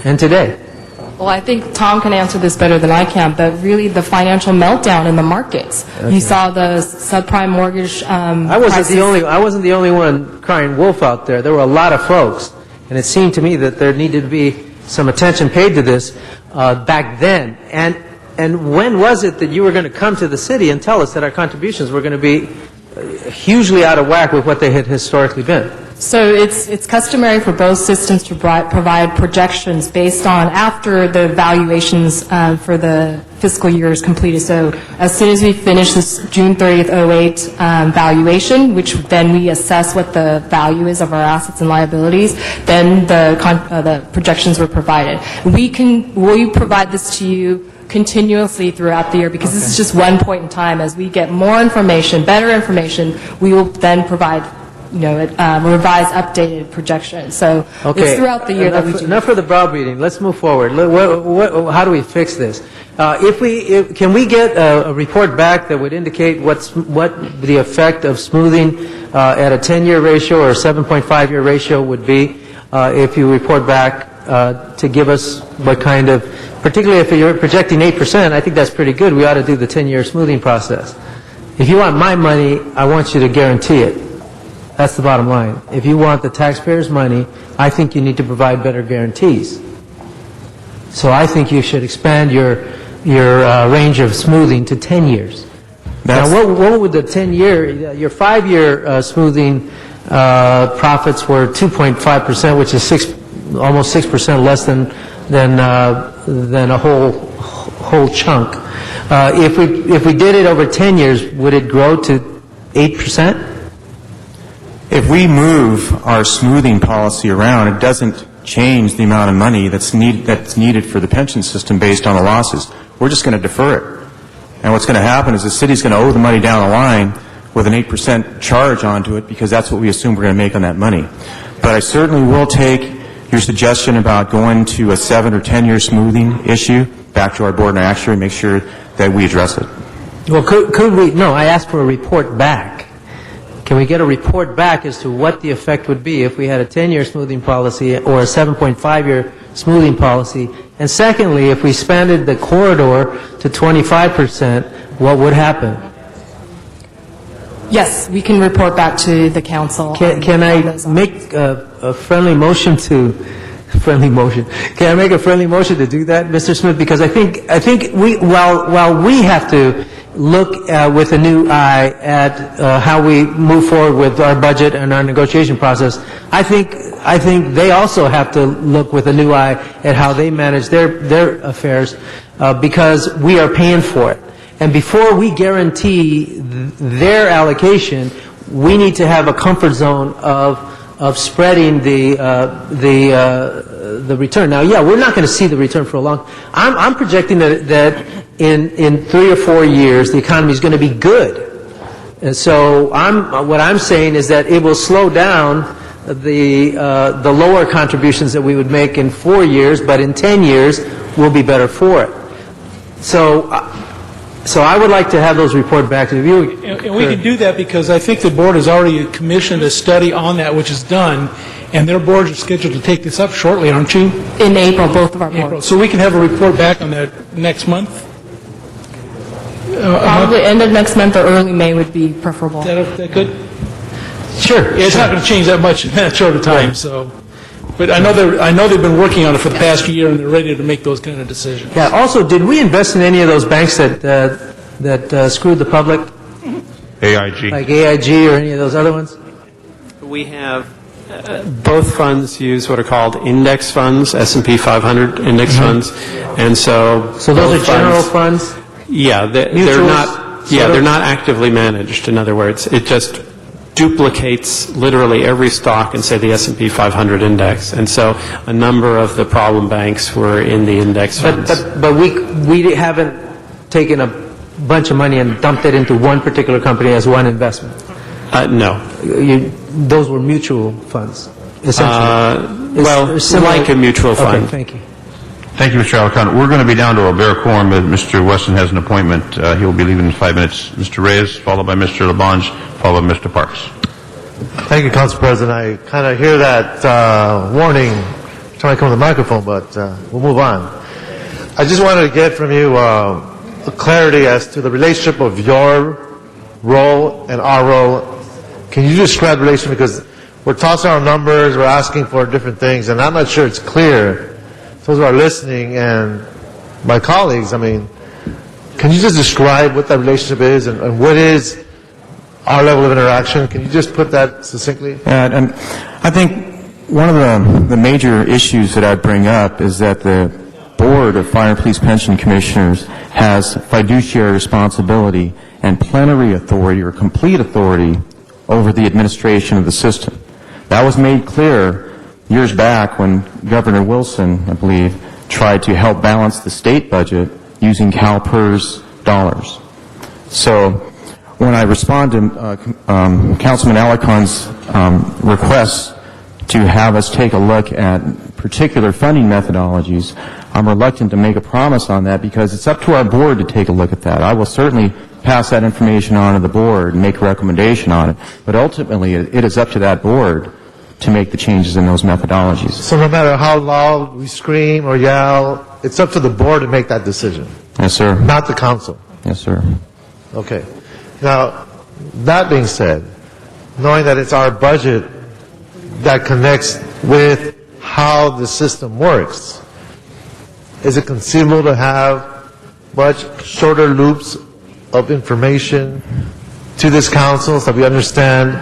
and today? Well, I think Tom can answer this better than I can, but really the financial meltdown in the markets. Okay. You saw the subprime mortgage I wasn't the only one crying wolf out there. There were a lot of folks, and it seemed to me that there needed to be some attention paid to this back then. And when was it that you were going to come to the city and tell us that our contributions were going to be hugely out of whack with what they had historically been? So it's customary for both systems to provide projections based on after the valuations for the fiscal year is completed. So as soon as we finish this June 30th, 08 valuation, which then we assess what the value is of our assets and liabilities, then the projections were provided. We provide this to you continuously throughout the year because this is just one point in time. As we get more information, better information, we will then provide revised, updated projections. So it's throughout the year that we do. Enough for the browbeating. Let's move forward. How do we fix this? Can we get a report back that would indicate what the effect of smoothing at a 10-year ratio or a 7.5-year ratio would be if you report back to give us what kind of, particularly if you're projecting 8%, I think that's pretty good. We ought to do the 10-year smoothing process. If you want my money, I want you to guarantee it. That's the bottom line. If you want the taxpayers' money, I think you need to provide better guarantees. So I think you should expand your range of smoothing to 10 years. Now, what would the 10-year, your 5-year smoothing profits were 2.5%, which is almost 6% less than a whole chunk. If we did it over 10 years, would it grow to 8%? If we move our smoothing policy around, it doesn't change the amount of money that's needed for the pension system based on the losses. We're just going to defer it. And what's going to happen is the city's going to owe the money down the line with an 8% charge onto it because that's what we assume we're going to make on that money. But I certainly will take your suggestion about going to a 7 or 10-year smoothing issue back to our board and our actuary and make sure that we address it. Well, could we? No, I asked for a report back. Can we get a report back as to what the effect would be if we had a 10-year smoothing policy or a 7.5-year smoothing policy? And secondly, if we expanded the corridor to 25%, what would happen? Yes, we can report back to the council. Can I make a friendly motion to... Can I make a friendly motion to do that, Mr. Smith? Because I think while we have to look with a new eye at how we move forward with our budget and our negotiation process, I think they also have to look with a new eye at how they manage their affairs because we are paying for it. And before we guarantee their allocation, we need to have a comfort zone of spreading the return. Now, yeah, we're not going to see the return for a long. I'm projecting that in 3 or 4 years the economy is going to be good. And so what I'm saying is that it will slow down the lower contributions that we would make in 4 years, but in 10 years we'll be better for it. So I would like to have those report back to you. And we can do that because I think the board has already commissioned a study on that, which is done, and their boards are scheduled to take this up shortly, aren't you? In April, both of our boards. So we can have a report back on that next month? Probably end of next month or early May would be preferable. Is that good? Sure. Yeah, it's not going to change that much in that short a time, so. But I know they've been working on it for the past year, and they're ready to make those kind of decisions. Yeah. Also, did we invest in any of those banks that screwed the public, AIG. like AIG or any of those other ones? We have both funds use what are called index funds, S&P 500 index funds, and so those both are general funds. Yeah, they're Mutuals, not. Yeah, they're not actively managed. In other words, it just duplicates literally every stock in, say, the S&P 500 index. And so a number of the problem banks were in the index funds. But we haven't taken a bunch of money and dumped it into one particular company as one investment. No. Those were mutual funds, essentially. Like a mutual fund. Okay, thank you. Thank you, Mr. Alicante. We're going to be down to a bare quorum, but Mr. Weston has an appointment. He will be leaving in 5 minutes. Mr. Reyes, followed by Mr. Labange, followed by Mr. Parks. Thank you, Council President. I kind of hear that warning trying to come to the microphone, but we'll move on. I just wanted to get from you clarity as to the relationship of your role and our role. Can you describe the relationship? Because we're tossing our numbers, we're asking for different things, and I'm not sure it's clear. Those who are listening and my colleagues, I mean, can you just describe what that relationship is and what is our level of interaction? Can you just put that succinctly? And I think one of the major issues that I bring up is that the Board of Fire and Police Pension Commissioners has fiduciary responsibility and plenary authority or complete authority over the administration of the system. That was made clear years back when Governor Wilson, I believe, tried to help balance the state budget using CalPERS dollars. So when I respond to Councilman Alicon's request to have us take a look at particular funding methodologies, I'm reluctant to make a promise on that because it's up to our board to take a look at that. I will certainly pass that information on to the board and make a recommendation on it, but ultimately it is up to that board to make the changes in those methodologies. So no matter how loud we scream or yell, it's up to the board to make that decision. Yes, sir. Not the council. Yes, sir. Okay. Now, that being said, knowing that it's our budget that connects with how the system works, is it conceivable to have much shorter loops of information to this council so that we understand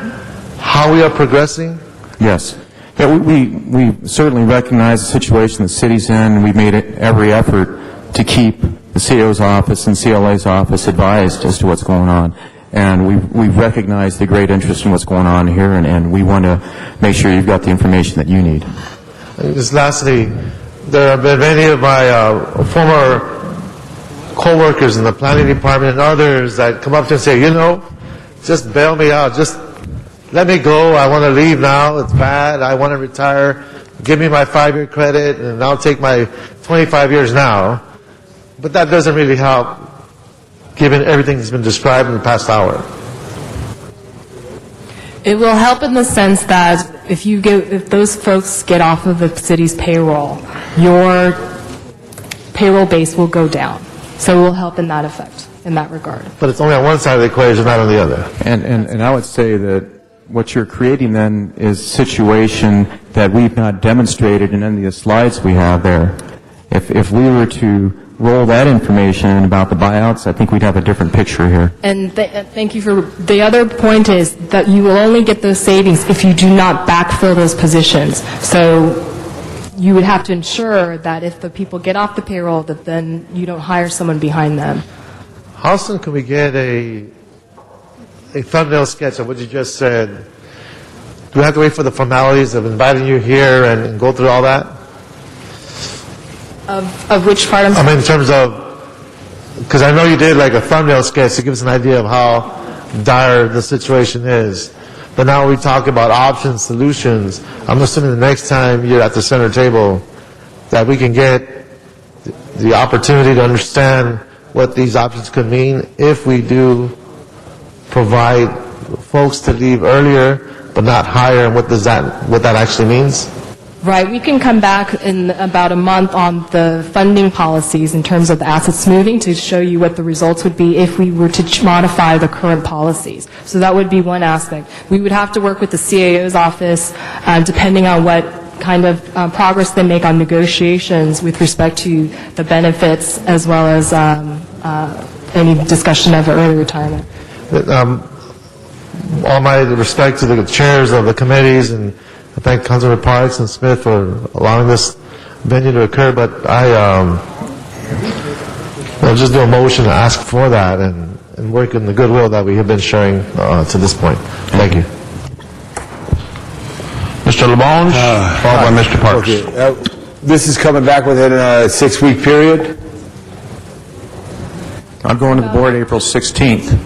how we are progressing? Yes. Yeah, we certainly recognize the situation the city's in, and we've made every effort to keep the CO's office and CLA's office advised as to what's going on. And we recognize the great interest in what's going on here, and we want to make sure you've got the information that you need. Just lastly, there have been many of my former co-workers in the planning department and others that come up to and say, you know, just bail me out, just let me go, I want to leave now, it's bad, I want to retire, give me my 5-year credit, and I'll take my 25 years now. But that doesn't really help, given everything that's been described in the past hour. It will help in the sense that if those folks get off of the city's payroll, your payroll base will go down. So it will help in that effect, in that regard. But it's only on one side of the equation, not on the other. And I would say that what you're creating then is a situation that we've not demonstrated in any of the slides we have there. If we were to roll that information about the buyouts, I think we'd have a different picture here. And thank you for, the other point is that you will only get those savings if you do not backfill those positions. So you would have to ensure that if the people get off the payroll, that then you don't hire someone behind them. How soon can we get a thumbnail sketch of what you just said? Do we have to wait for the formalities of inviting you here and go through all that? Of which part? I mean, in terms of, because I know you did like a thumbnail sketch to give us an idea of how dire the situation is. But now we talk about options, solutions. I'm assuming the next time you're at the center table that we can get the opportunity to understand what these options could mean if we do provide folks to leave earlier but not hire, and what that actually means? Right. We can come back in about a month on the funding policies in terms of the assets moving to show you what the results would be if we were to modify the current policies. So that would be one aspect. We would have to work with the CAO's office, depending on what kind of progress they make on negotiations with respect to the benefits as well as any discussion of early retirement. All my respect to the chairs of the committees, and I thank Councilor Parks and Smith for allowing this venue to occur, but I'll just do a motion to ask for that and work in the goodwill that we have been sharing to this point. Thank you. Mr. Labange, followed by Mr. Parks. Okay. This is coming back within a 6-week period? I'm going to the board April 16th.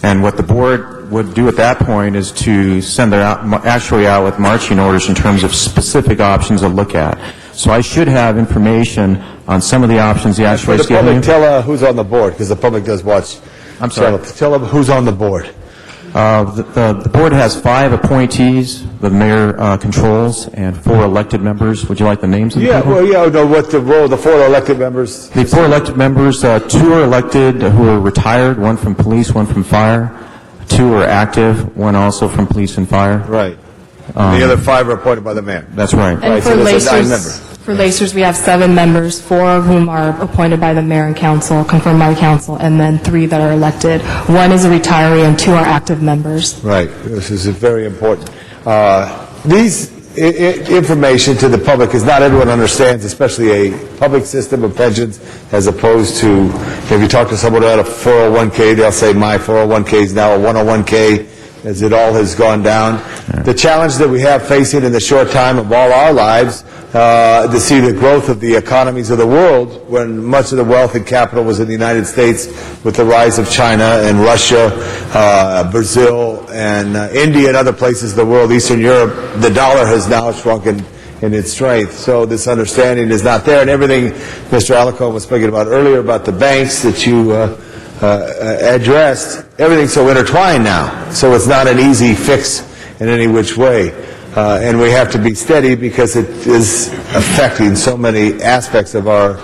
And what the board would do at that point is to send their actually out with marching orders in terms of specific options to look at. So I should have information on some of the options the actuaries For the public, tell who's on the board, because the public does watch. I'm sorry. Tell them who's on the board. The board has 5 appointees, the mayor controls, and 4 elected members. Would you like the names of the people? What the role of the 4 elected members? The 4 elected members, 2 are elected who are retired, 1 from police, 1 from fire. 2 are active, 1 also from police and fire. Right. The other 5 are appointed by the mayor. That's right. And for Lacers, we have 7 members, 4 of whom are appointed by the mayor and council, confirmed by the council, and then 3 that are elected. 1 is a retiree and 2 are active members. Right. This is very important. These information to the public, because not everyone understands, especially a public system of pensions, as opposed to, if you talk to someone about a 401k, they'll say, my 401k is now a 101k, as it all has gone down. The challenge that we have facing in the short time of all our lives, to see the growth of the economies of the world, when much of the wealth and capital was in the United States, with the rise of China and Russia, Brazil, and India and other places of the world, Eastern Europe, the dollar has now shrunken in its strength. So this understanding is not there, and everything Mr. Alarcon was speaking about earlier about the banks that you addressed, everything's so intertwined now. So it's not an easy fix in any which way. And we have to be steady because it is affecting so many aspects of our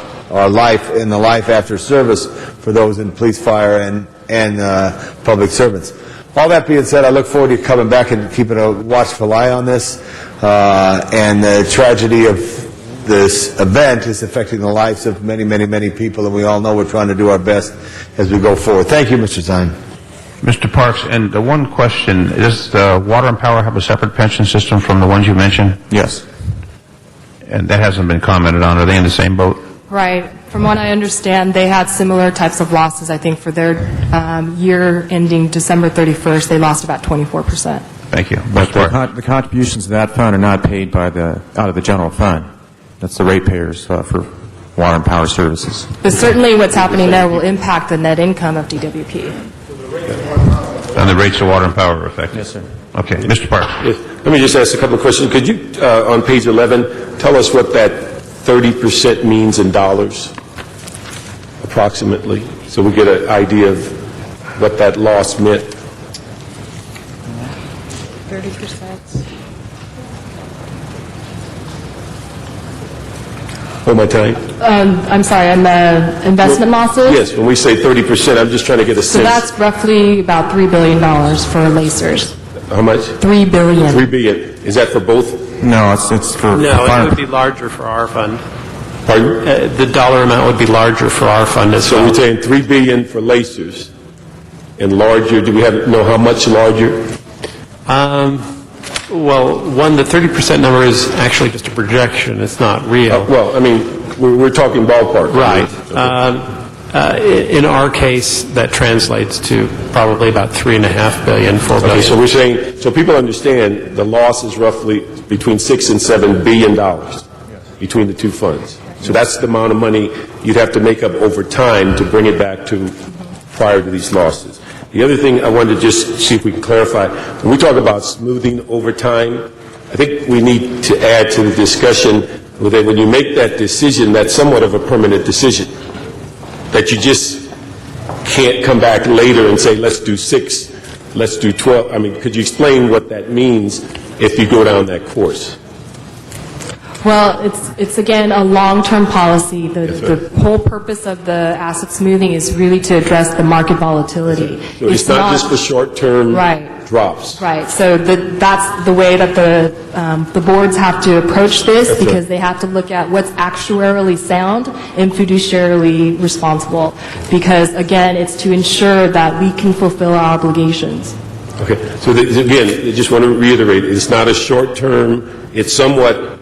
life and the life after service for those in police, fire, and public servants. All that being said, I look forward to coming back and keeping a watchful eye on this. And the tragedy of this event is affecting the lives of many, many, many people, and we all know we're trying to do our best as we go forward. Thank you, Mr. Zine. Mr. Parks, and the one question, does Water and Power have a separate pension system from the ones you mentioned? Yes. And that hasn't been commented on. Are they in the same boat? Right. From what I understand, they had similar types of losses. I think for their year ending December 31st, they lost about 24%. Thank you. But the contributions to that fund are not paid by out of the general fund. That's the ratepayers for water and power services. But certainly what's happening there will impact the net income of DWP. And the rates of water and power are affected? Yes, sir. Okay. Mr. Parks. Yes. Let me just ask a couple of questions. Could you, on page 11, tell us what that 30% means in dollars, approximately, so we get an idea of what that loss meant? 30%. Oh, my time? I'm sorry, on the investment losses? Yes, when we say 30%, I'm just trying to get a sense. So that's roughly about $3 billion for Lacers. How much? $3 billion. $3 billion. Is that for both? No, it's for No, fire. it would be larger for our fund. Pardon? The dollar amount would be larger for our fund as So well. we're saying $3 billion for Lacers, and larger, do we know how much larger? Well, the 30% number is actually just a projection. It's not real. Well, I mean, we're talking ballpark. Right. In our case, that translates to probably about $3.5 billion, $4 billion. Okay, so we're saying, so people understand the loss is roughly between $6 and $7 billion between the two funds. So that's the amount of money you'd have to make up over time to bring it back to prior to these losses. The other thing I wanted to just see if we can clarify, when we talk about smoothing over time, I think we need to add to the discussion that when you make that decision, that's somewhat of a permanent decision. That you just can't come back later and say, let's do 6, let's do 12. I mean, could you explain what that means if you go down that course? Well, it's again a long-term policy. The whole purpose of the asset smoothing is really to address the market volatility. So it's not just for short-term drops. Right. So that's the way that the boards have to approach this, because they have to look at what's actuarially sound and fiduciarily responsible. Because again, it's to ensure that we can fulfill our obligations. Okay. So again, I just want to reiterate, it's not a short-term, it's somewhat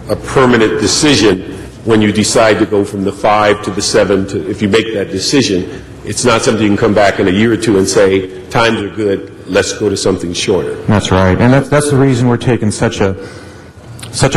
a permanent decision when you decide to go from the 5 to the 7 to, if you make that decision, it's not something you can come back in a year or two and say, times are good, let's go to something shorter. That's right. And that's the reason we're taking such a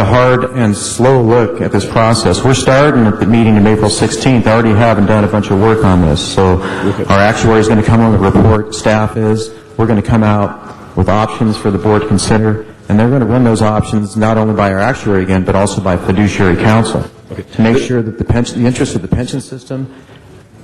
hard and slow look at this process. We're starting at the meeting of April 16th, already having done a bunch of work on this. So our actuary is going to come on the report, staff is. We're going to come out with options for the board to consider. And they're going to run those options not only by our actuary again, but also by fiduciary counsel to make sure that the interests of the pension system,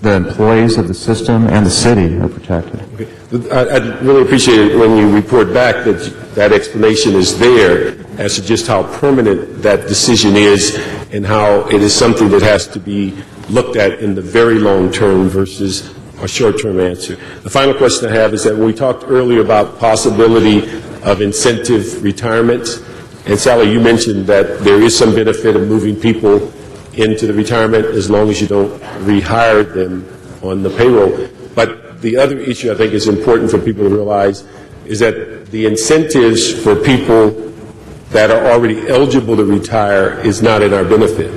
the employees of the system, and the city are protected. Okay. I'd really appreciate it when you report back that explanation is there as to just how permanent that decision is and how it is something that has to be looked at in the very long term versus a short-term answer. The final question I have is that when we talked earlier about possibility of incentive retirements, and Sally, you mentioned that there is some benefit of moving people into the retirement as long as you don't rehire them on the payroll. But the other issue I think is important for people to realize is that the incentives for people that are already eligible to retire is not in our benefit.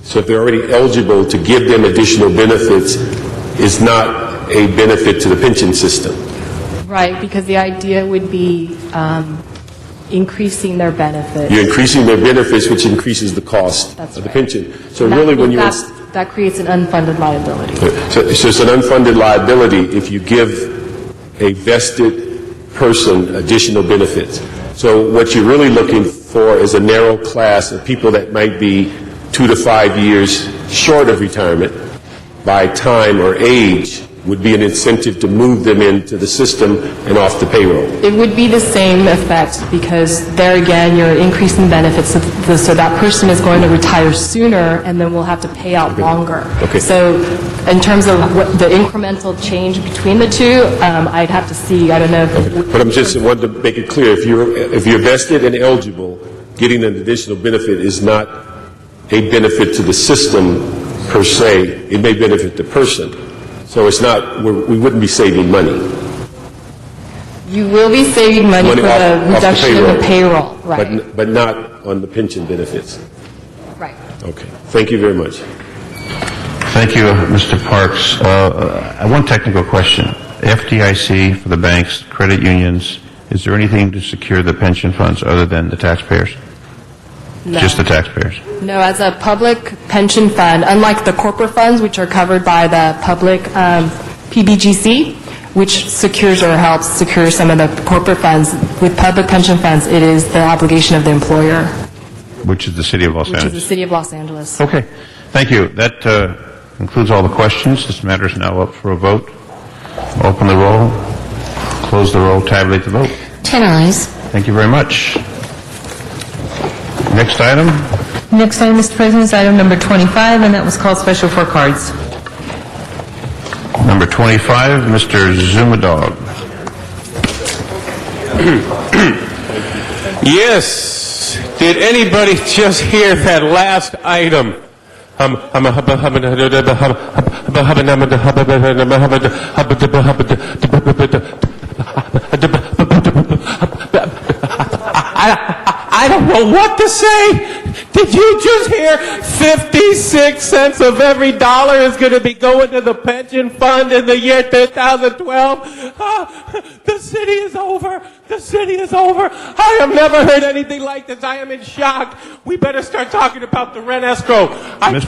So if they're already eligible, to give them additional benefits is not a benefit to the pension system. Right, because the idea would be increasing their benefits. You're increasing their benefits, which increases the cost of the pension. So really when you... That creates an unfunded liability. So it's an unfunded liability if you give a vested person additional benefits. So what you're really looking for is a narrow class of people that might be 2 to 5 years short of retirement by time or age would be an incentive to move them into the system and off the payroll. It would be the same effect, because there again, you're increasing benefits, so that person is going to retire sooner and then will have to pay out longer. Okay. So in terms of what the incremental change between the two, I'd have to see. I don't know. But I'm just wanting to make it clear, if you're vested and eligible, getting an additional benefit is not a benefit to the system per se. It may benefit the person. So it's not, we wouldn't be saving money. You will be saving money for the reduction in the payroll, right? But not on the pension benefits. Right. Okay. Thank you very much. Thank you, Mr. Parks. One technical question. FDIC for the banks, credit unions, is there anything to secure the pension funds other than the taxpayers? No. Just the taxpayers? No, as a public pension fund, unlike the corporate funds, which are covered by the public PBGC, which secures or helps secure some of the corporate funds, with public pension funds, it is the obligation of the employer. Which is the City of Los Angeles? Which is the City of Los Angeles. Okay. Thank you. That concludes all the questions. This matter is now up for a vote. Open the roll, close the roll, tabulate the vote. 10 ayes. Thank you very much. Next item. Next item, Mr. President, is item number 25, and that was called special for cards. Number 25, Mr. Zumadog. Yes. Did anybody just hear that last item? I don't know what to say. Did you just hear 56 cents of every dollar is going to be going to the pension fund in the year 2012? The city is over. The city is over. I have never heard anything like this. I am in shock. We better start talking about the rent escrow. I'm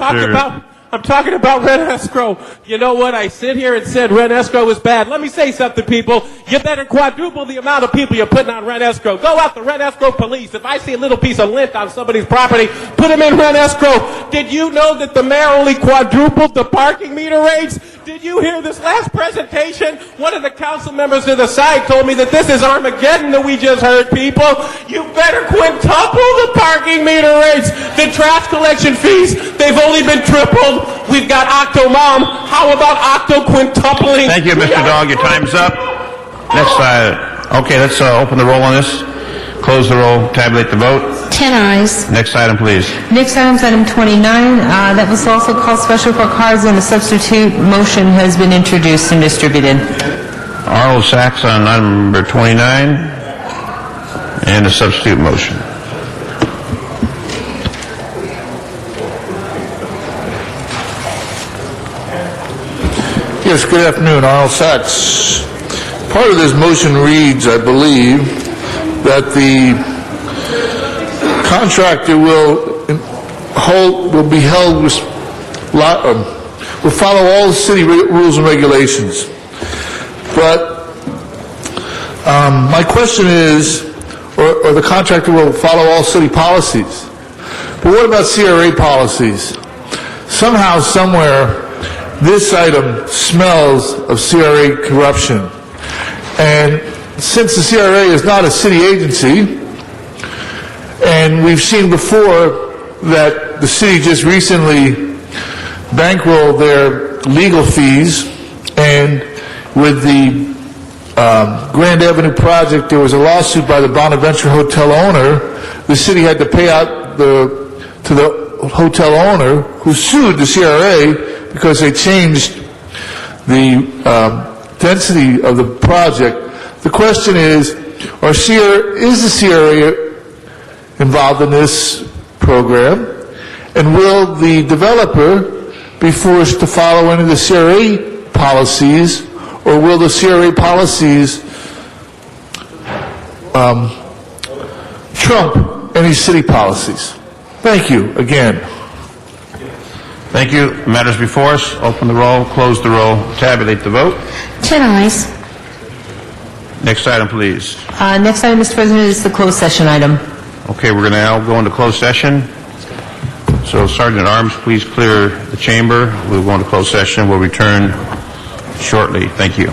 talking about rent escrow. You know what? I sit here and said rent escrow is bad. Let me say something, people. You better quadruple the amount of people you're putting on rent escrow. Go out the rent escrow police. If I see a little piece of lint on somebody's property, put them in rent escrow. Did you know that the mayor only quadrupled the parking meter rates? Did you hear this last presentation? One of the council members to the side told me that this is Armageddon that we just heard, people. You better quintuple the parking meter rates. The trash collection fees, they've only been tripled. We've got Octo Mom. How about Octo quintupling? Thank you, Mr. Dog. Your time's up. Next slide. Okay, let's open the roll on this. Close the roll. Tabulate the vote. 10 ayes. Next item, please. Next item is item 29. That was also called special for cards, and a substitute motion has been introduced and distributed. Arnold Sachs on item number 29, and a substitute motion. Yes, good afternoon. Arnold Sachs. Part of this motion reads, I believe, that the contractor will follow all the city rules and regulations. But my question is, or the contractor will follow all city policies. But what about CRA policies? Somehow, somewhere, this item smells of CRA corruption. And since the CRA is not a city agency, and we've seen before that the city just recently bankrolled their legal fees, and with the Grand Avenue project, there was a lawsuit by the Bonaventure Hotel owner. The city had to pay out to the hotel owner, who sued the CRA because they changed the density of the project. The question is the CRA involved in this program, and will the developer be forced to follow any of the CRA policies, or will the CRA policies trump any city policies? Thank you again. Thank you. Matters before us. Open the roll, close the roll, tabulate the vote. 10 ayes. Next item, please. Next item, Mr. President, is the closed session item. Okay, we're going to now go into closed session. So, Sergeant at Arms, please clear the chamber. We'll go into closed session. We'll return shortly. Thank you.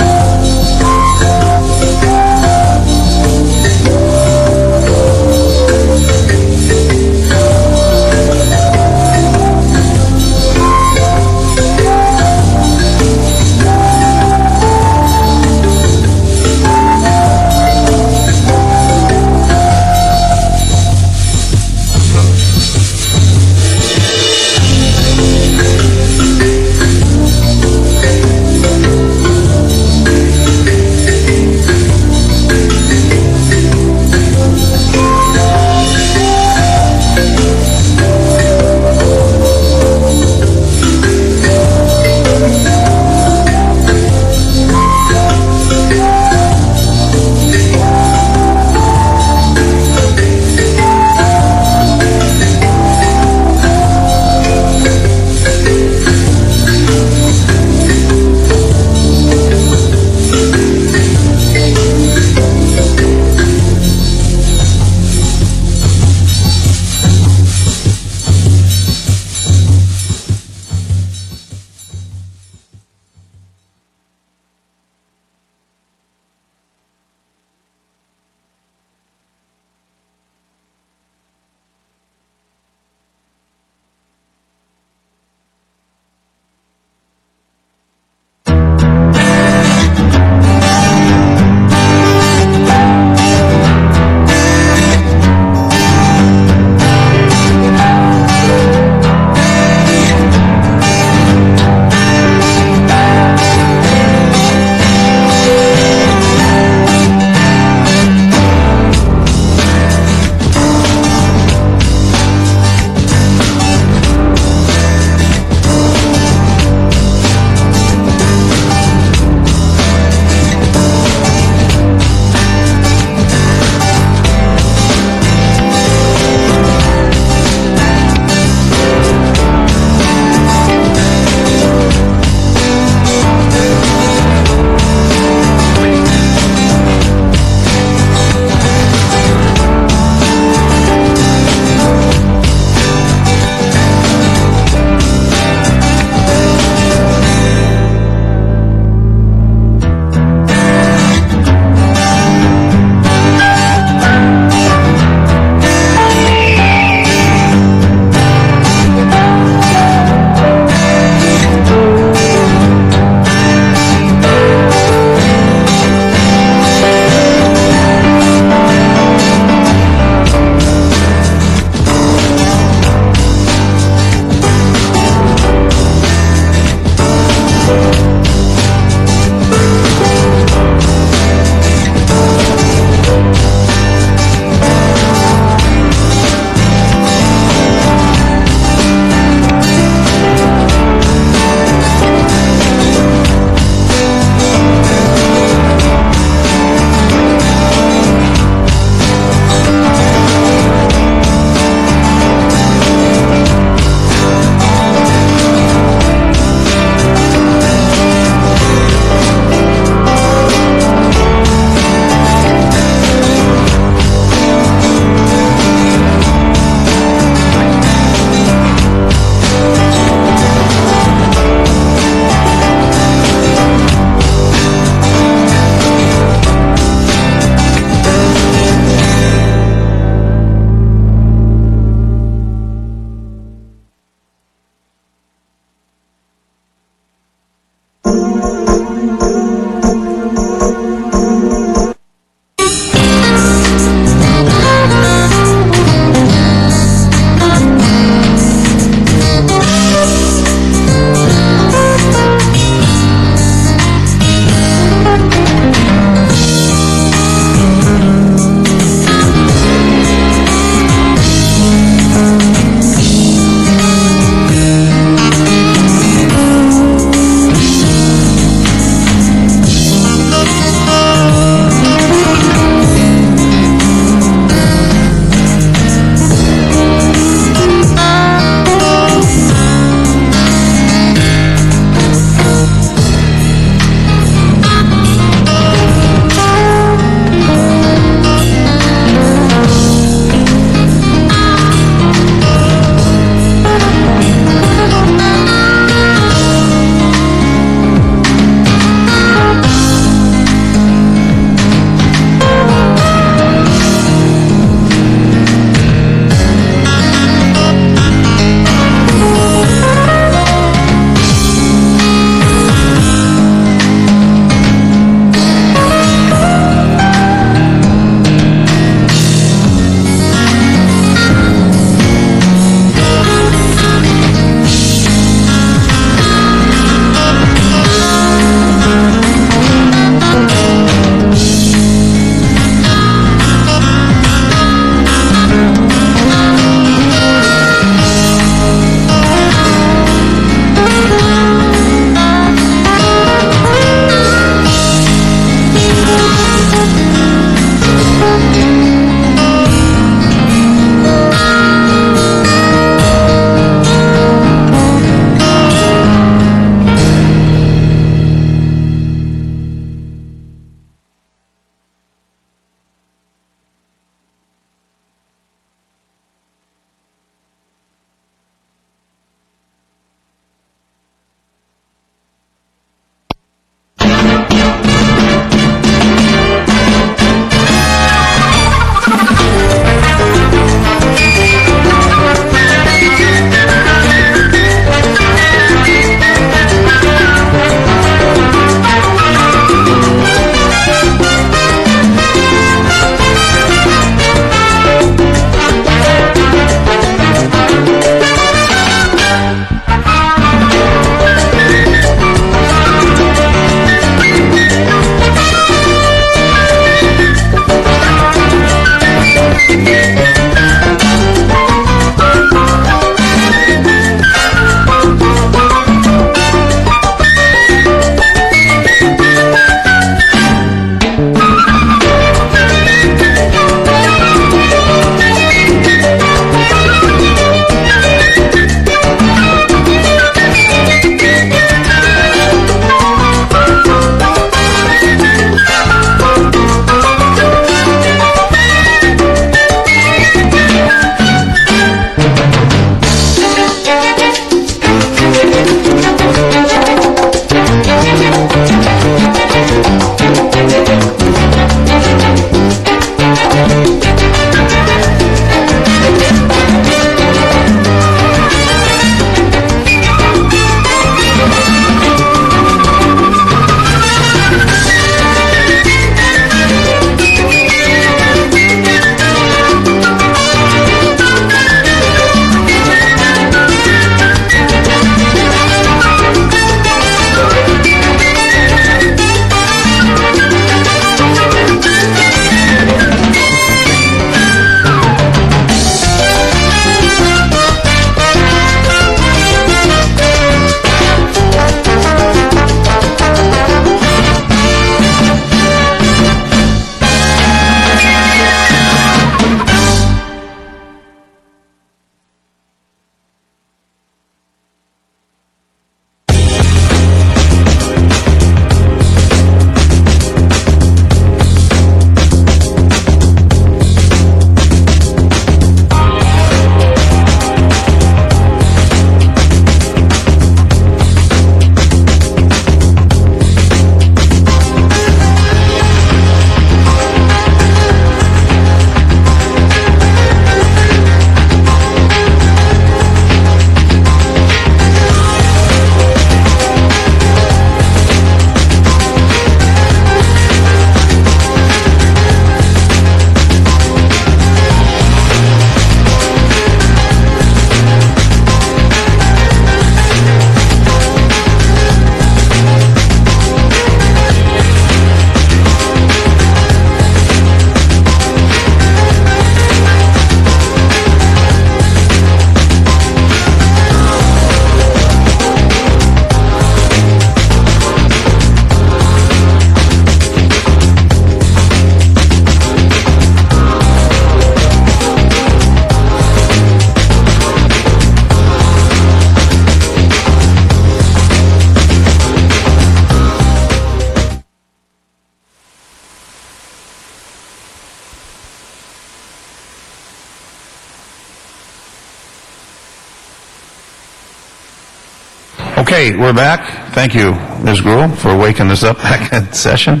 Okay, we're back. Thank you, Ms. Gruhl, for waking us up back in session.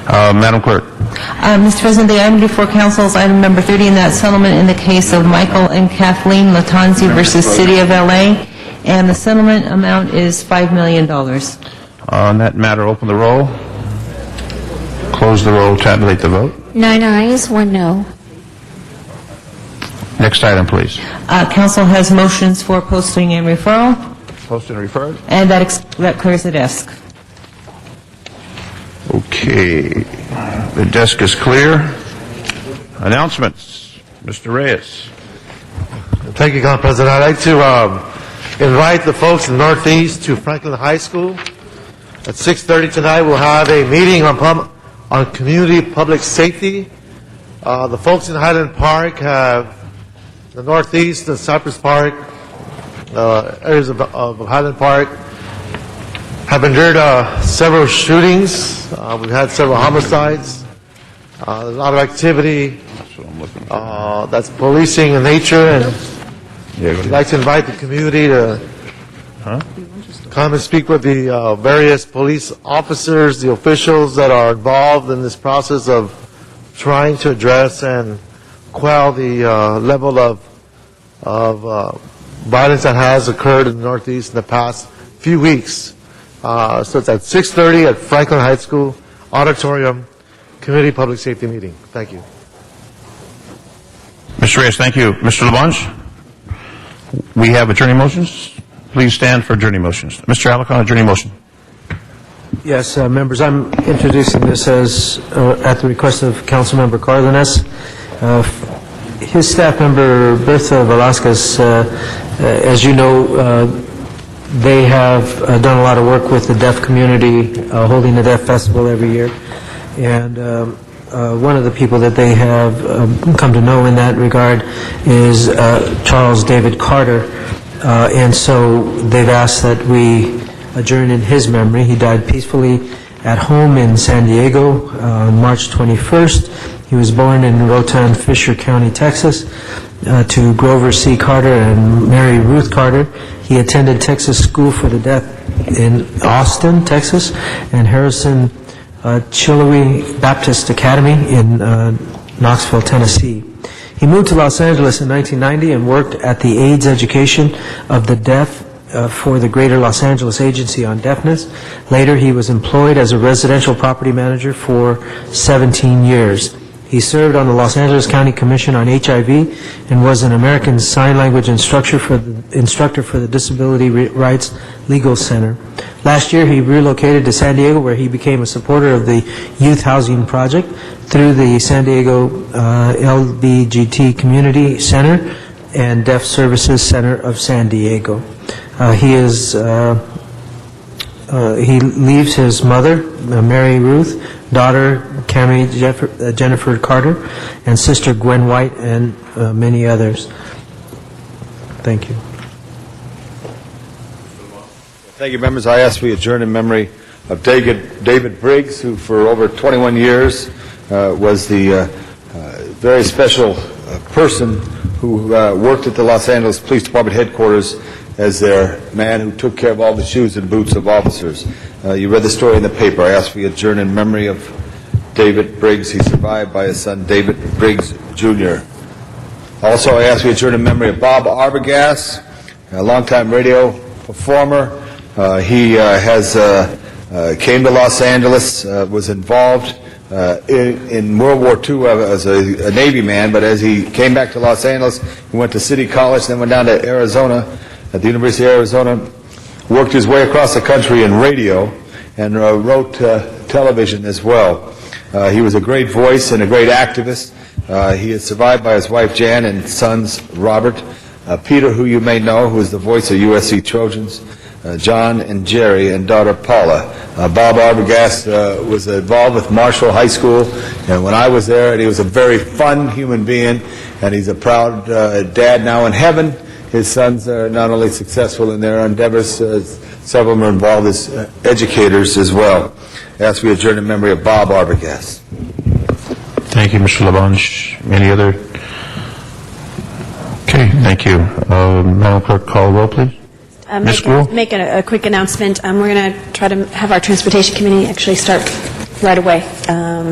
Madam Clerk. Mr. President, the item before council is item number 30, and that settlement in the case of Michael and Kathleen Latanzi versus City of LA, and the settlement amount is $5 million. On that matter, open the roll, close the roll, tabulate the vote. 9 ayes, 1 no. Next item, please. Council has motions for posting and referral, Posted and referred. and that clears the desk. Okay, the desk is clear. Announcements, Mr. Reyes. Thank you, Council President. I'd like to invite the folks in the Northeast to Franklin High School. At 6:30 tonight, we'll have a meeting on community public safety. The folks in Highland Park have, the Northeast, the Cypress Park, areas of Highland Park, have endured several shootings. We've had several homicides. There's a lot of activity. That's policing in nature, and we'd like to invite the community to come and speak with the various police officers, the officials that are involved in this process of trying to address and quell the level of violence that has occurred in the Northeast in the past few weeks. So it's at 6:30 at Franklin High School Auditorium, Community Public Safety Meeting. Thank you. Mr. Reyes, thank you. Mr. Labange, we have adjourning motions. Please stand for adjourning motions. Mr. Alarcon, adjourning motion. Yes, members, I'm introducing this as, at the request of Councilmember Cardenas. His staff member, Bertha Velasquez, as you know, they have done a lot of work with the deaf community, holding the Deaf Festival every year. And one of the people that they have come to know in that regard is Charles David Carter. And so they've asked that we adjourn in his memory. He died peacefully at home in San Diego on March 21st. He was born in Rotan, Fisher County, Texas, to Grover C. Carter and Mary Ruth Carter. He attended Texas School for the Deaf in Austin, Texas, and Harrison Chiloe Baptist Academy in Knoxville, Tennessee. He moved to Los Angeles in 1990 and worked at the AIDS education of the deaf for the Greater Los Angeles Agency on Deafness. Later, he was employed as a residential property manager for 17 years. He served on the Los Angeles County Commission on HIV and was an American Sign Language instructor for the Disability Rights Legal Center. Last year, he relocated to San Diego, where he became a supporter of the Youth Housing Project through the San Diego LBGT Community Center and Deaf Services Center of San Diego. He leaves his mother, Mary Ruth, daughter Cammie Jennifer Carter, and sister Gwen White, and many others. Thank you. Thank you, members. I ask we adjourn in memory of David Briggs, who for over 21 years was the very special person who worked at the Los Angeles Police Department headquarters as their man who took care of all the shoes and boots of officers. You read the story in the paper. I ask we adjourn in memory of David Briggs. He's survived by his son, David Briggs, Jr. Also, I ask we adjourn in memory of Bob Arbogast, a longtime radio performer. He came to Los Angeles, was involved in World War II as a Navy man, but as he came back to Los Angeles, he went to City College, then went down to Arizona, at the University of Arizona, worked his way across the country in radio, and wrote television as well. He was a great voice and a great activist. He is survived by his wife Jan and sons Robert, Peter, who you may know, who is the voice of USC Trojans, John and Jerry, and daughter Paula. Bob Arbogast was involved with Marshall High School, and when I was there, and he was a very fun human being, and he's a proud dad now in heaven. His sons are not only successful in their endeavors, several of them are involved as educators as well. As we adjourn in memory of Bob Arbogast. Thank you, Mr. Labange. Any other? Okay, thank you. Madam Clerk, call the roll, please. make a quick announcement. We're going to try to have our Transportation Committee actually start right away,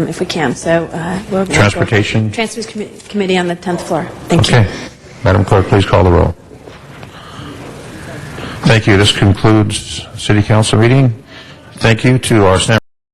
if we can. So we'll Transportation? Transportation Committee on the 10th floor. Thank you. Okay. Madam Clerk, please call the roll. Thank you. This concludes City Council meeting. Thank you to our